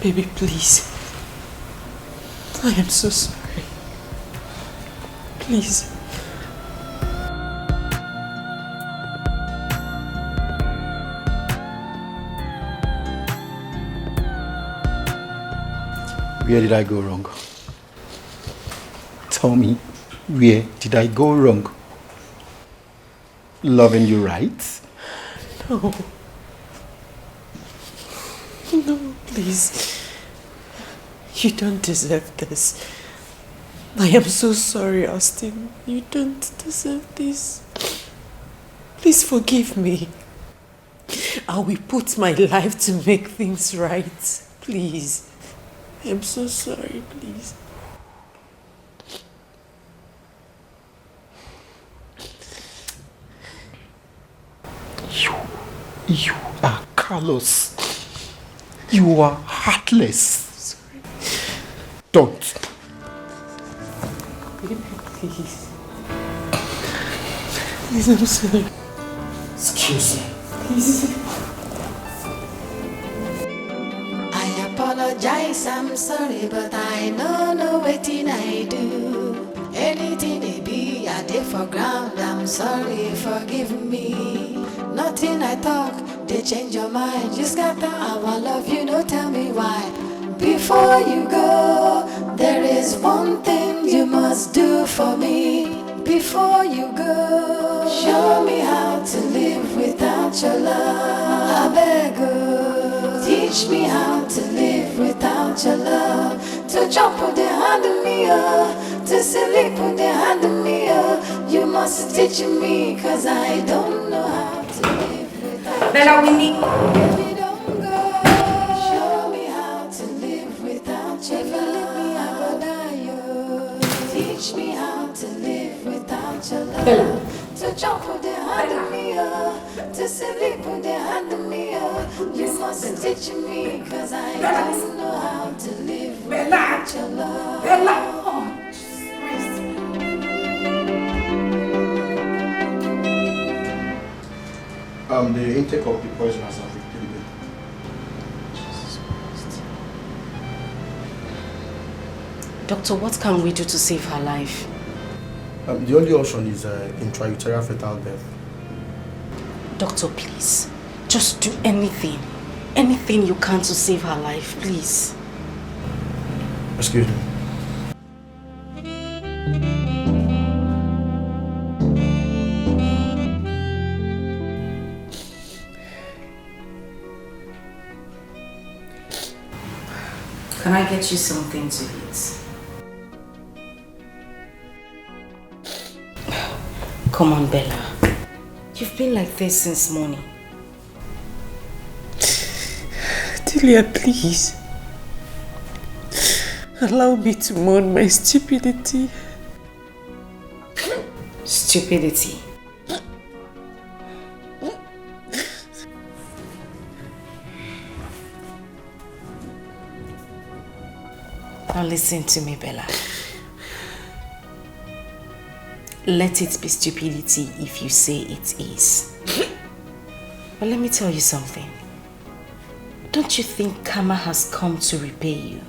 Baby, please. I am so sorry. Please. Where did I go wrong? Tell me, where did I go wrong? Loving you right? No. No, please. You don't deserve this. I am so sorry, Austin. You don't deserve this. Please forgive me. I will put my life to make things right. Please. I'm so sorry, please. You are callous. You are heartless. Sorry. Don't. Please. Please, I'm sorry. Excuse me. Please. I apologize, I'm sorry, but I know no waiting I do. Anything it be, I did for ground, I'm sorry, forgive me. Nothing I talk, they change your mind. Just got the I want love you, no tell me why. Before you go, there is one thing you must do for me. Before you go, show me how to live without your love. I beg you, teach me how to live without your love. To jump with the hand of me, to sleep with the hand of me, you must teach me, cause I don't know how to live without Bella, we need. Baby, don't go. Show me how to live without your love. I will die, teach me how to live without your love. Bella. To jump with the hand of me, to sleep with the hand of me, you must teach me, cause I don't know how to live without your love. Bella. The intake of the poison has not refilled. Jesus Christ. Doctor, what can we do to save her life? The only option is intrauterine fetal death. Doctor, please. Just do anything. Anything you can to save her life, please. Excuse me. Can I get you something to eat? Come on, Bella. You've been like this since morning. Delia, please. Allow me to mourn my stupidity. Stupidity. Now listen to me, Bella. Let it be stupidity if you say it is. But let me tell you something. Don't you think karma has come to repay you?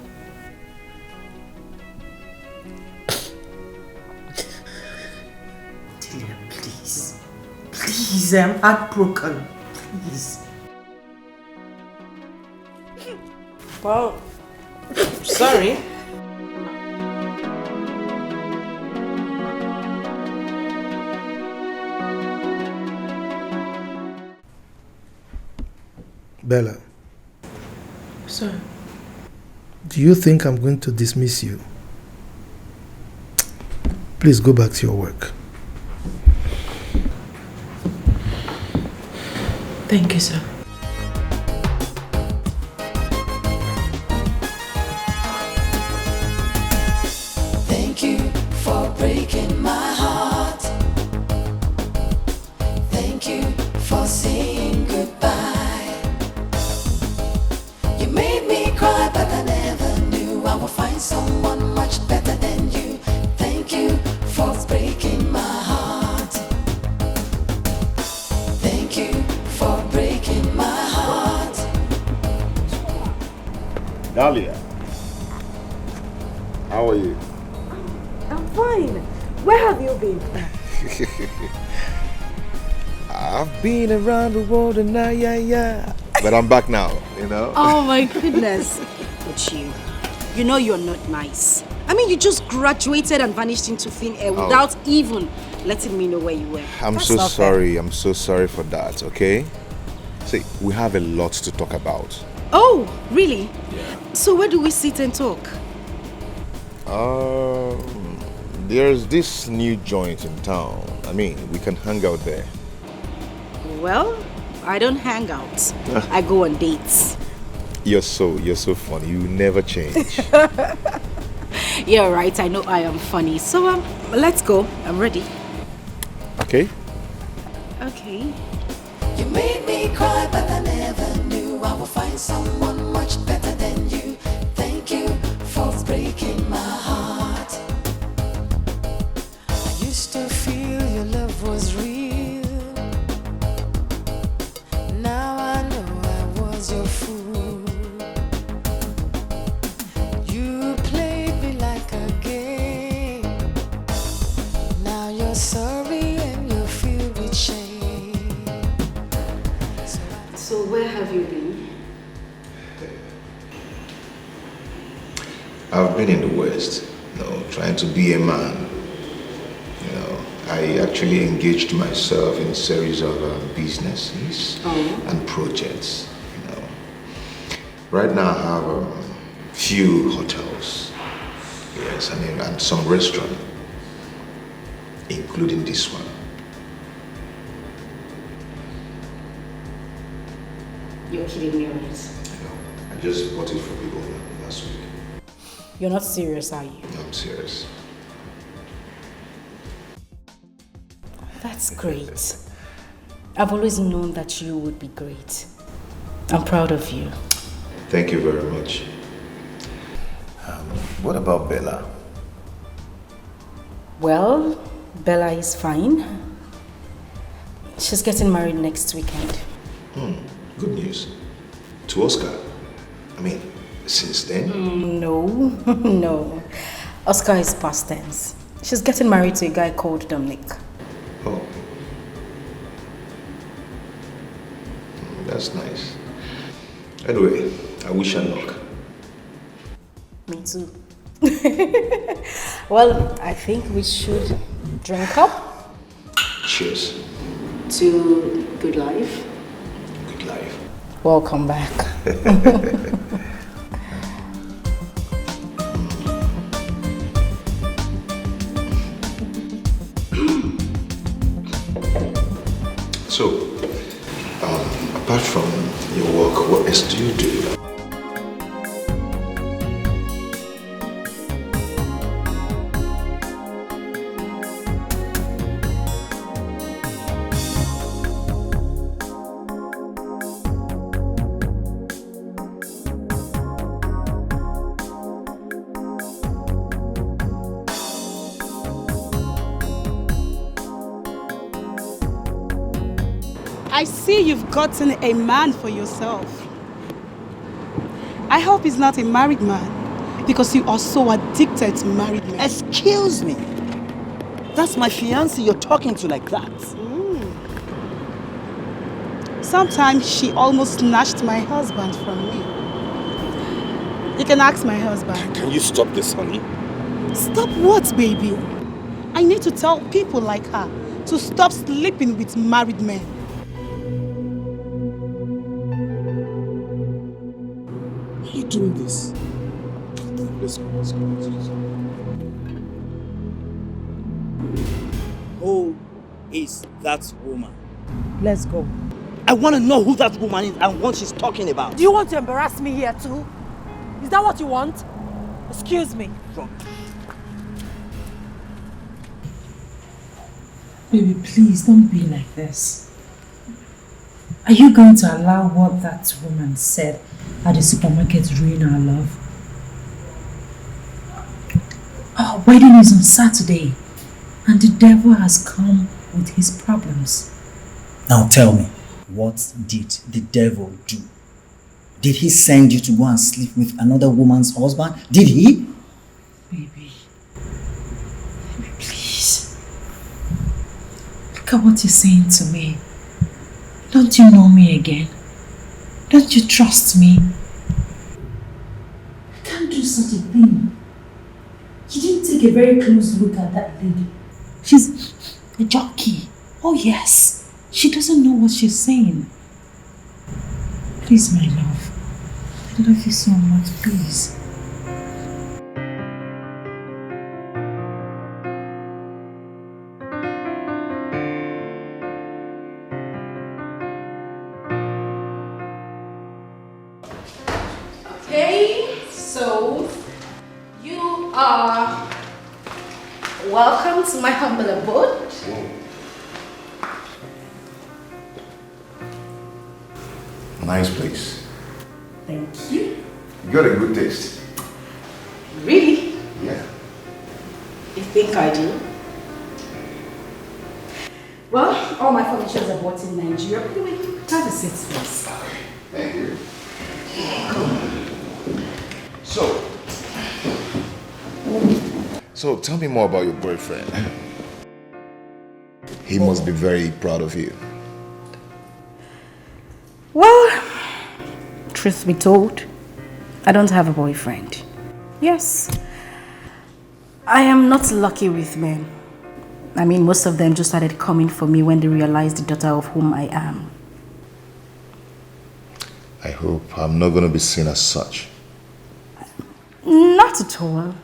Delia, please. Please, I'm heartbroken. Please. Well, sorry. Bella. Sir. Do you think I'm going to dismiss you? Please go back to your work. Thank you, sir. Thank you for breaking my heart. Thank you for saying goodbye. You made me cry, but I never knew I would find someone much better than you. Thank you for breaking my heart. Thank you for breaking my heart. Dahlia, how are you? I'm fine. Where have you been? I've been around the world and yeah. But I'm back now, you know? Oh my goodness. But You know you're not nice. I mean, you just graduated and vanished into thin air without even letting me know where you were. I'm so sorry. I'm so sorry for that, okay? See, we have a lot to talk about. Oh, really? Yeah. So where do we sit and talk? There's this new joint in town. I mean, we can hang out there. Well, I don't hang out. I go on dates. You're so funny. You never change. You're right. I know I am funny. So let's go. I'm ready. Okay. Okay. You made me cry, but I never knew I would find someone much better than you. Thank you for breaking my heart. I used to feel your love was real. Now I know I was your fool. You played me like a game. Now you're sorry and you're filled with shame. So where have you been? I've been in the West, trying to be a man. I actually engaged myself in a series of businesses and projects. Right now I have a few hotels, yes, and some restaurants, including this one. You're kidding me, right? I just bought it for people last week. You're not serious, are you? No, I'm serious. That's great. I've always known that you would be great. I'm proud of you. Thank you very much. What about Bella? Well, Bella is fine. She's getting married next weekend. Good news. To Oscar. I mean, since then? No. Oscar is past tense. She's getting married to a guy called Dominic. Oh. That's nice. Anyway, I wish her luck. Me too. Well, I think we should drink up. Cheers. To good life. Good life. Welcome back. So, apart from your work, what else do you do? I see you've gotten a man for yourself. I hope he's not a married man, because you are so addicted to married men. Excuse me. That's my fiancée you're talking to like that. Sometimes she almost snatched my husband from me. You can ask my husband. Can you stop this, honey? Stop what, baby? I need to tell people like her to stop sleeping with married men. Why are you doing this? Let's go. Who is that woman? Let's go. I want to know who that woman is and what she's talking about. Do you want to embarrass me here too? Is that what you want? Excuse me. Baby, please don't be like this. Are you going to allow what that woman said at the supermarket ruin our love? Our wedding is on Saturday, and the devil has come with his problems. Now tell me, what did the devil do? Did he send you to go and sleep with another woman's husband? Did he? Baby, please. Look at what you're saying to me. Don't you know me again? Don't you trust me? I can't do such a thing. You didn't take a very close look at that lady. She's a jockey. Oh yes. She doesn't know what she's saying. Please, my love. I love you so much, please. Okay, so you are welcome to my humble abode. Nice place. Thank you. You got a good taste. Really? Yeah. You think I do? Well, all my furnitures are bought in Nigeria. Anyway, have a seat, please. Thank you. So tell me more about your boyfriend. He must be very proud of you. Well, truth be told, I don't have a boyfriend. Yes, I am not lucky with men. I mean, most of them just started coming for me when they realized the daughter of whom I am. I hope I'm not going to be seen as such. Not at all.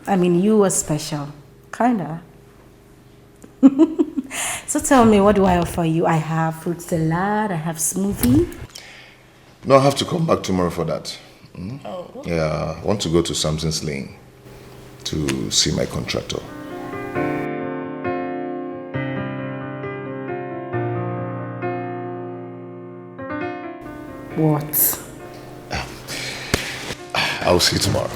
I mean, you are special. Kinda. So tell me, what do I offer you? I have fruit salad, I have smoothie. No, I have to come back tomorrow for that. Oh. Yeah, I want to go to Samson's Lane to see my contractor. What? I'll see you tomorrow.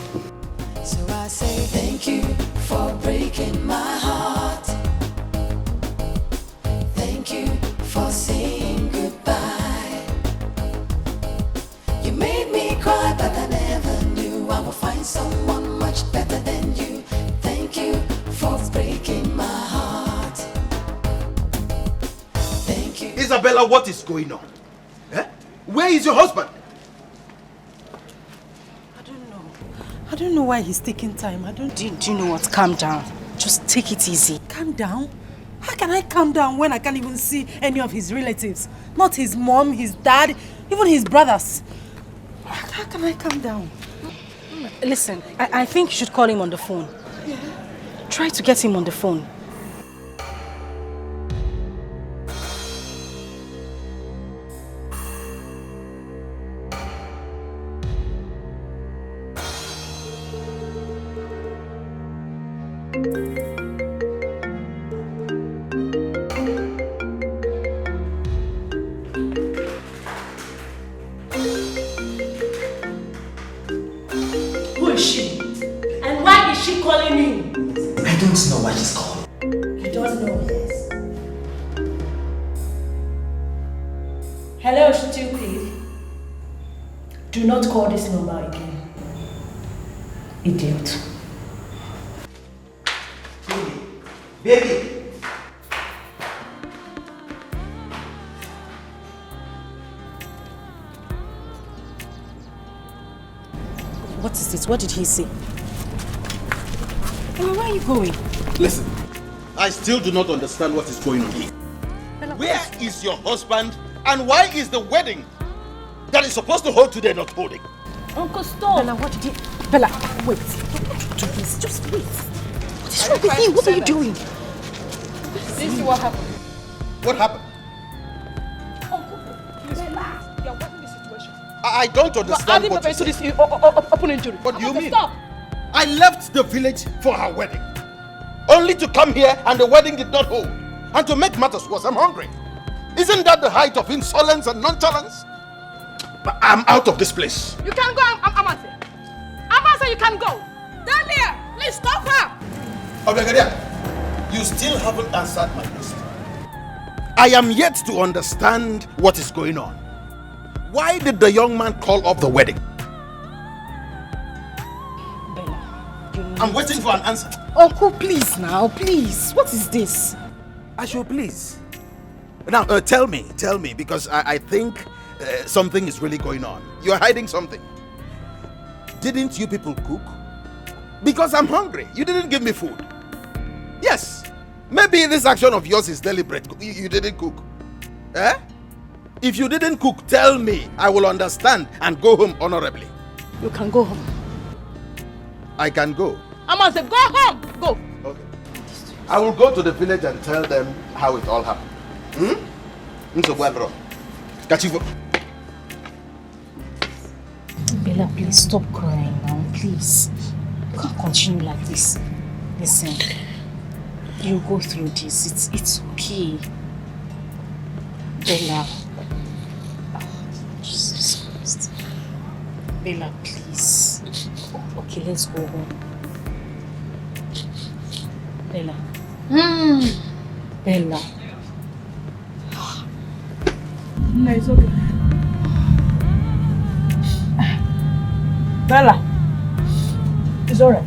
So I say thank you for breaking my heart. Thank you for saying goodbye. You made me cry, but I never knew I would find someone much better than you. Thank you for breaking my heart. Thank you. Isabella, what is going on? Eh? Where is your husband? I don't know why he's taking time. Do you know what? Calm down. Just take it easy. Calm down? How can I calm down when I can't even see any of his relatives? Not his mom, his dad, even his brothers. How can I calm down? Listen, I think you should call him on the phone. Yeah. Try to get him on the phone. Who is she? And why is she calling me? I don't know why she's calling. You don't know, yes. Hello, stupid. Do not call this number again. Idiot. Baby! What is this? What did he say? Where are you going? Listen, I still do not understand what is going on here. Where is your husband and why is the wedding that is supposed to hold today not holding? Uncle, stop. Bella, what did you... Bella, wait. Don't do this. Just wait. What is wrong with you? What are you doing? This is what happened. What happened? Relax. You are working the situation. I don't understand what you you to say. this open injury. What do you mean? Stop. I left the village for her wedding, only to come here and the wedding did not hold. And to make matters worse, I'm hungry. Isn't that the height of insolence and nonchalance? But I'm out of this place. You can go, Amase. Amase, you can go. Dahlia, please stop her. Obegadia, you still haven't answered my question. I am yet to understand what is going on. Why did the young man call off the wedding? I'm waiting for an answer. Uncle, please now, please. What is this? I should please. Now, tell me, because I think something is really going on. You're hiding something. Didn't you people cook? Because I'm hungry. You didn't give me food. Yes. Maybe this action of yours is deliberate. You didn't cook. Eh? If you didn't cook, tell me. I will understand and go home honorably. You can go home. I can go. I must say, go home. Go. Okay. I will go to the village and tell them how it all happened. Catch you. Bella, please stop crying now, please. You can't continue like this. Listen, you go through this. It's okay. Bella. Jesus Christ. Bella, please. Okay, let's go home. Bella. Bella. No, it's okay. Bella, it's alright.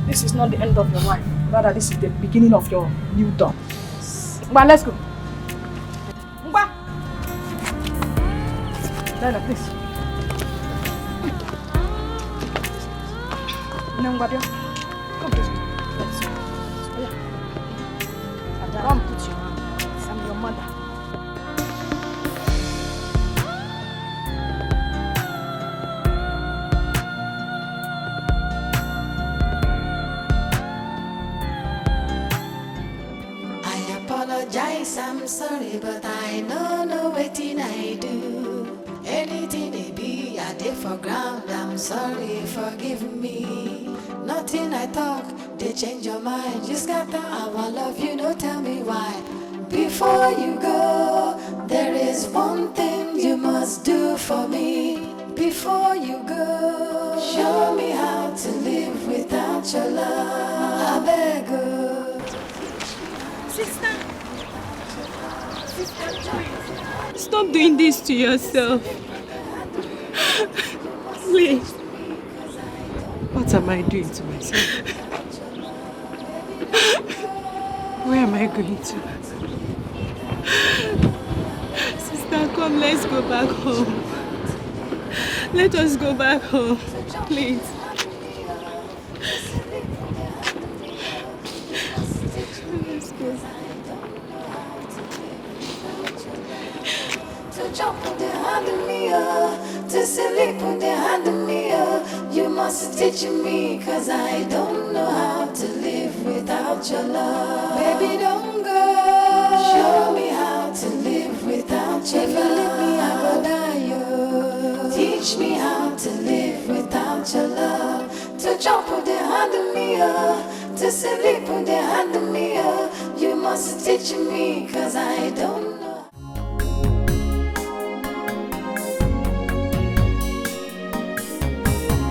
This is not the end of your life. Rather, this is the beginning of your new dawn. But let's go. Bella, please. Come, please. Let's go. And I want to put your hand. I'm your mother. I'm sorry, but I know no waiting I do. Anything they be, I did for ground. I'm sorry, forgive me. Nothing I talk, they change your mind. You scatter our love, you know, tell me why. Before you go, there is one thing you must do for me. Before you go, show me how to live without your love. I beg you. Sister. Stop doing this to yourself. Please. What am I doing to myself? Where am I going to? Sister, come, let's go back home. Let us go back home, please. Let's go. To jump with the hand of me, to sleep with the hand of me, you must teach me, cause I don't know how to live without your love. Baby, don't go. Show me how to live without your love. If you leave me, I go die, yo. Teach me how to live without your love. To jump with the hand of me, to sleep with the hand of me, you must teach me, cause I don't know.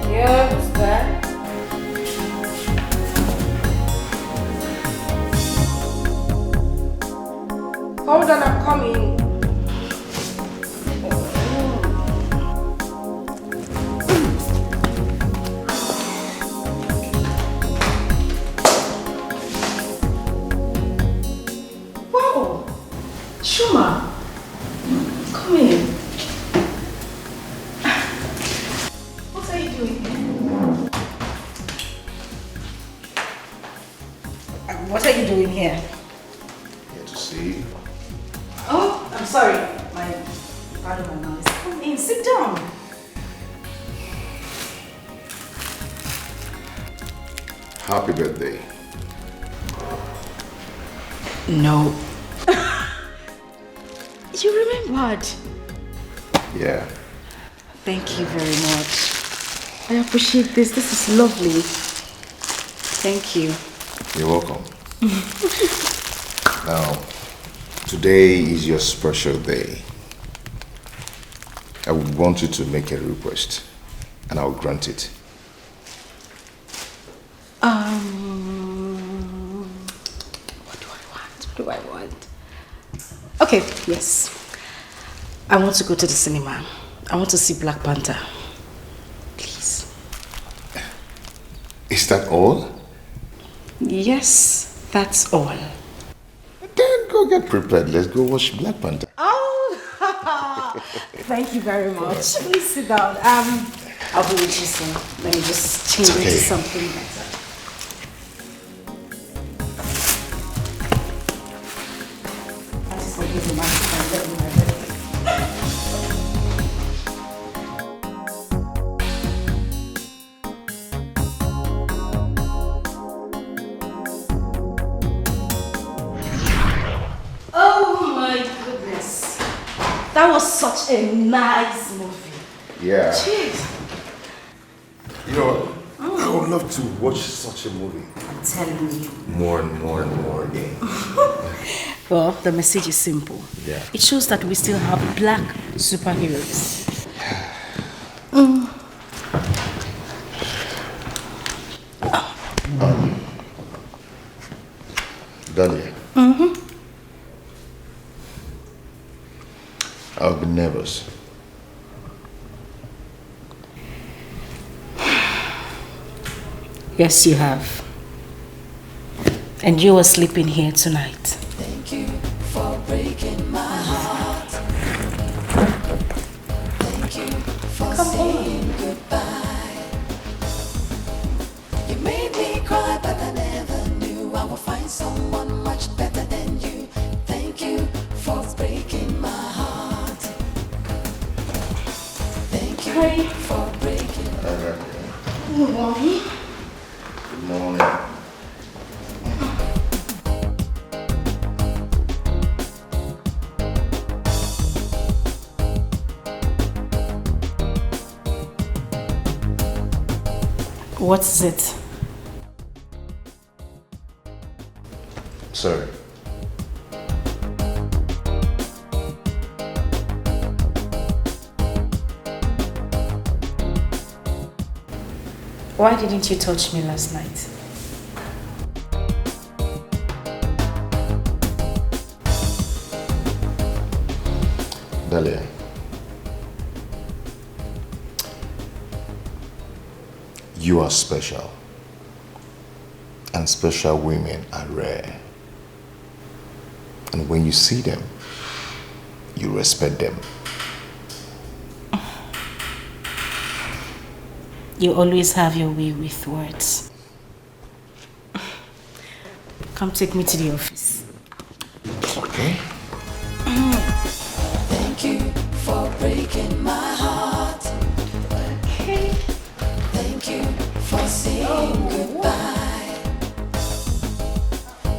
Yeah, who's that? Hold on, I'm coming. Wow, Chuma, come in. What are you doing here? What are you doing here? Here to see. Oh, I'm sorry. Pardon my noise. Come in, sit down. Happy birthday. No. You remembered? Yeah. Thank you very much. I appreciate this. This is lovely. Thank you. You're welcome. Now, today is your special day. I would want you to make a request, and I'll grant it. What do I want? Okay, yes. I want to go to the cinema. I want to see Black Panther. Please. Is that all? Yes, that's all. Then go get prepared. Let's go watch Black Panther. Oh, thank you very much. Please sit down. I'll be with you soon. Let me just change into something better. Oh my goodness. That was such a nice movie. Yeah. Jeez. You know, I would love to watch such a movie. I'm telling you. More and more and more again. Well, the message is simple. Yeah. It shows that we still have black superheroes. Dahlia, Mm-hmm. I'll be nervous. Yes, you have. And you were sleeping here tonight. Thank you for breaking my heart. Thank you for saying goodbye. You made me cry, but I never knew I would find someone much better than you. Thank you for breaking my heart. Thank you for breaking my heart. Good morning. Good morning. What is it? Sorry. Why didn't you touch me last night? Dahlia, you are special. And special women are rare. And when you see them, you respect them. You always have your way with words. Come take me to the office. Okay. Thank you for breaking my heart. Okay. Thank you for saying goodbye.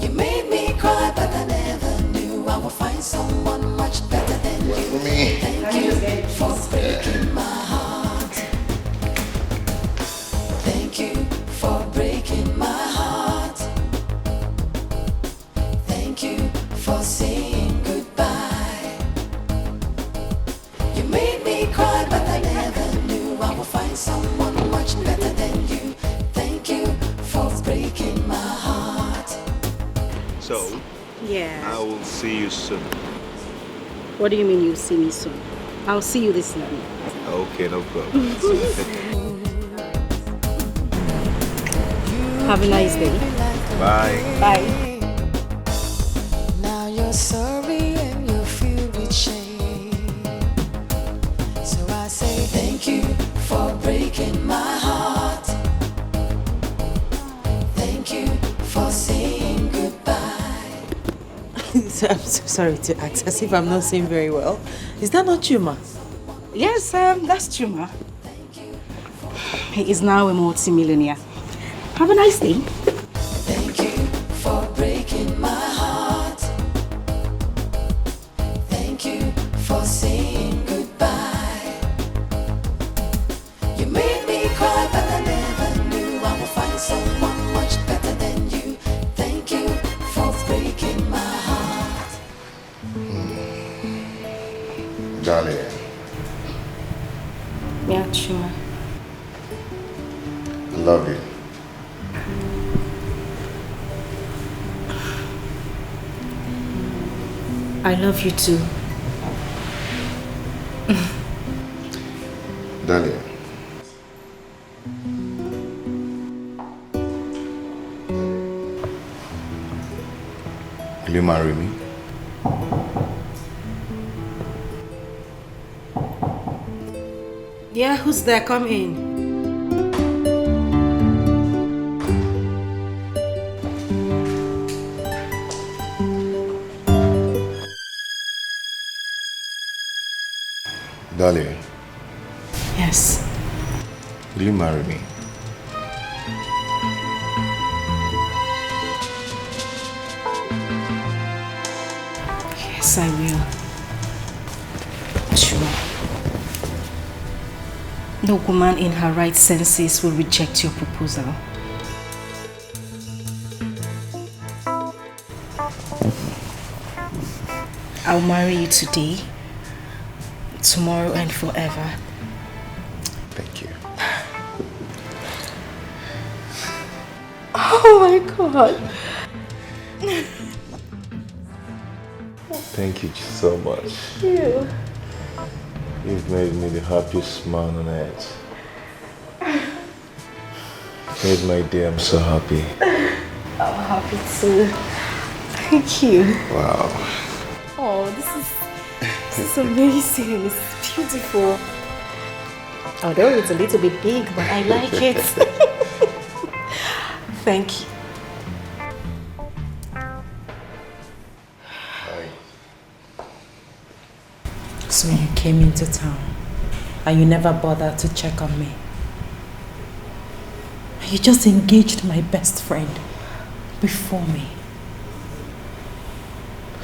You made me cry, but I never knew I would find someone much better than you. Thank you for breaking my heart. Thank you for breaking my heart. Thank you for saying goodbye. You made me cry, but I never knew I would find someone much better than you. Thank you for breaking my heart. So, Yeah. I will see you soon. What do you mean you'll see me soon? I'll see you this evening. Okay, no problem. Have a nice day. Bye. Bye. Now you're sorry and you're filled with shame. So I say thank you for breaking my heart. Thank you for saying goodbye. I'm so sorry to act as if I'm not saying very well. Is that not Chuma? Yes, that's Chuma. He is now a multi-millionaire. Have a nice day. Thank you for breaking my heart. Thank you for saying goodbye. You made me cry, but I never knew I would find someone much better than you. Thank you for breaking my heart. Dahlia, Yeah, Chuma. I love you. I love you too. Dahlia. Will you marry me? Yeah, who's there? Come in. Darling, Yes. will you marry me? Yes, I will. Sure. No woman in her right senses will reject your proposal. I'll marry you today, tomorrow and forever. Thank you. Oh my God. Thank you so much. Thank you. You've made me the happiest man on earth. Made my day, I'm so happy. I'm happy too. Thank you. Wow. Oh, this is amazing. It's beautiful. Although it's a little bit big, but I like it. Thank you. So you came into town and you never bothered to check on me. You just engaged my best friend before me.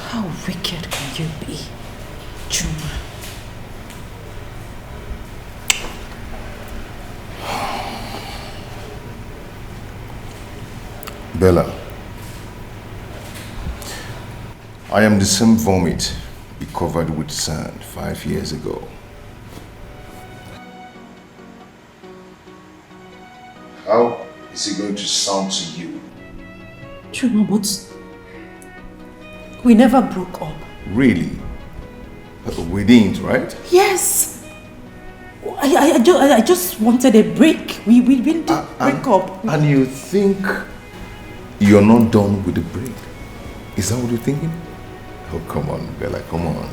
How wicked can you be, Chuma? Bella, I am the same vomit you covered with sand 5 years ago. How is it going to sound to you? Chuma, but we never broke up. Really? We didn't, right? Yes. I just wanted a break. We didn't break up. And you think you're not done with the break? Is that what you're thinking? Oh, come on, Bella, come on.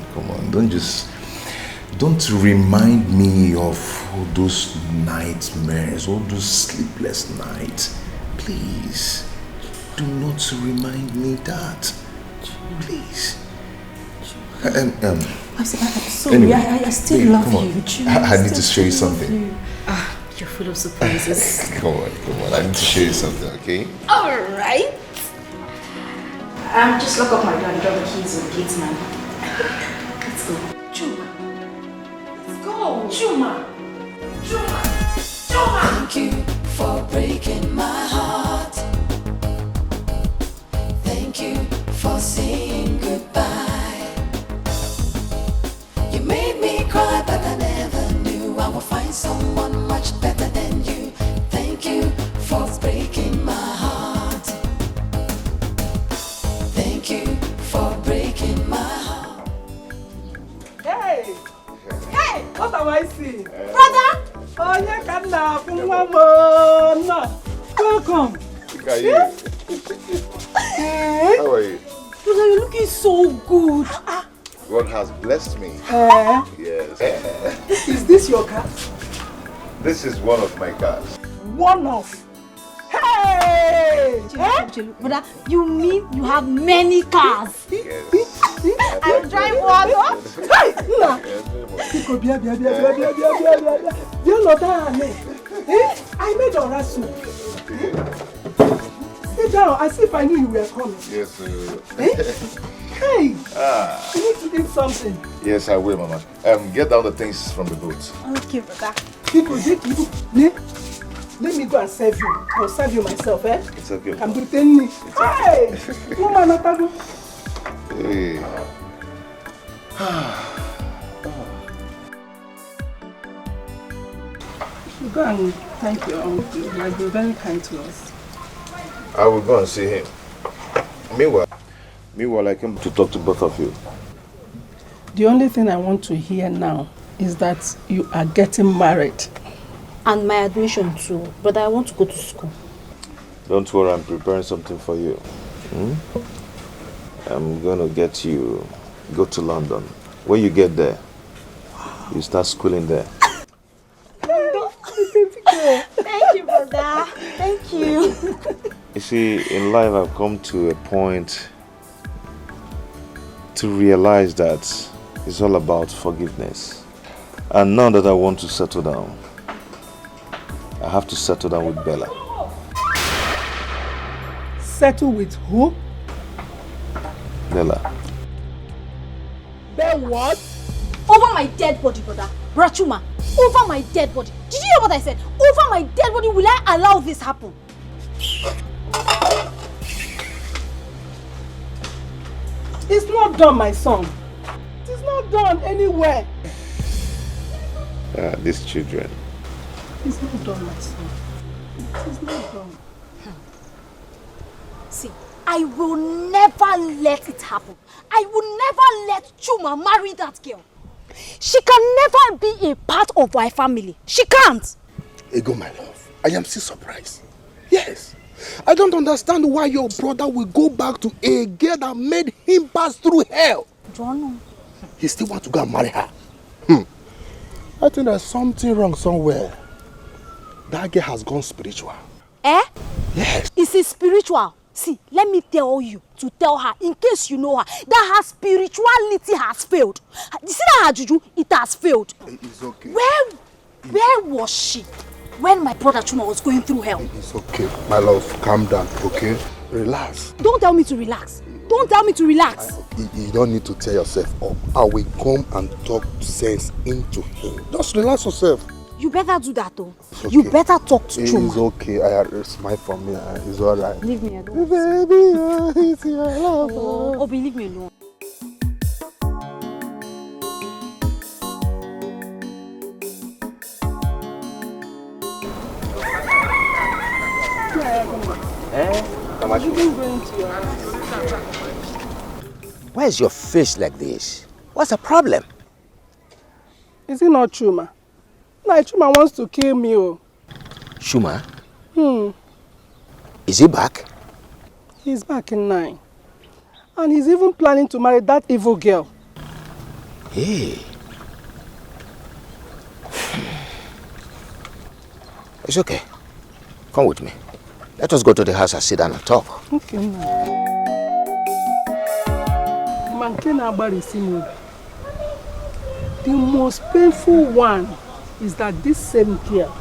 Don't remind me of all those nightmares, all those sleepless nights. Please, do not remind me that. Please. I'm sorry, Anyway, I still babe, love come on. you. Chuma, I need to show you still love something. you. You're full of surprises. Come on. I need to show you something, okay? Alright. Just lock up my door and drop the keys with the gate man. Let's go. Chuma. Let's go. Chuma. Thank you for breaking my heart. Thank you for saying goodbye. You made me cry, but I never knew I would find someone much better than you. Thank you for breaking my heart. Thank you for breaking my heart. Hey! Hey! What am I seeing? Brother! Oh, yeah, come now. Welcome. Look at you. Hey! How are you? Brother, you're looking so good. God has blessed me. Yes. Is this your car? This is one of my cars. One of. Hey! Brother, you mean you have many cars? Yes. I drive one. Hey! I made a rasu. Sit down. I see if I knew you were coming. Yes, sir. Hey! Ah. You need to eat something. Yes, I will, Mama. Get down the things from the boat. Okay, brother. Let me go and serve you. I'll serve you myself, eh? It's okay. I'm pretending. Hey! Woman, Atago. Hey. Go and thank your uncle. He has been very kind to us. I will go and see him. Meanwhile, I came to talk to both of you. The only thing I want to hear now is that you are getting married. And my admission too. But I want to go to school. Don't worry, I'm preparing something for you. I'm gonna get you, go to London. When you get there, you start schooling there. You see, in life I've come to a point to realize that it's all about forgiveness. And now that I want to settle down, I have to settle down with Bella. Settle with who? Bella. Then what? Over my dead body, brother. Chuma, over my dead body. Did you hear what I said? Over my dead body, will I allow this happen? It's not done, my son. It's not done anywhere. These children. It's not done, my son. It's not done. See, I will never let it happen. I will never let Chuma marry that girl. She can never be a part of my family. She can't. Ego, my love, I am still surprised. Yes. I don't understand why your brother will go back to a girl that made him pass through hell. John. He still wants to go and marry her. I think there's something wrong somewhere. That girl has gone spiritual. Eh? Yes. Is it spiritual? See, let me tell you to tell her, in case you know her, that her spirituality has failed. You see that her juju? It has failed. It's okay. Where was she when my brother Chuma was going through hell? It's okay. My love, calm down, okay? Relax. Don't tell me to relax. Don't tell me to relax. You don't need to tear yourself up. I will come and talk sense into him. Just relax yourself. You better do that though. Okay. You better talk to Chuma. It's okay. Smile for me. It's alright. Leave me alone. Baby, it's your love. Oh, leave me alone. Why is your face like this? What's the problem? Is it not Chuma? No, Chuma wants to kill me. Oh. Chuma? Is he back? He's back in 9. And he's even planning to marry that evil girl. Hey. It's okay. Come with me. Let us go to the house and sit down and talk. Okay, now. The most painful one is that this same girl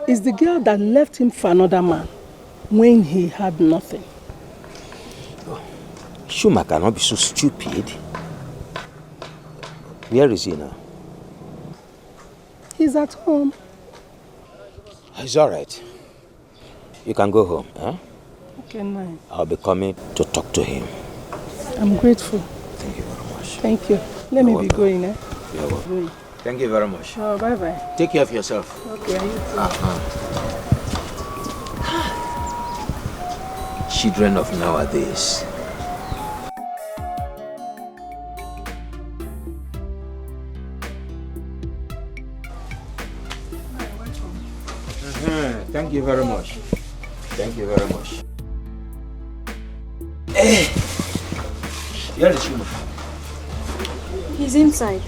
is the girl that left him for another man when he had nothing. Chuma cannot be so stupid. Where is he now? He's at home. It's all right. You can go home, huh? Okay, nice. I'll be coming to talk to him. I'm grateful. Thank you very much. Thank you. Let me be going, eh? You're welcome. Thank you very much. Oh, bye-bye. Take care of yourself. Okay, you too. Children of nowadays. Thank you very much. Thank you very much. Hey! Where is Chuma? He's inside.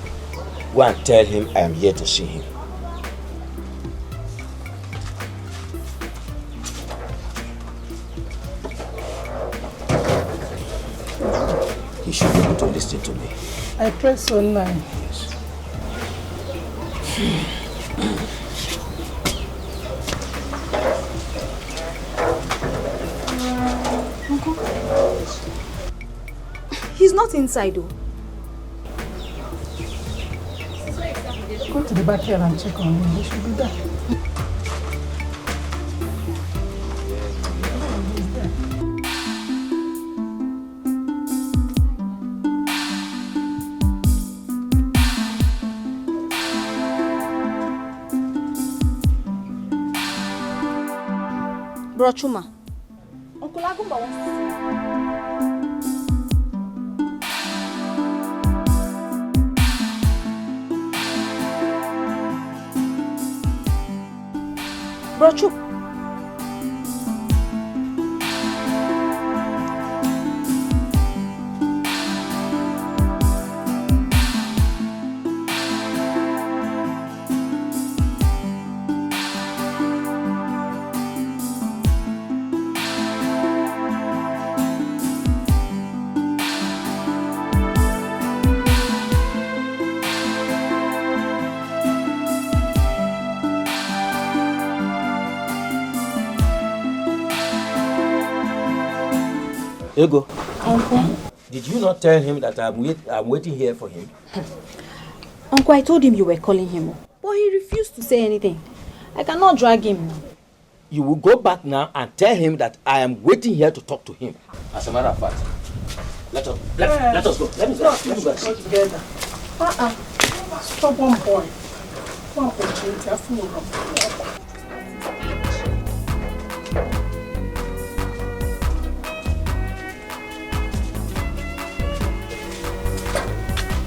Go and tell him I am here to see him. He should be able to listen to me. I press online. Uncle. He's not inside though. Go to the back here and check on him. He should be there. Bro Chuma, Uncle Agumba wants to see you. Bro Chuma. Ego. Uncle? Did you not tell him that I'm waiting here for him? Uncle, I told him you were calling him, but he refused to say anything. I cannot drag him now. You will go back now and tell him that I am waiting here to talk to him. As a matter of fact, let us go. Let me go. Go together. Stop one point. One point.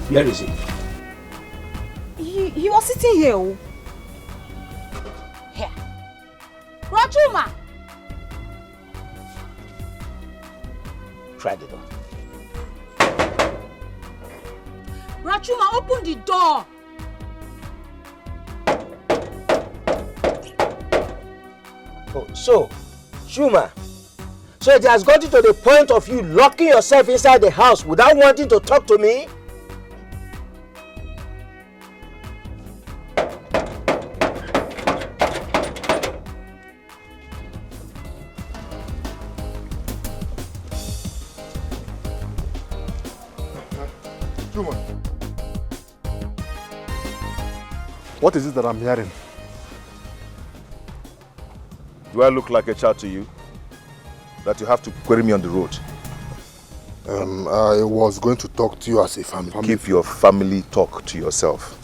Where is he? He was sitting here. Here. Chuma! Try the door. Chuma, open the door! Oh, so, Chuma, so it has gotten to the point of you locking yourself inside the house without wanting to talk to me? Chuma. What is it that I'm hearing? Do I look like a child to you? That you have to query me on the road? I was going to talk to you as a family. Keep your family talk to yourself.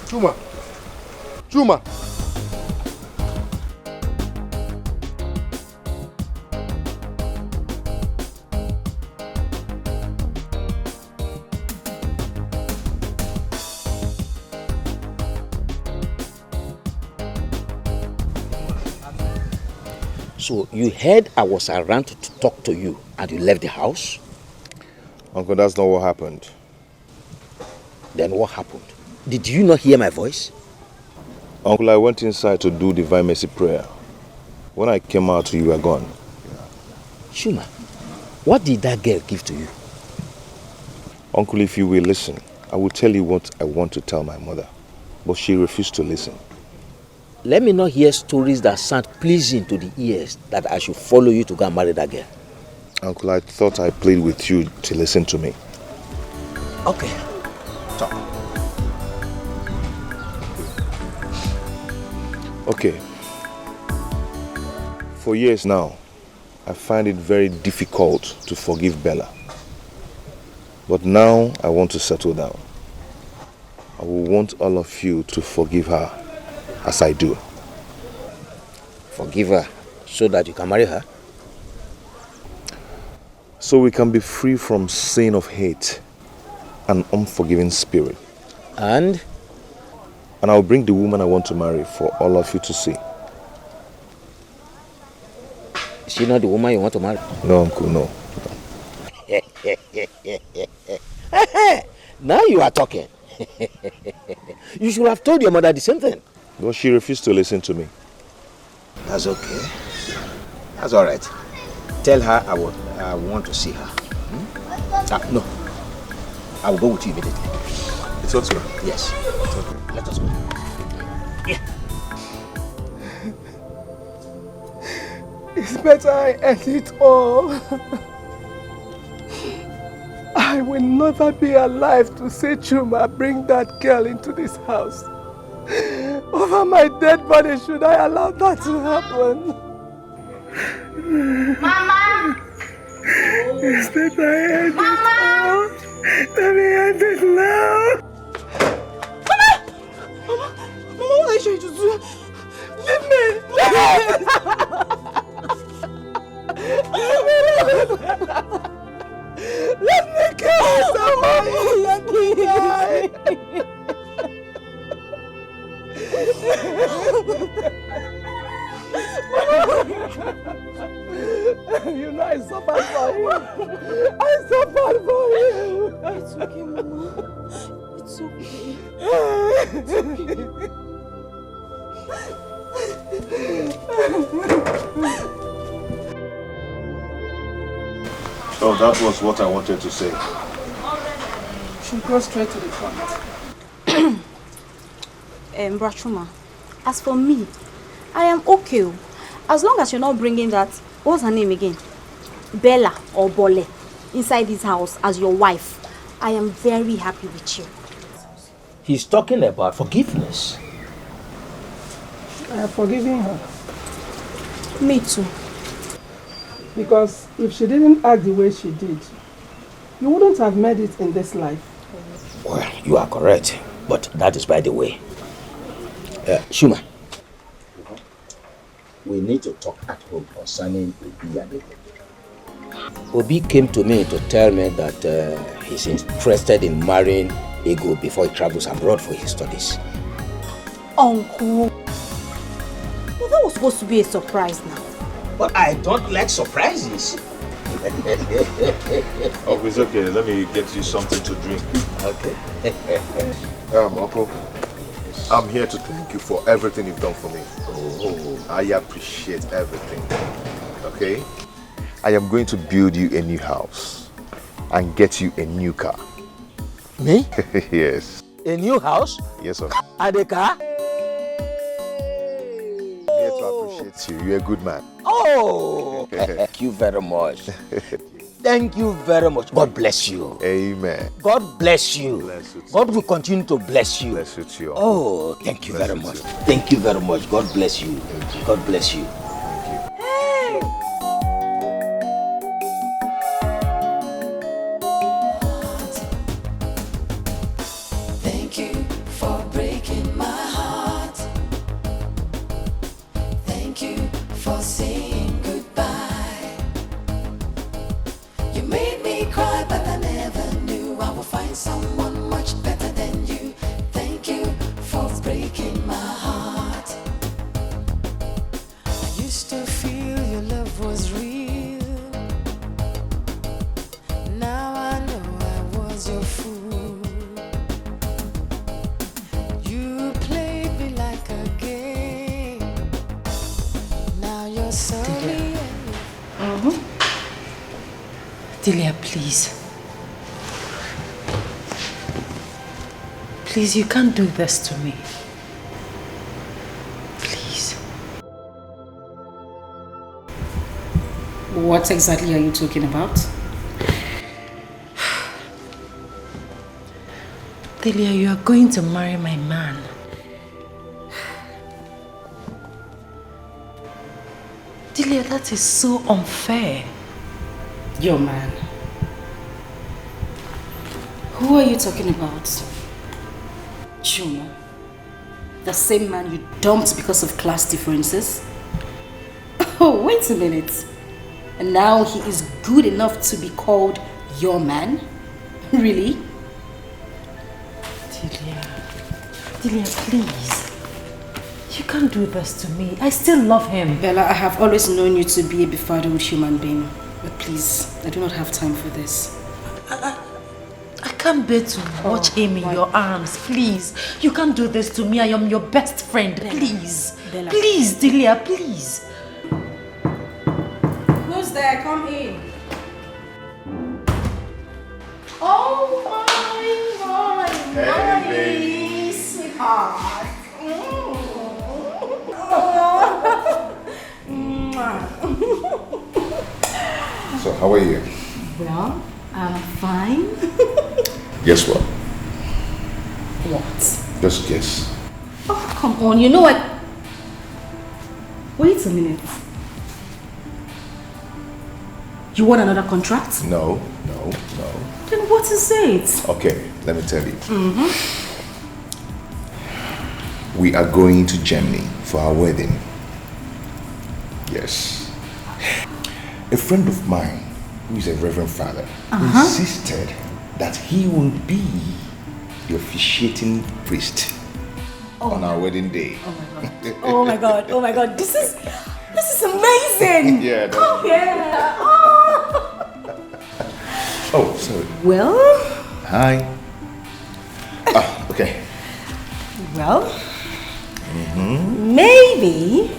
Chuma. Chuma. So you heard I was around to talk to you and you left the house? Uncle, that's not what happened. Then what happened? Did you not hear my voice? Uncle, I went inside to do Divine Mercy prayer. When I came out, you were gone. Chuma, what did that girl give to you? Uncle, if you will listen, I will tell you what I want to tell my mother. But she refused to listen. Let me not hear stories that sound pleasing to the ears that I should follow you to go and marry that girl. Uncle, I thought I played with you to listen to me. Okay, talk. Okay. For years now, I find it very difficult to forgive Bella. But now I want to settle down. I will want all of you to forgive her as I do. Forgive her so that you can marry her? So we can be free from sin of hate and unforgiving spirit. And I'll bring the woman I want to marry for all of you to see. Is she not the woman you want to marry? No, Uncle, no. Now you are talking. You should have told your mother the same thing. But she refused to listen to me. That's okay. That's all right. Tell her I want to see her. No. I will go with you immediately. It's okay. Yes. It's okay. Let us go. Yeah. It's better I end it all. I will never be alive to see Chuma bring that girl into this house. Over my dead body, should I allow that to happen? Mama! It's better I end it all. Let me end it now. Mama, what are you trying to do? Leave me! Let me kill somebody! Let me die! You know I suffered for you. I suffered for you. It's okay, Mama. It's okay. It's So that was what I wanted to say. Should go straight to the point. Chuma, as for me, I am okay. As long as you're not bringing that, what's her name again? Bella or Bole inside this house as your wife, I am very happy with you. He's talking about forgiveness. I have forgiven her. Me too. Because if she didn't act the way she did, you wouldn't have made it in this life. Well, you are correct, but that is by the way. Chuma, we need to talk at home concerning Obi and Ego. Obi came to me to tell me that he's interested in marrying Ego before he travels abroad for his studies. Uncle, well, that was supposed to be a surprise now. But I don't like surprises. Oh, it's okay. Let me get you something to drink. Okay. Uncle, I'm here to thank you for everything you've done for me. Oh, I appreciate everything. Okay? I am going to build you a new house and get you a new car. Me? Yes. A new house? Yes, sir. And a car? I'm here to appreciate you. You're a good man. Oh! Thank you very much. Thank you very much. God bless you. Amen. God bless you. Bless you too. God will continue to bless you. Bless you too. Oh, thank you Bless very you much. too. Thank you very much. God bless you. God bless you. Hey! Thank you for breaking my heart. Thank you for saying goodbye. You made me cry, but I never knew I would find someone much better than you. Thank you for breaking my heart. I used to feel your love was real. Now I know I was your fool. You played me like a game. Now you're sorry. Delia, please. Please, you can't do this to me. Please. What exactly are you talking about? Delia, you are going to marry my man. Delia, that is so unfair. Your man. Who are you talking about? Chuma. The same man you dumped because of class differences? Oh, wait a minute. And now he is good enough to be called your man? Really? Delia, please. You can't do this to me. I still love him. Bella, I have always known you to be a befuddled human being. But please, I do not have time for this. I can't bear to watch him in your arms. Please. You can't do this to me. I am your best friend. Bella. Please. Bella. Please, Delia, please. Who's there? Come in. Oh my, Hey, baby. sweetheart. So, how are you? Well, I'm fine. Guess what? What? Just guess. Oh, come on. You know what? Wait a minute. You want another contract? No. Then what is it? Okay, let me tell you. We are going to Germany for our wedding. Yes. A friend of mine, who is a reverend father, insisted that he will be the officiating priest on our wedding day. Oh my god, oh my god, this is amazing! Yeah. Oh yeah! Oh, sorry. Well, Hi. Okay. well, maybe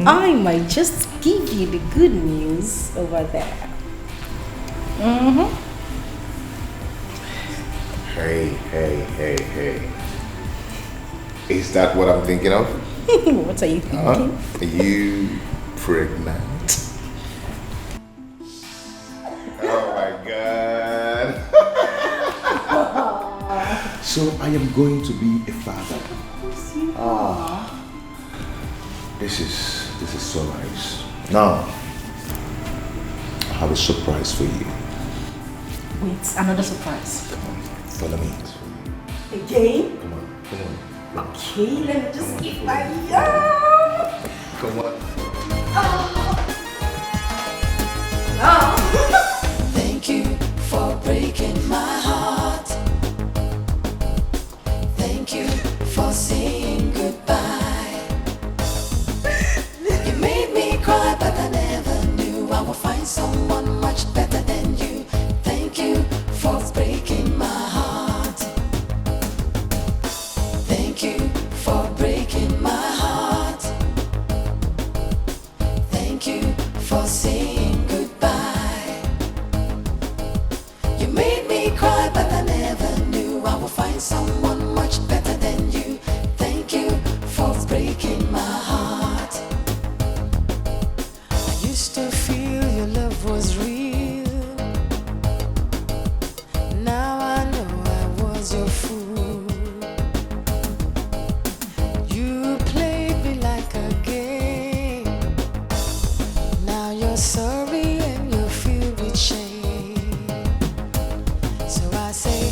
I might just give you the good news over there. Hey. Is that what I'm thinking of? What are you thinking? You pregnant. Oh my God. So I am going to be a father. This is so nice. Now, I have a surprise for you. Wait, another surprise. Come on, follow me. Again? Come on. Okay, let me just keep my yarn. Come on. Thank you for breaking my heart. Thank you for saying goodbye. You made me cry, but I never knew I would find someone much better than you. Thank you for breaking my heart. Thank you for breaking my heart. Thank you for saying goodbye. You made me cry, but I never knew I would find someone much better than you. Thank you for breaking my heart. I used to feel your love was real. Now I know I was your fool. You played me like a game. Now you're sorry and you're filled with shame. So I say